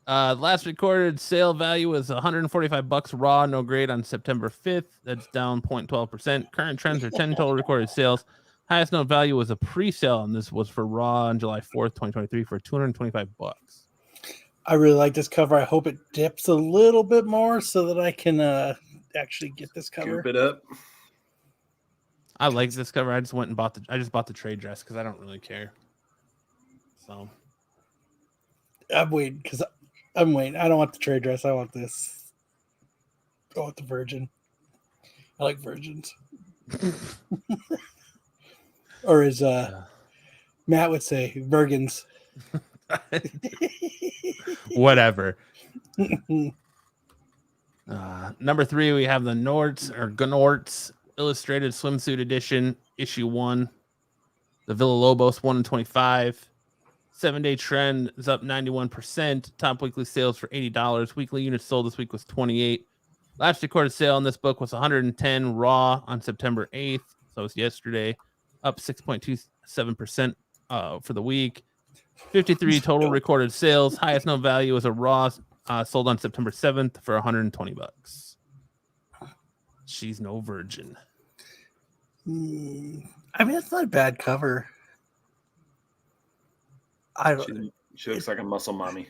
Last recorded sale value was $145 raw, no grade on September 5th. That's down 0.12%. Current trends are 10 total recorded sales. Highest known value was a pre-sale, and this was for raw on July 4th, 2023 for $225. I really like this cover. I hope it dips a little bit more so that I can actually get this cover. Scoop it up. I like this cover. I just went and bought the trade dress because I don't really care. So I'm waiting because I'm waiting. I don't want the trade dress. I want this. I want the virgin. I like virgins. Or as Matt would say, virgins. whatever. Number 3, we have the Gnorts Illustrated Swimsuit Edition, issue 1. The Villalobos 1 in 25. 7-day trend is up 91%. Top weekly sales for $80. Weekly units sold this week was 28. Last recorded sale on this book was 110 raw on September 8th. So it's yesterday, up 6.27% for the week. 53 total recorded sales. Highest known value was a raw sold on September 7th for $120. She's no virgin. I mean, it's not a bad cover. I don't. She looks like a muscle mommy.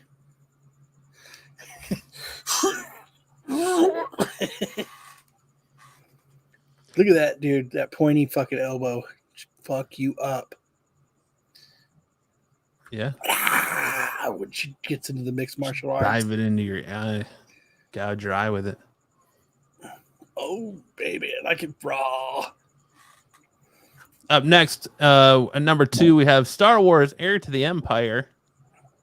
Look at that, dude. That pointy fucking elbow. Fuck you up. Yeah. When she gets into the mixed martial arts. Dive it into your eye. Gouge your eye with it. Oh, baby. I like it raw. Up next, at number 2, we have Star Wars Heir to the Empire.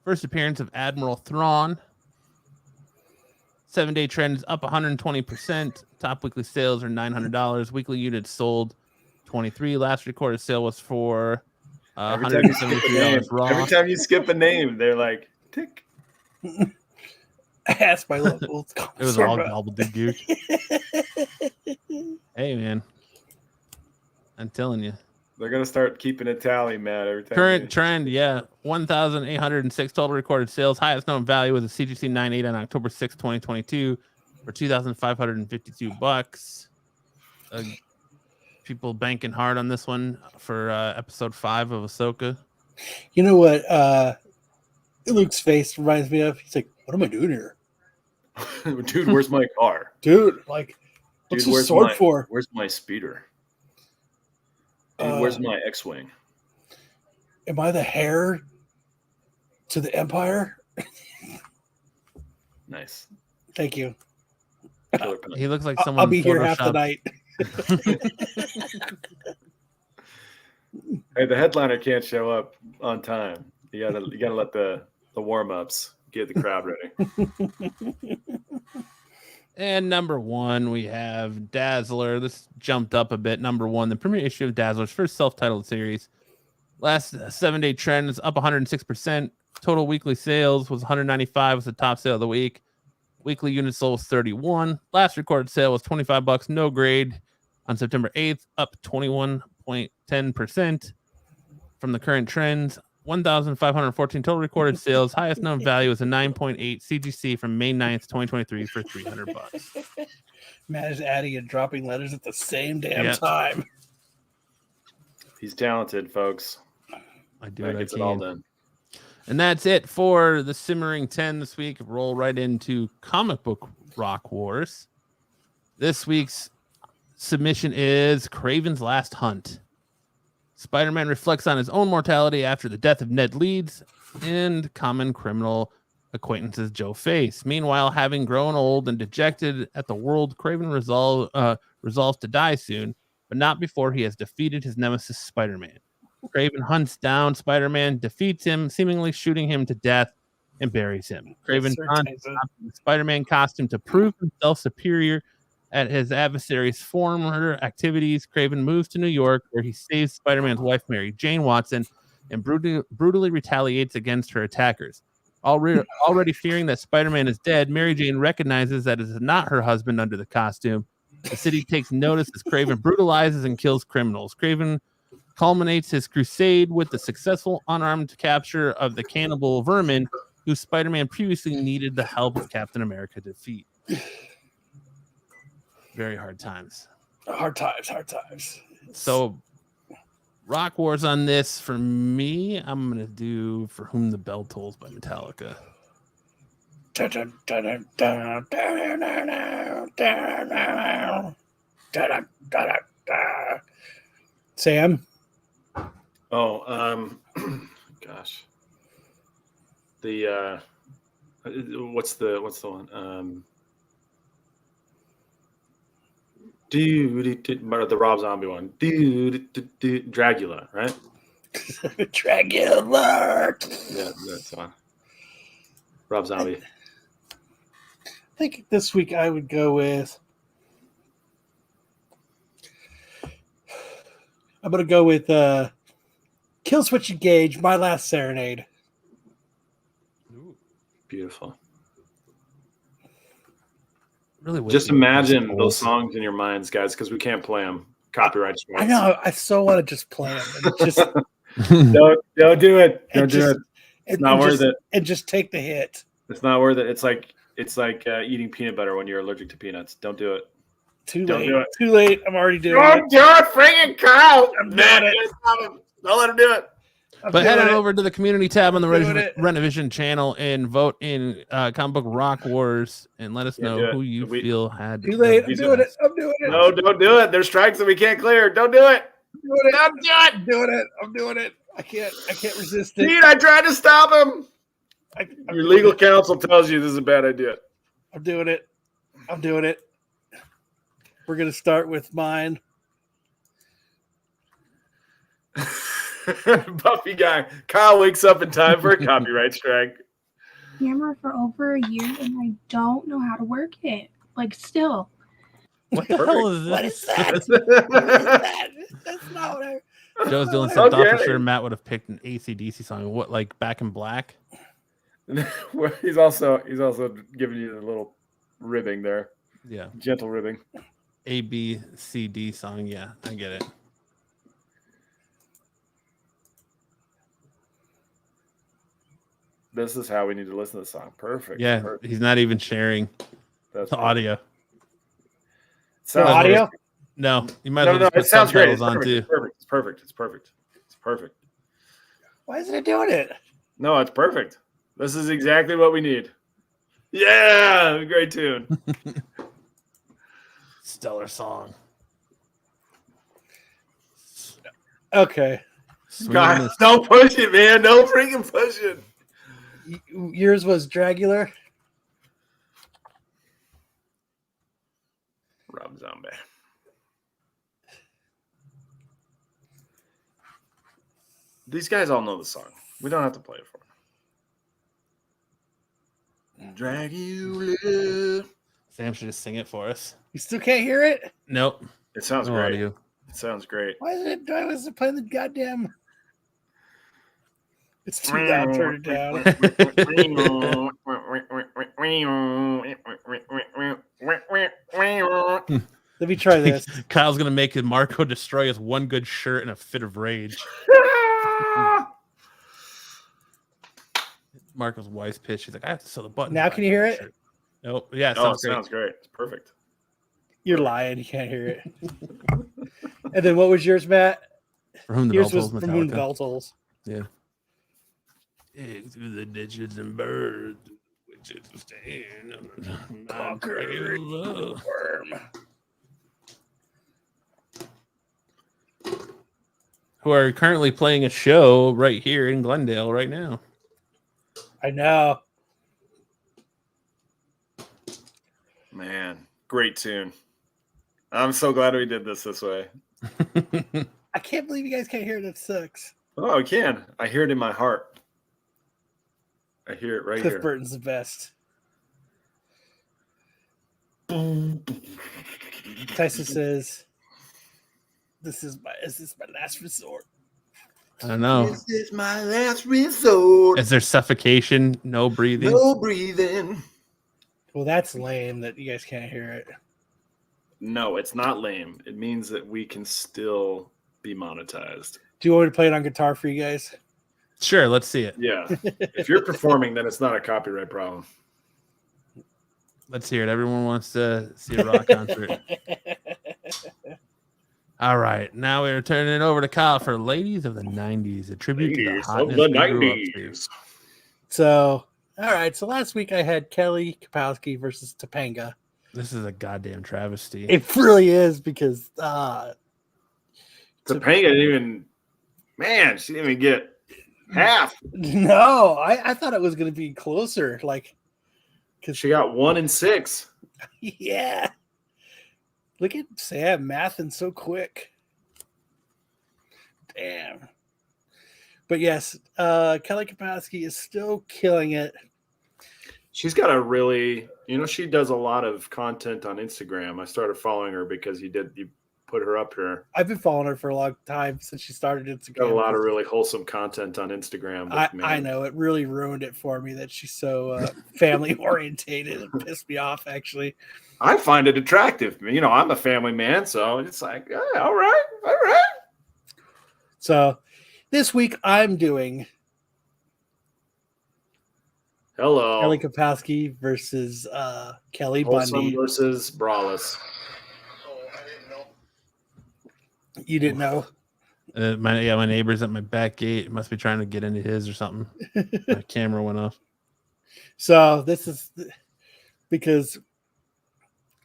First appearance of Admiral Thrawn. 7-day trend is up 120%. Top weekly sales are $900. Weekly units sold 23. Last recorded sale was for $173 raw. Every time you skip a name, they're like, tick. I asked my local. It was all gobbledygook. Hey, man. I'm telling you. They're going to start keeping a tally, Matt, every time. Current trend, yeah. 1,806 total recorded sales. Highest known value was a CGC 98 on October 6, 2022 for $2,552. People banking hard on this one for episode 5 of Ahsoka. You know what Luke's face reminds me of? He's like, what am I doing here? Dude, where's my car? Dude, like, what's Dude, the sword for? Where's my speeder? Dude, where's my X-Wing? Am I the heir to the Empire? Nice. Thank you. He looks like someone. I'll be here half the night. Hey, the headliner can't show up on time. You gotta let the warm-ups get the crowd ready. And number 1, we have Dazzler. This jumped up a bit. Number 1, the premiere issue of Dazzler's first self-titled series. Last 7-day trend is up 106%. Total weekly sales was 195, was the top sale of the week. Weekly unit sold was 31. Last recorded sale was $25. No grade on September 8th, up 21.10% from the current trends. 1,514 total recorded sales. Highest known value is a 9.8 CGC from May 9th, 2023 for $300. Matt is adding and dropping letters at the same damn time. He's talented, folks. I do That what gets I it all can. done. And that's it for the Simmering 10 this week. Roll right into Comic Book Rock Wars. This week's submission is Kraven's Last Hunt. Spider-Man reflects on his own mortality after the death of Ned Leeds and common criminal acquaintances Joe Face. Meanwhile, having grown old and dejected at the world, Kraven resolves to die soon, but not before he has defeated his nemesis Spider-Man. Kraven hunts down Spider-Man, defeats him, seemingly shooting him to death, and buries him. Kraven dons the Spider-Man costume to prove himself superior at his adversary's former activities. Kraven moves to New York, where he saves Spider-Man's wife, Mary Jane Watson, and brutally retaliates against her attackers. Already fearing that Spider-Man is dead, Mary Jane recognizes that it is not her husband under the costume. The city takes notice as Kraven brutalizes and kills criminals. Kraven culminates his crusade with the successful unarmed capture of the cannibal Vermin, who Spider-Man previously needed the help of Captain America to defeat. Very hard times. Hard times. So, Rock Wars on this for me. I'm gonna do "For Whom the Bell Tolls" by Metallica. Sam. Oh, gosh. The what's the one? The Rob Zombie one. Dragula, right? Dragula. Yeah, that's one. Rob Zombie. I think this week I would go with. I'm gonna go with Kill Switch Engage, My Last Serenade. Beautiful. Really wish Just we would have imagine polls. those songs in your minds, guys, because we can't play them. Copyright strikes. I know. I so want to just play them and just Don't do it. Don't do just- it. It's not worth it. and just take the hit. It's not worth it. It's like eating peanut butter when you're allergic to peanuts. Don't do it. Too Don't late. do it. Too late. I'm already doing it. Don't do it, friggin' Kyle. I'm doing it. Don't let him do it. I'm But head doing on it. over to the community tab on the I'm doing it. Rennavision channel and vote in Comic Book Rock Wars and let us Yeah, do know it. who you feel had. Too late. I'm He's doing it. I'm doing it. No, don't do it. There's strikes that we can't clear. Don't do it. I'm doing it. Don't do it. I'm doing it. I'm doing it. I can't resist it. Pete, I tried to stop him. I'm Your legal counsel tells you this is a bad idea. I'm doing it. I'm doing it. We're gonna start with mine. Buffy guy. Kyle wakes up in time for a copyright strike. Camera for over a year and I don't know how to work it. Like still. What the hell is this? What is that? What is that? That's not what I. Joe's doing some thought for Okay. sure Matt would have picked an AC/DC song. What, like Back in Black? he's also giving you a little ribbing there. Yeah. Gentle ribbing. ABCD song. Yeah, I get it. This is how we need to listen to the song. Perfect. Yeah, Perfect. he's not even sharing That's the audio. Sounds The audio? great. No, you might No, as no, well it just put sounds great. subtitles on too. It's perfect. It's perfect. It's perfect. It's perfect. Why isn't it doing it? No, it's perfect. This is exactly what we need. Yeah, great tune. Stellar song. Okay. God, don't push it, man. Don't freaking push it. Yours was Dragular. Rob Zombie. These guys all know the song. We don't have to play it for them. Dragula. Sam should just sing it for us. You still can't hear it? Nope. It sounds No great. audio. It sounds great. Why is it playing the goddamn? It's too loud. Turn it down. Let me try this. Kyle's gonna make Marco destroy his one good shirt in a fit of rage. Marco's wife's pitch. She's like, I have to sew the button. Now can you hear it? Nope. Yeah, it Oh, it sounds great. sounds great. It's perfect. You're lying. You can't hear it. And then what was yours, Matt? For whom the Yours bell was tolls, from Moon Metallica. Bell Tolls. Yeah. Through the ditches and birds, which is stand Conquer love. Worm. Who are currently playing a show right here in Glendale right now. I know. Man, great tune. I'm so glad we did this way. I can't believe you guys can't hear it. That sucks. Oh, I can. I hear it in my heart. I hear it right Cliff here. Burton's the best. Tyson says, "This is my last resort." I don't know. This is my last resort. Is there suffocation? No breathing? No breathing. Well, that's lame that you guys can't hear it. No, it's not lame. It means that we can still be monetized. Do you want me to play it on guitar for you guys? Sure, let's see it. Yeah. If you're performing, then it's not a copyright problem. Let's hear it. Everyone wants to see a rock concert. All right, now we're turning it over to Kyle for Ladies of the 90s, a tribute to the Ladies of hotness the we grew up 90s. to. So, all right. So last week I had Kelly Kapowski versus Topanga. This is a goddamn travesty. It really is because Topanga didn't even, man, she didn't even get half. no, I thought it was going to be closer. Like, because She got 1 in 6. yeah. Look at Sam mathing so quick. Damn. But yes, Kelly Kapowski is still killing it. She's got a really, she does a lot of content on Instagram. I started following her because you put her up here. I've been following her for a long time since she started Instagram. Got a lot of really wholesome content on Instagram. But, I know it really ruined it for me that she's so family orientated. It pissed me off, actually. I find it attractive. You know, I'm a family man, so it's like, yeah, all right. So this week I'm doing Kelly Kapowski versus Kelly Wholesome Bundy. versus Brawless. You didn't know? My neighbor's at my back gate. Must be trying to get into his or something. My camera went off. So this is because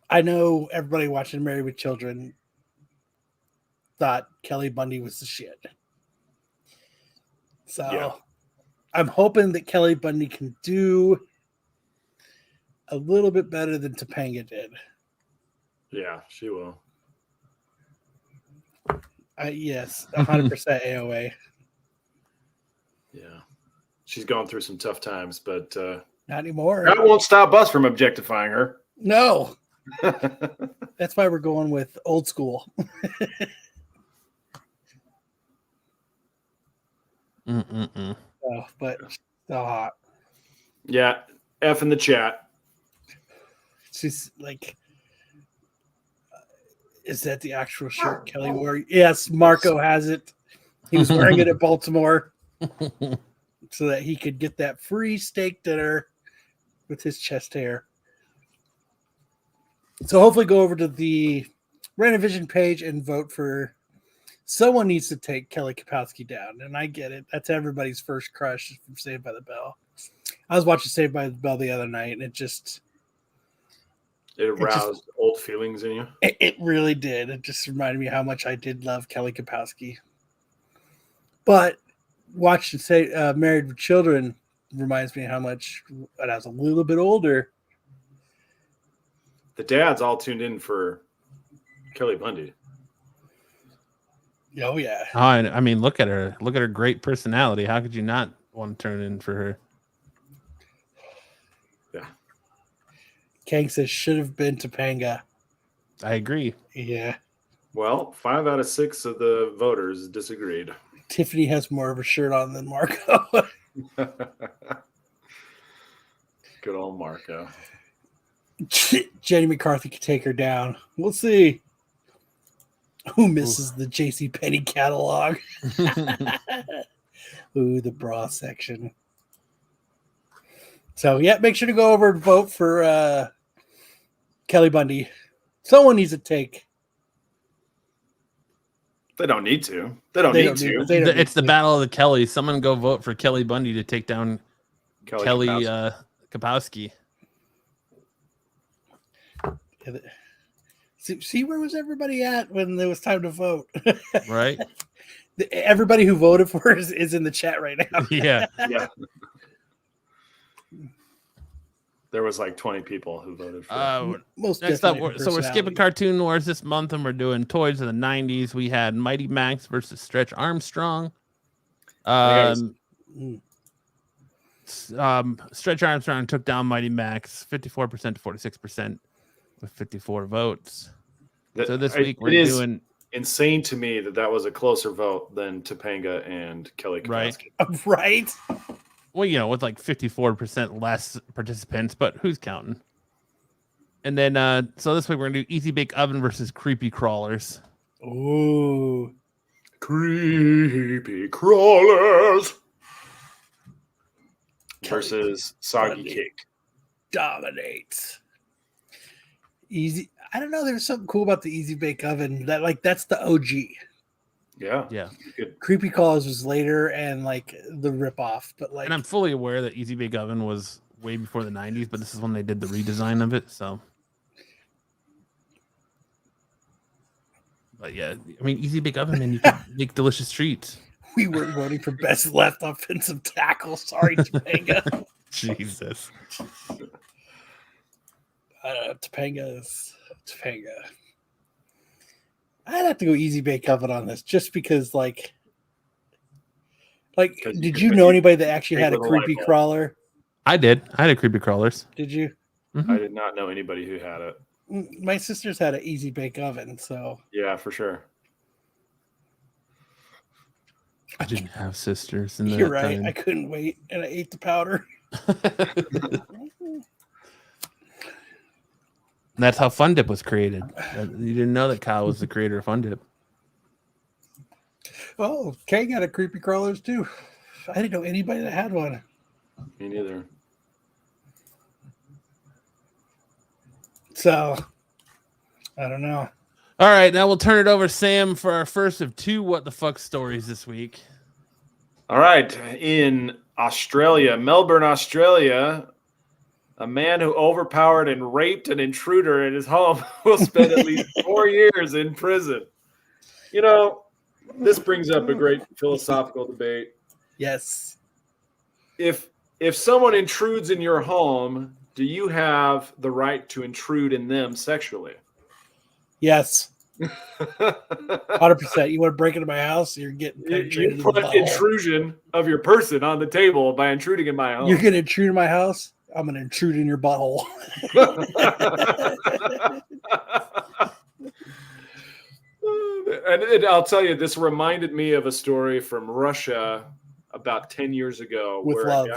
I know everybody watching Married with Children thought Kelly Bundy was the shit. So Yeah. I'm hoping that Kelly Bundy can do a little bit better than Topanga did. Yeah, she will. Yes, 100% AOA. Yeah. She's going through some tough times, but Not anymore. that won't stop us from objectifying her. No. That's why we're going with old school. But so hot. Yeah, F in the chat. She's like, is that the actual shirt Kelly wore? Yes, Marco has it. He was wearing it at Baltimore so that he could get that free steak dinner with his chest hair. So hopefully go over to the Rennavision page and vote for someone needs to take Kelly Kapowski down. And I get it. That's everybody's first crush from Saved by the Bell. I was watching Saved by the Bell the other night, and it aroused old feelings in you. It really did. It just reminded me how much I did love Kelly Kapowski. But watching Married with Children reminds me how much when I was a little bit older. The dads all tuned in for Kelly Bundy. Oh yeah. I mean, look at her. Look at her great personality. How could you not want to turn in for her? Yeah. Kang says should have been Topanga. I agree. Yeah. Well, 5 out of 6 of the voters disagreed. Tiffany has more of a shirt on than Marco. Good old Marco. Jenny McCarthy could take her down. We'll see. Who misses the J.C. Penney catalog? Ooh, the bra section. So, yeah, make sure to go over and vote for Kelly Bundy. Someone needs to take. They don't need to. They don't need to. It's the battle of the Kellys. Someone go vote for Kelly Bundy to take down Kelly Kapowski. See, where was everybody at when there was time to vote? Right. Everybody who voted for her is in the chat right now. Yeah. Yeah. There was like 20 people who voted for Most next up, definitely so we're skipping Cartoon Wars this month, and we're doing toys of the 90s. We had Mighty Max versus Stretch Armstrong. Stretch Armstrong took down Mighty Max 54% to 46% with 54 votes. So this week we're doing insane to me that was a closer vote than Topanga and Kelly Kapowski. Right. Well, with like 54% less participants, but who's counting? And then, so this week we're gonna do Easy Bake Oven versus Creepy Crawlers. Ooh, Creepy Crawlers versus Soggy Cake. Dominates. Easy. I don't know. There's something cool about the Easy Bake Oven. That's the OG. Yeah. Good. Creepy Crawlers was later and like the ripoff, but like. And I'm fully aware that Easy Bake Oven was way before the 90s, but this is when they did the redesign of it. So, but yeah, I mean, Easy Bake Oven, man, you can make delicious treats. We weren't voting for best left offensive tackle. Sorry, Topanga. Jesus. Topanga is Topanga. I'd have to go Easy Bake Oven on this just because, like, did you know anybody that actually had a creepy crawler? I did. I had a Creepy Crawlers. Did you? I did not know anybody who had it. My sister's had an easy bake oven, so Yeah, for sure. I didn't have sisters in that you're right. time. I couldn't wait, and I ate the powder. That's how Fun Dip was created. You didn't know that Kyle was the creator of Fun Dip. Oh, Kay got a creepy crawlers too. I didn't know anybody that had one. Me neither. So I don't know. All right, now we'll turn it over to Sam for our first of 2 what the fuck stories this week. All right. In Australia, Melbourne, Australia, a man who overpowered and raped an intruder in his home will spend at least 4 years in prison. You know, this brings up a great philosophical debate. Yes. If someone intrudes in your home, do you have the right to intrude in them sexually? Yes. 100%. You want to break into my house? You're getting penetrated. You put intrusion of your person on the table by intruding in my home. You're going to intrude in my house? I'm going to intrude in your butthole. And I'll tell you, this reminded me of a story from Russia about 10 years ago With where love.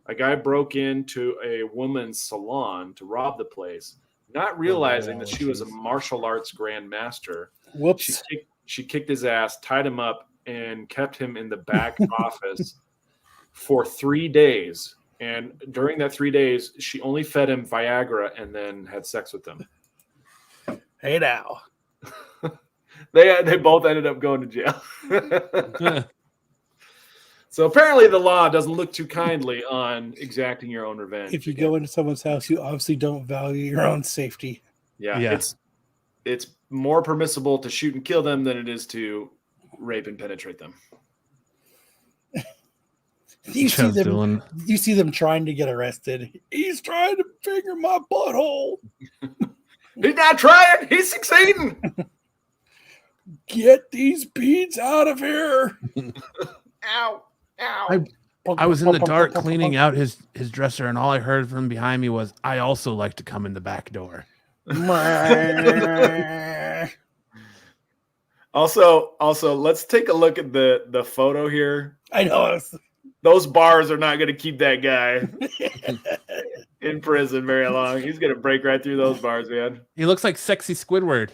a guy broke into a woman's salon to rob the place, not realizing that she was a martial arts grandmaster. Whoops. She kicked his ass, tied him up, and kept him in the back office for 3 days. And during that 3 days, she only fed him Viagra and then had sex with him. Hey now. They both ended up going to jail. So apparently the law doesn't look too kindly on exacting your own revenge. If you go into someone's house, you obviously don't value your own safety. Yeah. It's more permissible to shoot and kill them than it is to rape and penetrate them. You see them trying to get arrested. He's trying to finger my butthole. He's not trying. He's succeeding. Get these beads out of here. Ow. Ow. I was in the dark cleaning out his dresser, and all I heard from behind me was, "I also like to come in the back door." Also, let's take a look at the photo here. I know. Those bars are not going to keep that guy in prison very long. He's going to break right through those bars, man. He looks like sexy Squidward.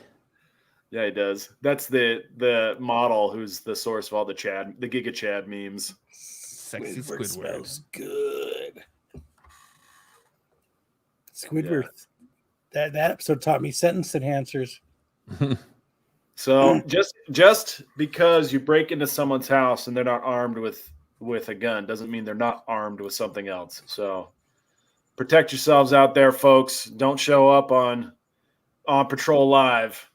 Yeah, he does. That's the model who's the source of all the Giga Chad memes. Sexy Squidward. Smells good. Squidward. Yeah. That episode taught me sentence enhancers. So just because you break into someone's house and they're not armed with a gun doesn't mean they're not armed with something else. So protect yourselves out there, folks. Don't show up on Patrol Live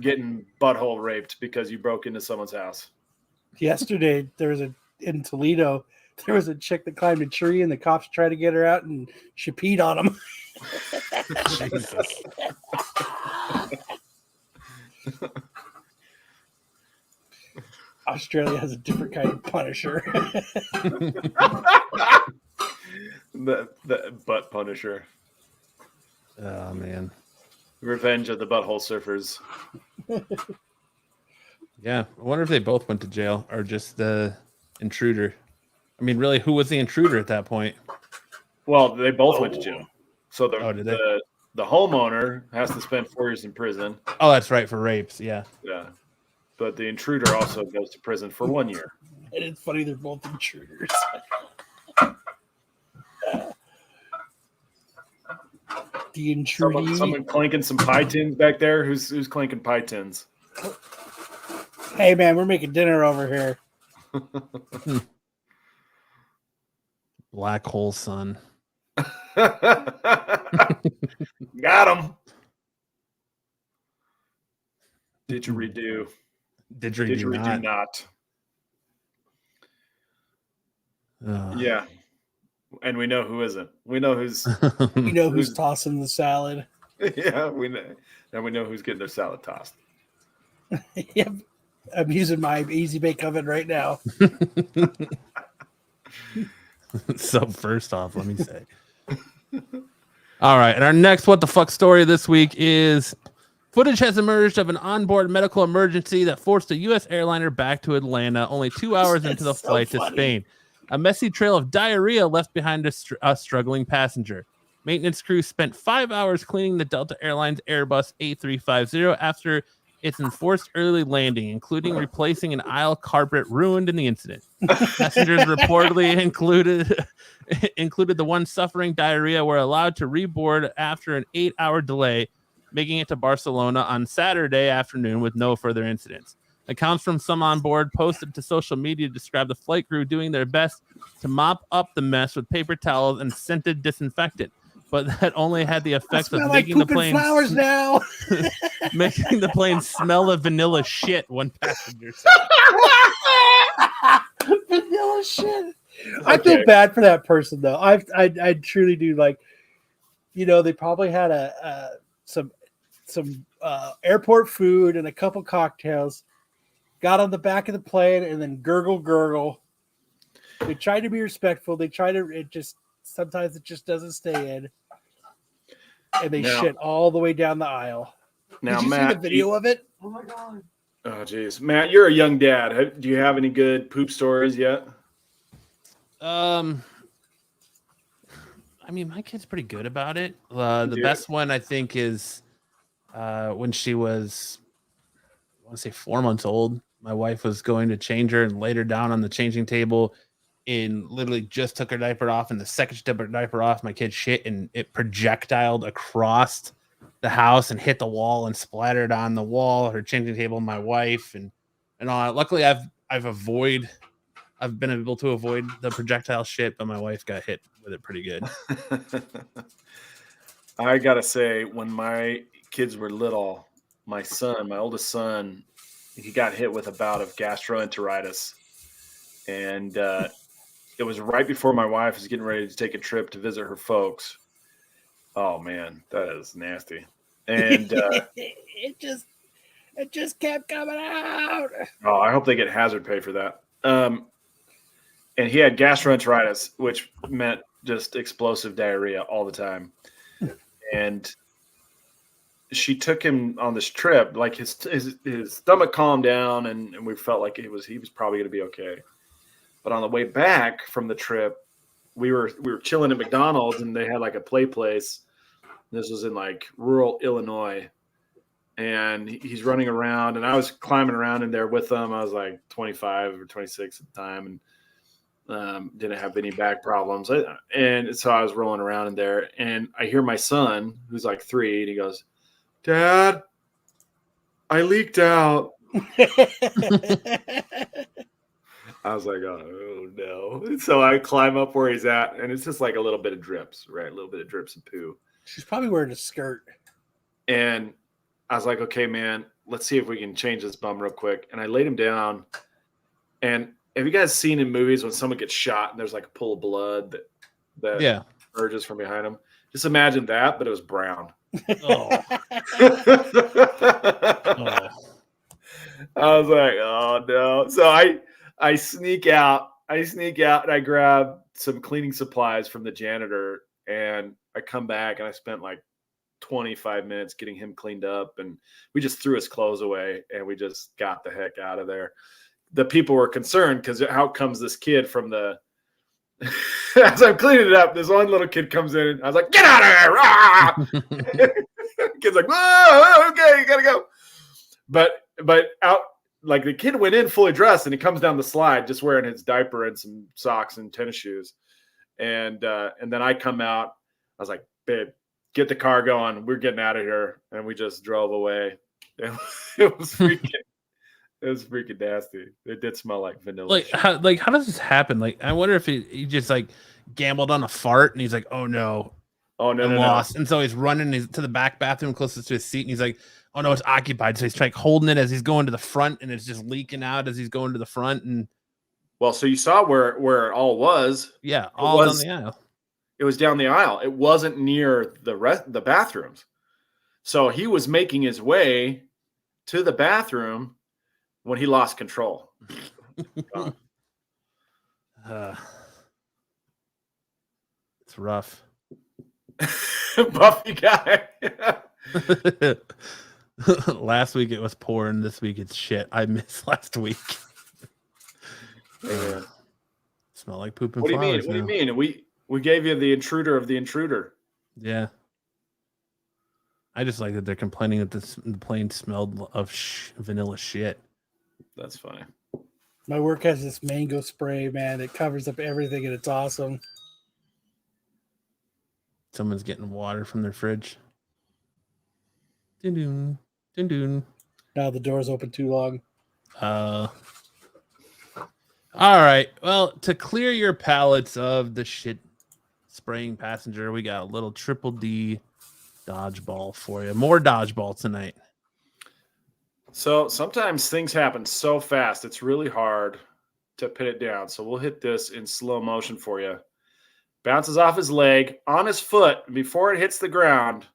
getting butthole raped because you broke into someone's house. Yesterday, in Toledo, there was a chick that climbed a tree and the cops tried to get her out and she peed on him. Jesus. Australia has a different kind of punisher. the butt punisher. Oh man. Revenge of the butthole surfers. Yeah, I wonder if they both went to jail or just the intruder. I mean, really, who was the intruder at that point? Well, they both went to jail. So did the homeowner has to spend 4 years in prison. Oh, that's right, for rapes. Yeah. Yeah. But the intruder also goes to prison for 1 year. And it's funny, they're both intruders. The intruding. Someone clanking some pie tins back there. Who's clanking pie tins? Hey man, we're making dinner over here. Black hole sun. Got him. Didgeridoo. Didgeridoo not. Oh. Yeah. And we know who isn't. We know who's You know who's tossing the salad. yeah, we know. And we know who's getting their salad tossed. Yep. I'm using my easy bake oven right now. So first off, let me say, All right, and our next what the fuck story this week is footage has emerged of an onboard medical emergency that forced a U.S. airliner back to Atlanta only 2 hours into the flight to Spain. A messy trail of diarrhea left behind a struggling passenger. Maintenance crews spent 5 hours cleaning the Delta Airlines Airbus A350 after its enforced early landing, including replacing an aisle carpet ruined in the incident. Passengers reportedly included the one suffering diarrhea were allowed to reboard after an 8-hour delay, making it to Barcelona on Saturday afternoon with no further incidents. Accounts from some on board posted to social media describe the flight crew doing their best to mop up the mess with paper towels and scented disinfectant, but that only had the effect of making the plane flowers now. making the plane smell of vanilla shit. One passenger said. Vanilla shit. I feel bad for that person though. I truly do. Like, you know, they probably had some airport food and a couple cocktails. Got on the back of the plane and then gurgle. They try to be respectful. They try to. Sometimes it just doesn't stay in, and they shit all the way down the aisle. Now, did you Matt, see the video of it? Oh my god. Oh, geez. Matt, you're a young dad. Do you have any good poop stories yet? I mean, my kid's pretty good about it. The best one I think is when she was, I want to say 4 months old. My wife was going to change her and laid her down on the changing table and literally just took her diaper off. And the second she took her diaper off, my kid shit and it projectiled across the house and hit the wall and splattered on the wall, her changing table, my wife, and all that. Luckily, I've been able to avoid the projectile shit, but my wife got hit with it pretty good. I gotta say, when my kids were little, my oldest son, he got hit with a bout of gastroenteritis, and it was right before my wife was getting ready to take a trip to visit her folks. Oh man, that is nasty. And it just kept coming out. Oh, I hope they get hazard pay for that. And he had gastroenteritis, which meant just explosive diarrhea all the time. And she took him on this trip, like his stomach calmed down, and we felt like he was probably going to be okay. But on the way back from the trip, we were chilling at McDonald's, and they had like a play place. This was in like rural Illinois, and he's running around, and I was climbing around in there with him. I was like 25 or 26 at the time, and didn't have any back problems. And so I was rolling around in there, and I hear my son, who's like 3, and he goes, "Dad, I leaked out." I was like, oh no. So I climb up where he's at, and it's just like a little bit of drips, right? A little bit of drips and poo. She's probably wearing a skirt. And I was like, okay, man, let's see if we can change this bum real quick. And I laid him down. And have you guys seen in movies when someone gets shot and there's like a pool of blood that urges from behind him? Just imagine that, but it was brown. Oh. I was like, oh no. So I sneak out and I grab some cleaning supplies from the janitor, and I come back and I spent like 25 minutes getting him cleaned up, and we just threw his clothes away and we just got the heck out of there. The people were concerned because how comes this kid from the as I'm cleaning it up, this one little kid comes in, and I was like, "Get out of here!" Kid's like, "Whoa, okay, you gotta go." But out, like the kid went in fully dressed, and he comes down the slide just wearing his diaper and some socks and tennis shoes, and then I come out. I was like, "Babe, get the car going. We're getting out of here," and we just drove away. It was freaking. It was freaking nasty. It did smell like vanilla. Like how does this happen? Like, I wonder if he just like gambled on a fart and he's like, oh no, lost. And so he's running to the back bathroom closest to his seat, and he's like, oh no, it's occupied. So he's like holding it as he's going to the front, and it's just leaking out as he's going to the front. And well, so you saw where it all was. Yeah, all down the aisle. It was down the aisle. It wasn't near the bathrooms. So he was making his way to the bathroom when he lost control. It's rough. Buffy guy. Last week it was pouring. This week it's shit. I missed last week. Yeah. Smell like poop and What do you mean? flowers. What do you now. mean? We gave you the intruder of the intruder. Yeah. I just like that they're complaining that the plane smelled of vanilla shit. That's funny. My work has this mango spray, man. It covers up everything, and it's awesome. Someone's getting water from their fridge. Dun dun dun. Now the door's open too long. All right. Well, to clear your palates of the shit spraying passenger, we got a little triple D dodgeball for you. More dodgeball tonight. So sometimes things happen so fast, it's really hard to pin it down. So we'll hit this in slow motion for you. Bounces off his leg, on his foot, and before it hits the ground,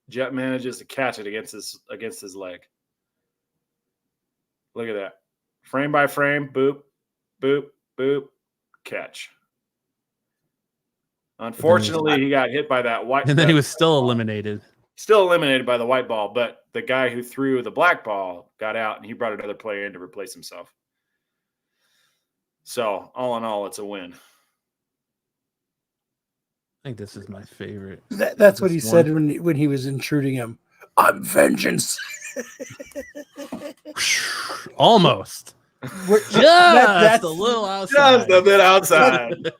Jet manages to catch it against his leg. Look at that. Frame by frame, boop, boop, boop, catch. Unfortunately, he got hit by that white. And then he was still eliminated. Still eliminated by the white ball, but the guy who threw the black ball got out, and he brought another player in to replace himself. So, all in all, it's a win. I think this is my favorite. That's what he said when he was intruding him. I'm vengeance. Almost. Just That's a little outside. Just a bit outside.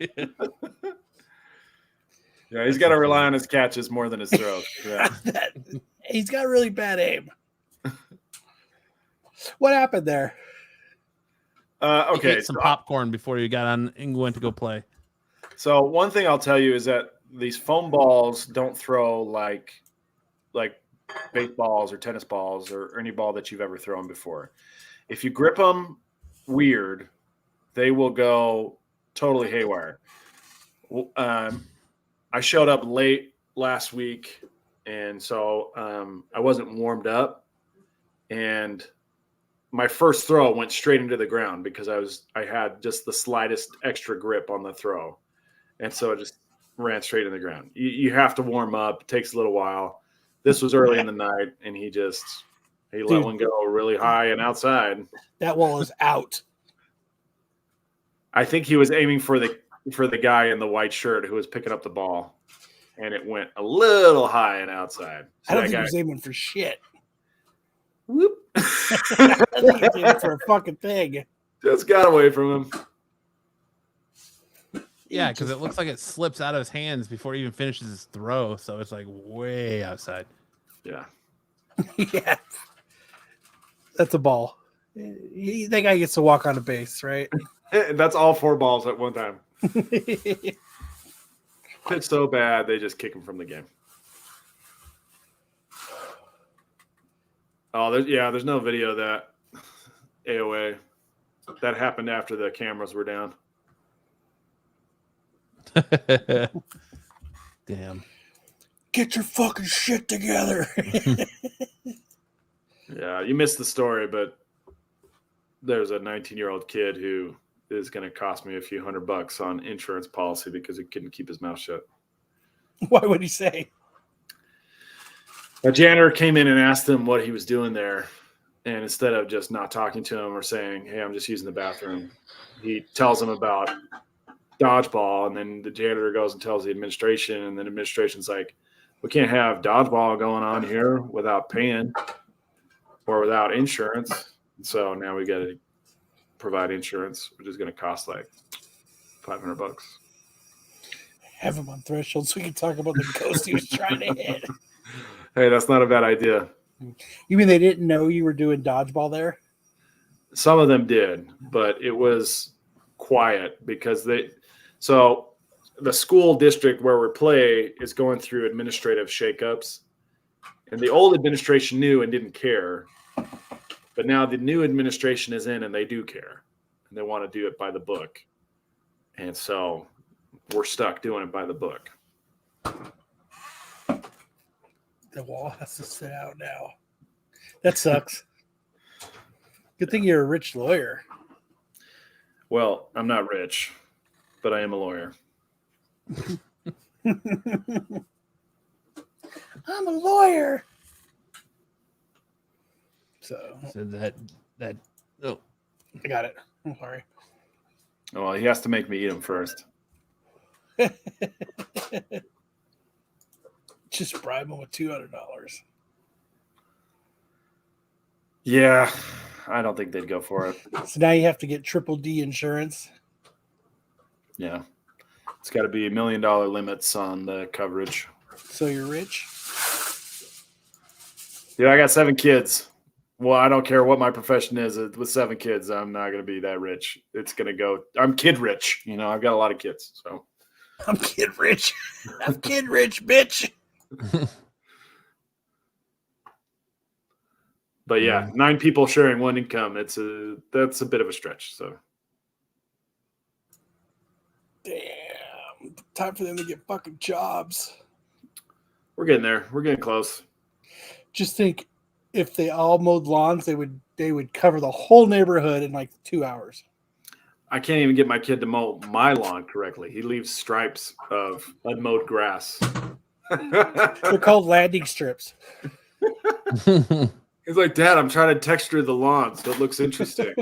Yeah, he's got to rely on his catches more than his throws. Yeah. He's got really bad aim. What happened there? Okay. He ate some popcorn before you got on and went to go play. So one thing I'll tell you is that these foam balls don't throw like baseballs or tennis balls or any ball that you've ever thrown before. If you grip them weird, they will go totally haywire. I showed up late last week, and so I wasn't warmed up, and my first throw went straight into the ground because I had just the slightest extra grip on the throw, and so it just ran straight in the ground. You have to warm up. It takes a little while. This was early in the night, and he let one go really high and outside. That wall is out. I think he was aiming for the guy in the white shirt who was picking up the ball, and it went a little high and outside. So I don't think he was aiming for shit. Whoop. I think he was aiming for a fucking thing. Just got away from him. Yeah, because it looks like it slips out of his hands before he even finishes his throw. So it's like way outside. Yeah. Yeah. That's a ball. That guy gets to walk on a base, right? That's all 4 balls at one time. Pitch so bad, they just kick him from the game. Oh, there's no video of that. AOA. That happened after the cameras were down. Damn. Get your fucking shit together. Yeah, you missed the story, but there's a 19-year-old kid who is going to cost me a few $100 on insurance policy because he couldn't keep his mouth shut. Why would he say? A janitor came in and asked him what he was doing there, and instead of just not talking to him or saying, "Hey, I'm just using the bathroom," he tells him about dodgeball, and then the janitor goes and tells the administration, and then administration's like, "We can't have dodgeball going on here without paying or without insurance." And so now we got to provide insurance, which is going to cost like $500. Have him on threshold so we can talk about the ghost he was trying to hit. Hey, that's not a bad idea. You mean they didn't know you were doing dodgeball there? Some of them did, but it was quiet because so the school district where we play is going through administrative shakeups, and the old administration knew and didn't care, but now the new administration is in and they do care, and they want to do it by the book, and so we're stuck doing it by the book. The wall has to sit out now. That sucks. Good thing you're a rich lawyer. Well, I'm not rich, but I am a lawyer. I'm a lawyer. So that oh, I got it. I'm sorry. Well, he has to make me eat them first. Just bribe him with $200. Yeah, I don't think they'd go for it. So now you have to get triple D insurance. Yeah. It's got to be $1 million limits on the coverage. So you're rich. Yeah, I got 7 kids. Well, I don't care what my profession is. With 7 kids, I'm not going to be that rich. It's going to go. I'm kid rich. You know, I've got a lot of kids. So I'm kid rich. I'm kid rich, bitch. But yeah, 9 people sharing one income. That's a bit of a stretch. So Damn. Time for them to get fucking jobs. we're getting there. We're getting close. Just think, if they all mowed lawns, they would cover the whole neighborhood in like 2 hours. I can't even get my kid to mow my lawn correctly. He leaves stripes of unmowed grass. They're called landing strips. He's like, Dad, I'm trying to texture the lawn so it looks interesting.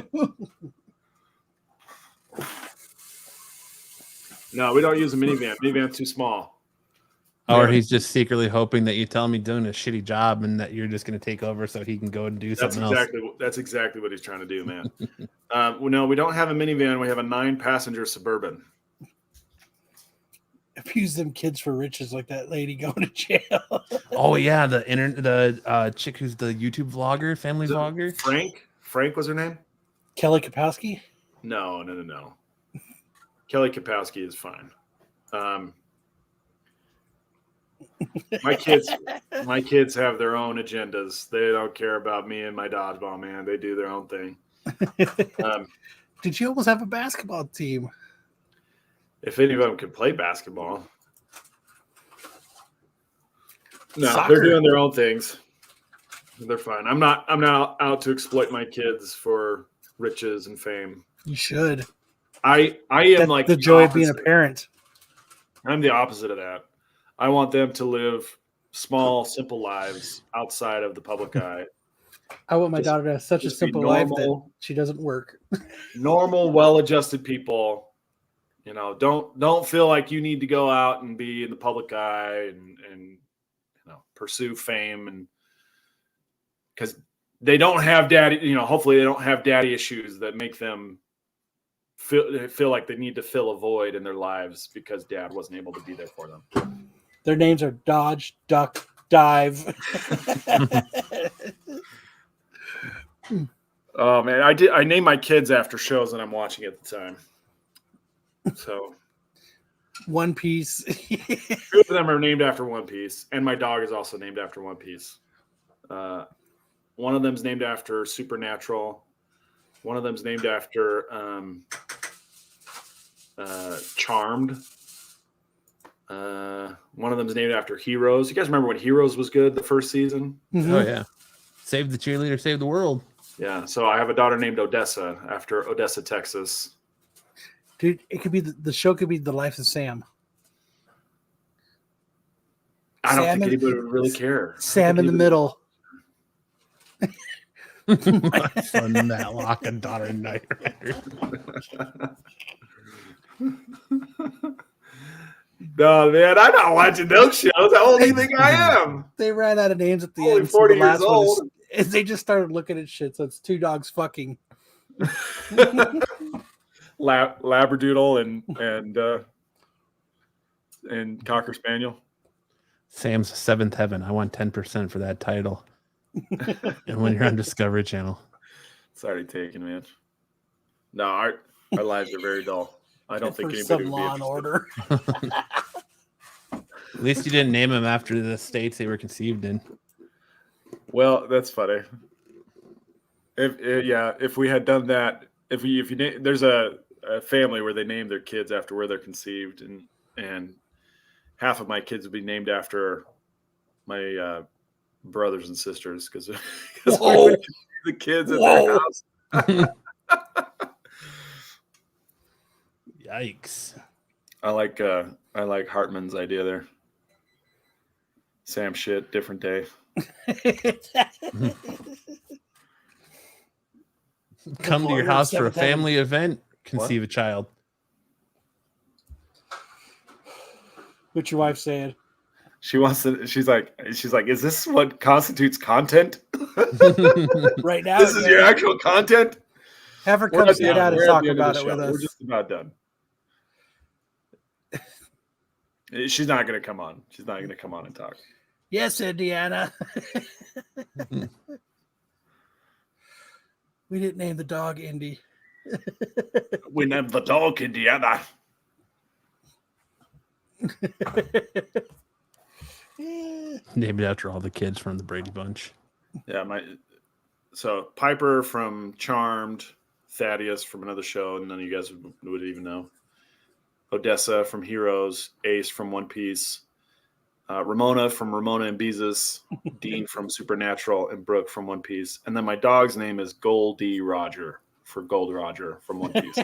No, we don't use a minivan. Minivan's too small. Or he's just secretly hoping that you tell him he's doing a shitty job and that you're just going to take over so he can go and do something else. That's exactly what he's trying to do, man. No, we don't have a minivan. We have a 9-passenger Suburban. Abuse them kids for riches like that lady going to jail. Oh yeah, the chick who's the YouTube vlogger, family vlogger. Frank was her name? Kelly Kapowski? No. Kelly Kapowski is fine. My kids have their own agendas. They don't care about me and my dodgeball, man. They do their own thing. Did you almost have a basketball team? If any of them could play basketball. No, Soccer. They're doing their own things. They're fine. I'm not out to exploit my kids for riches and fame. You should. I am That's like the joy of being a parent. I'm the opposite of that. I want them to live small, simple lives outside of the public eye. I want my daughter to have such a just be simple life that normal. she doesn't work. Normal, well-adjusted people. You know, don't feel like you need to go out and be in the public eye and pursue fame, and because they don't have daddy. Hopefully they don't have daddy issues that make them feel like they need to fill a void in their lives because dad wasn't able to be there for them. Their names are Dodge, Duck, Dive. Oh man, I name my kids after shows that I'm watching at the time. So One Piece. 2 of them are named after One Piece, and my dog is also named after One Piece. One of them's named after Supernatural. One of them's named after Charmed. One of them's named after Heroes. You guys remember when Heroes was good the first season? Mm-hmm. Oh yeah, save the cheerleader, save the world. Yeah. So I have a daughter named Odessa after Odessa, Texas. Dude, it could be the show could be The Life of Sam. I don't think anybody would really care. Sam in the middle. My son Matlock and daughter Night Rider. No, man, I'm not watching those shows. How old do you think I am? They ran out of names at the Only end. 40 so the last years one old. is they just started looking at shit. So it's 2 dogs fucking. Labradoodle and Cocker Spaniel. Sam's Seventh Heaven. I want 10% for that title. And when you're on Discovery Channel. It's already taken, man. No, our lives are very dull. I don't think For anybody some would be Law and interested. Order. At least you didn't name them after the states they were conceived in. Well, that's funny. If we had done that, there's a family where they name their kids after where they're conceived, and half of my kids would be named after my brothers and sisters because the kids at their house. Yikes. I like Hartman's idea there. Sam shit, different day. Come to your house for a family event, conceive a child. What's your wife saying? She wants to. She's like, is this what constitutes content? Right now, This is your actual content. Have her We're come at the sit end- down and we're at talk the end of about the it with show. us. We're just about done. She's not going to come on. She's not going to come on and talk. Yes, Indiana. We didn't name the dog Indy. We named the dog Indiana. Named after all the kids from the Brady Bunch. Yeah, so Piper from Charmed, Thaddeus from another show, none of you guys would even know. Odessa from Heroes, Ace from One Piece, Ramona from Ramona and Beezus, Dean from Supernatural, and Brooke from One Piece. And then my dog's name is Goldie Roger for Gold Roger from One Piece.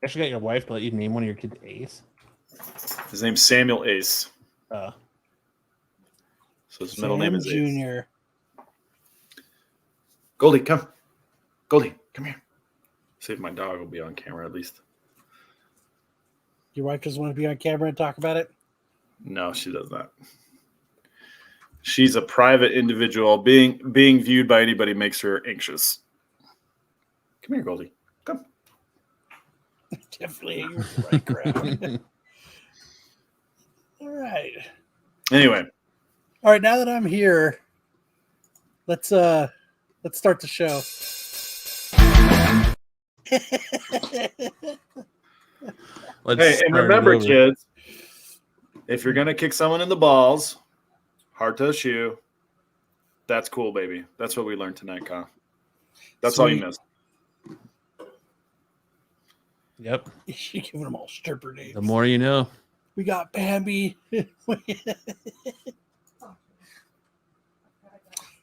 Actually, got your wife to let you name one of your kids Ace. His name's Samuel Ace. Uh, So his middle name is Ace. Junior. Goldie, come. Goldie, come here. See if my dog will be on camera at least. Your wife doesn't want to be on camera and talk about it? No, she does not. She's a private individual. Being viewed by anybody makes her anxious. Come here, Goldie. Come. Definitely right crowd. All right. Anyway, All right, now that I'm here, let's start the show. hey, and remember, kids, if you're gonna kick someone in the balls, hard toe shoe. That's cool, baby. That's what we learned tonight, Kyle. That's all you Sweet. missed. Yep. She giving them all stripper names. The more you know. We got Bambi.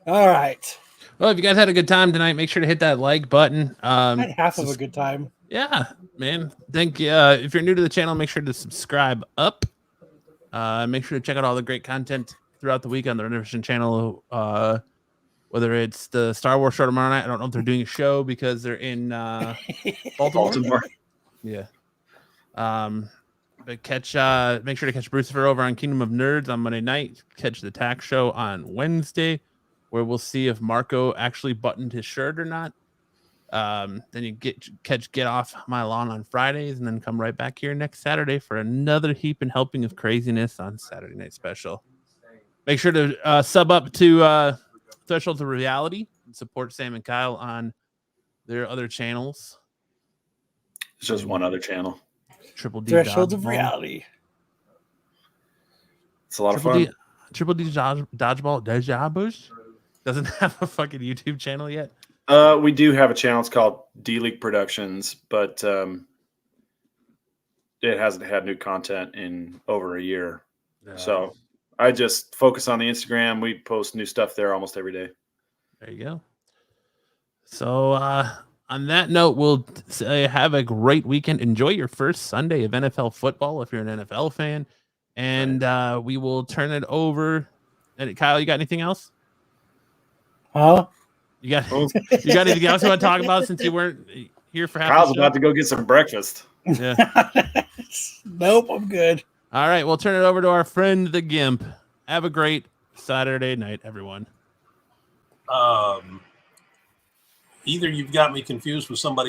All right. Well, if you guys had a good time tonight, make sure to hit that like button. I had half of a good time. Yeah, man. Thank you. If you're new to the channel, make sure to subscribe up. Make sure to check out all the great content throughout the week on the Rennavision channel. Whether it's the Star Wars show tomorrow night. I don't know if they're doing a show because they're in Baltimore. Yeah. But make sure to catch Brucifer over on Kingdom of Nerds on Monday night. Catch the Tax Show on Wednesday, where we'll see if Marco actually buttoned his shirt or not. Then you get off my lawn on Fridays, and then come right back here next Saturday for another heap and helping of craziness on Saturday Night Special. Make sure to sub up to Threshold of Reality and support Sam and Kyle on their other channels. It's just one other channel. Triple D Threshold of Dodgeball. Reality. It's a lot of Triple fun. Triple D Dodgeball Dejabush doesn't have a fucking YouTube channel yet. We do have a channel. It's called D-League Productions, but it hasn't had new content in over a year. So I just focus on the Instagram. We post new stuff there almost every day. There you go. So on that note, we'll say have a great weekend. Enjoy your first Sunday of NFL football if you're an NFL fan. And we will turn it over. And Kyle, you got anything else? Huh? You got anything else you want to talk about since you weren't here for half Kyle's the show? about to go get some breakfast. Yeah. Nope, I'm good. All right, we'll turn it over to our friend the Gimp. Have a great Saturday night, everyone. Either you've got me confused with somebody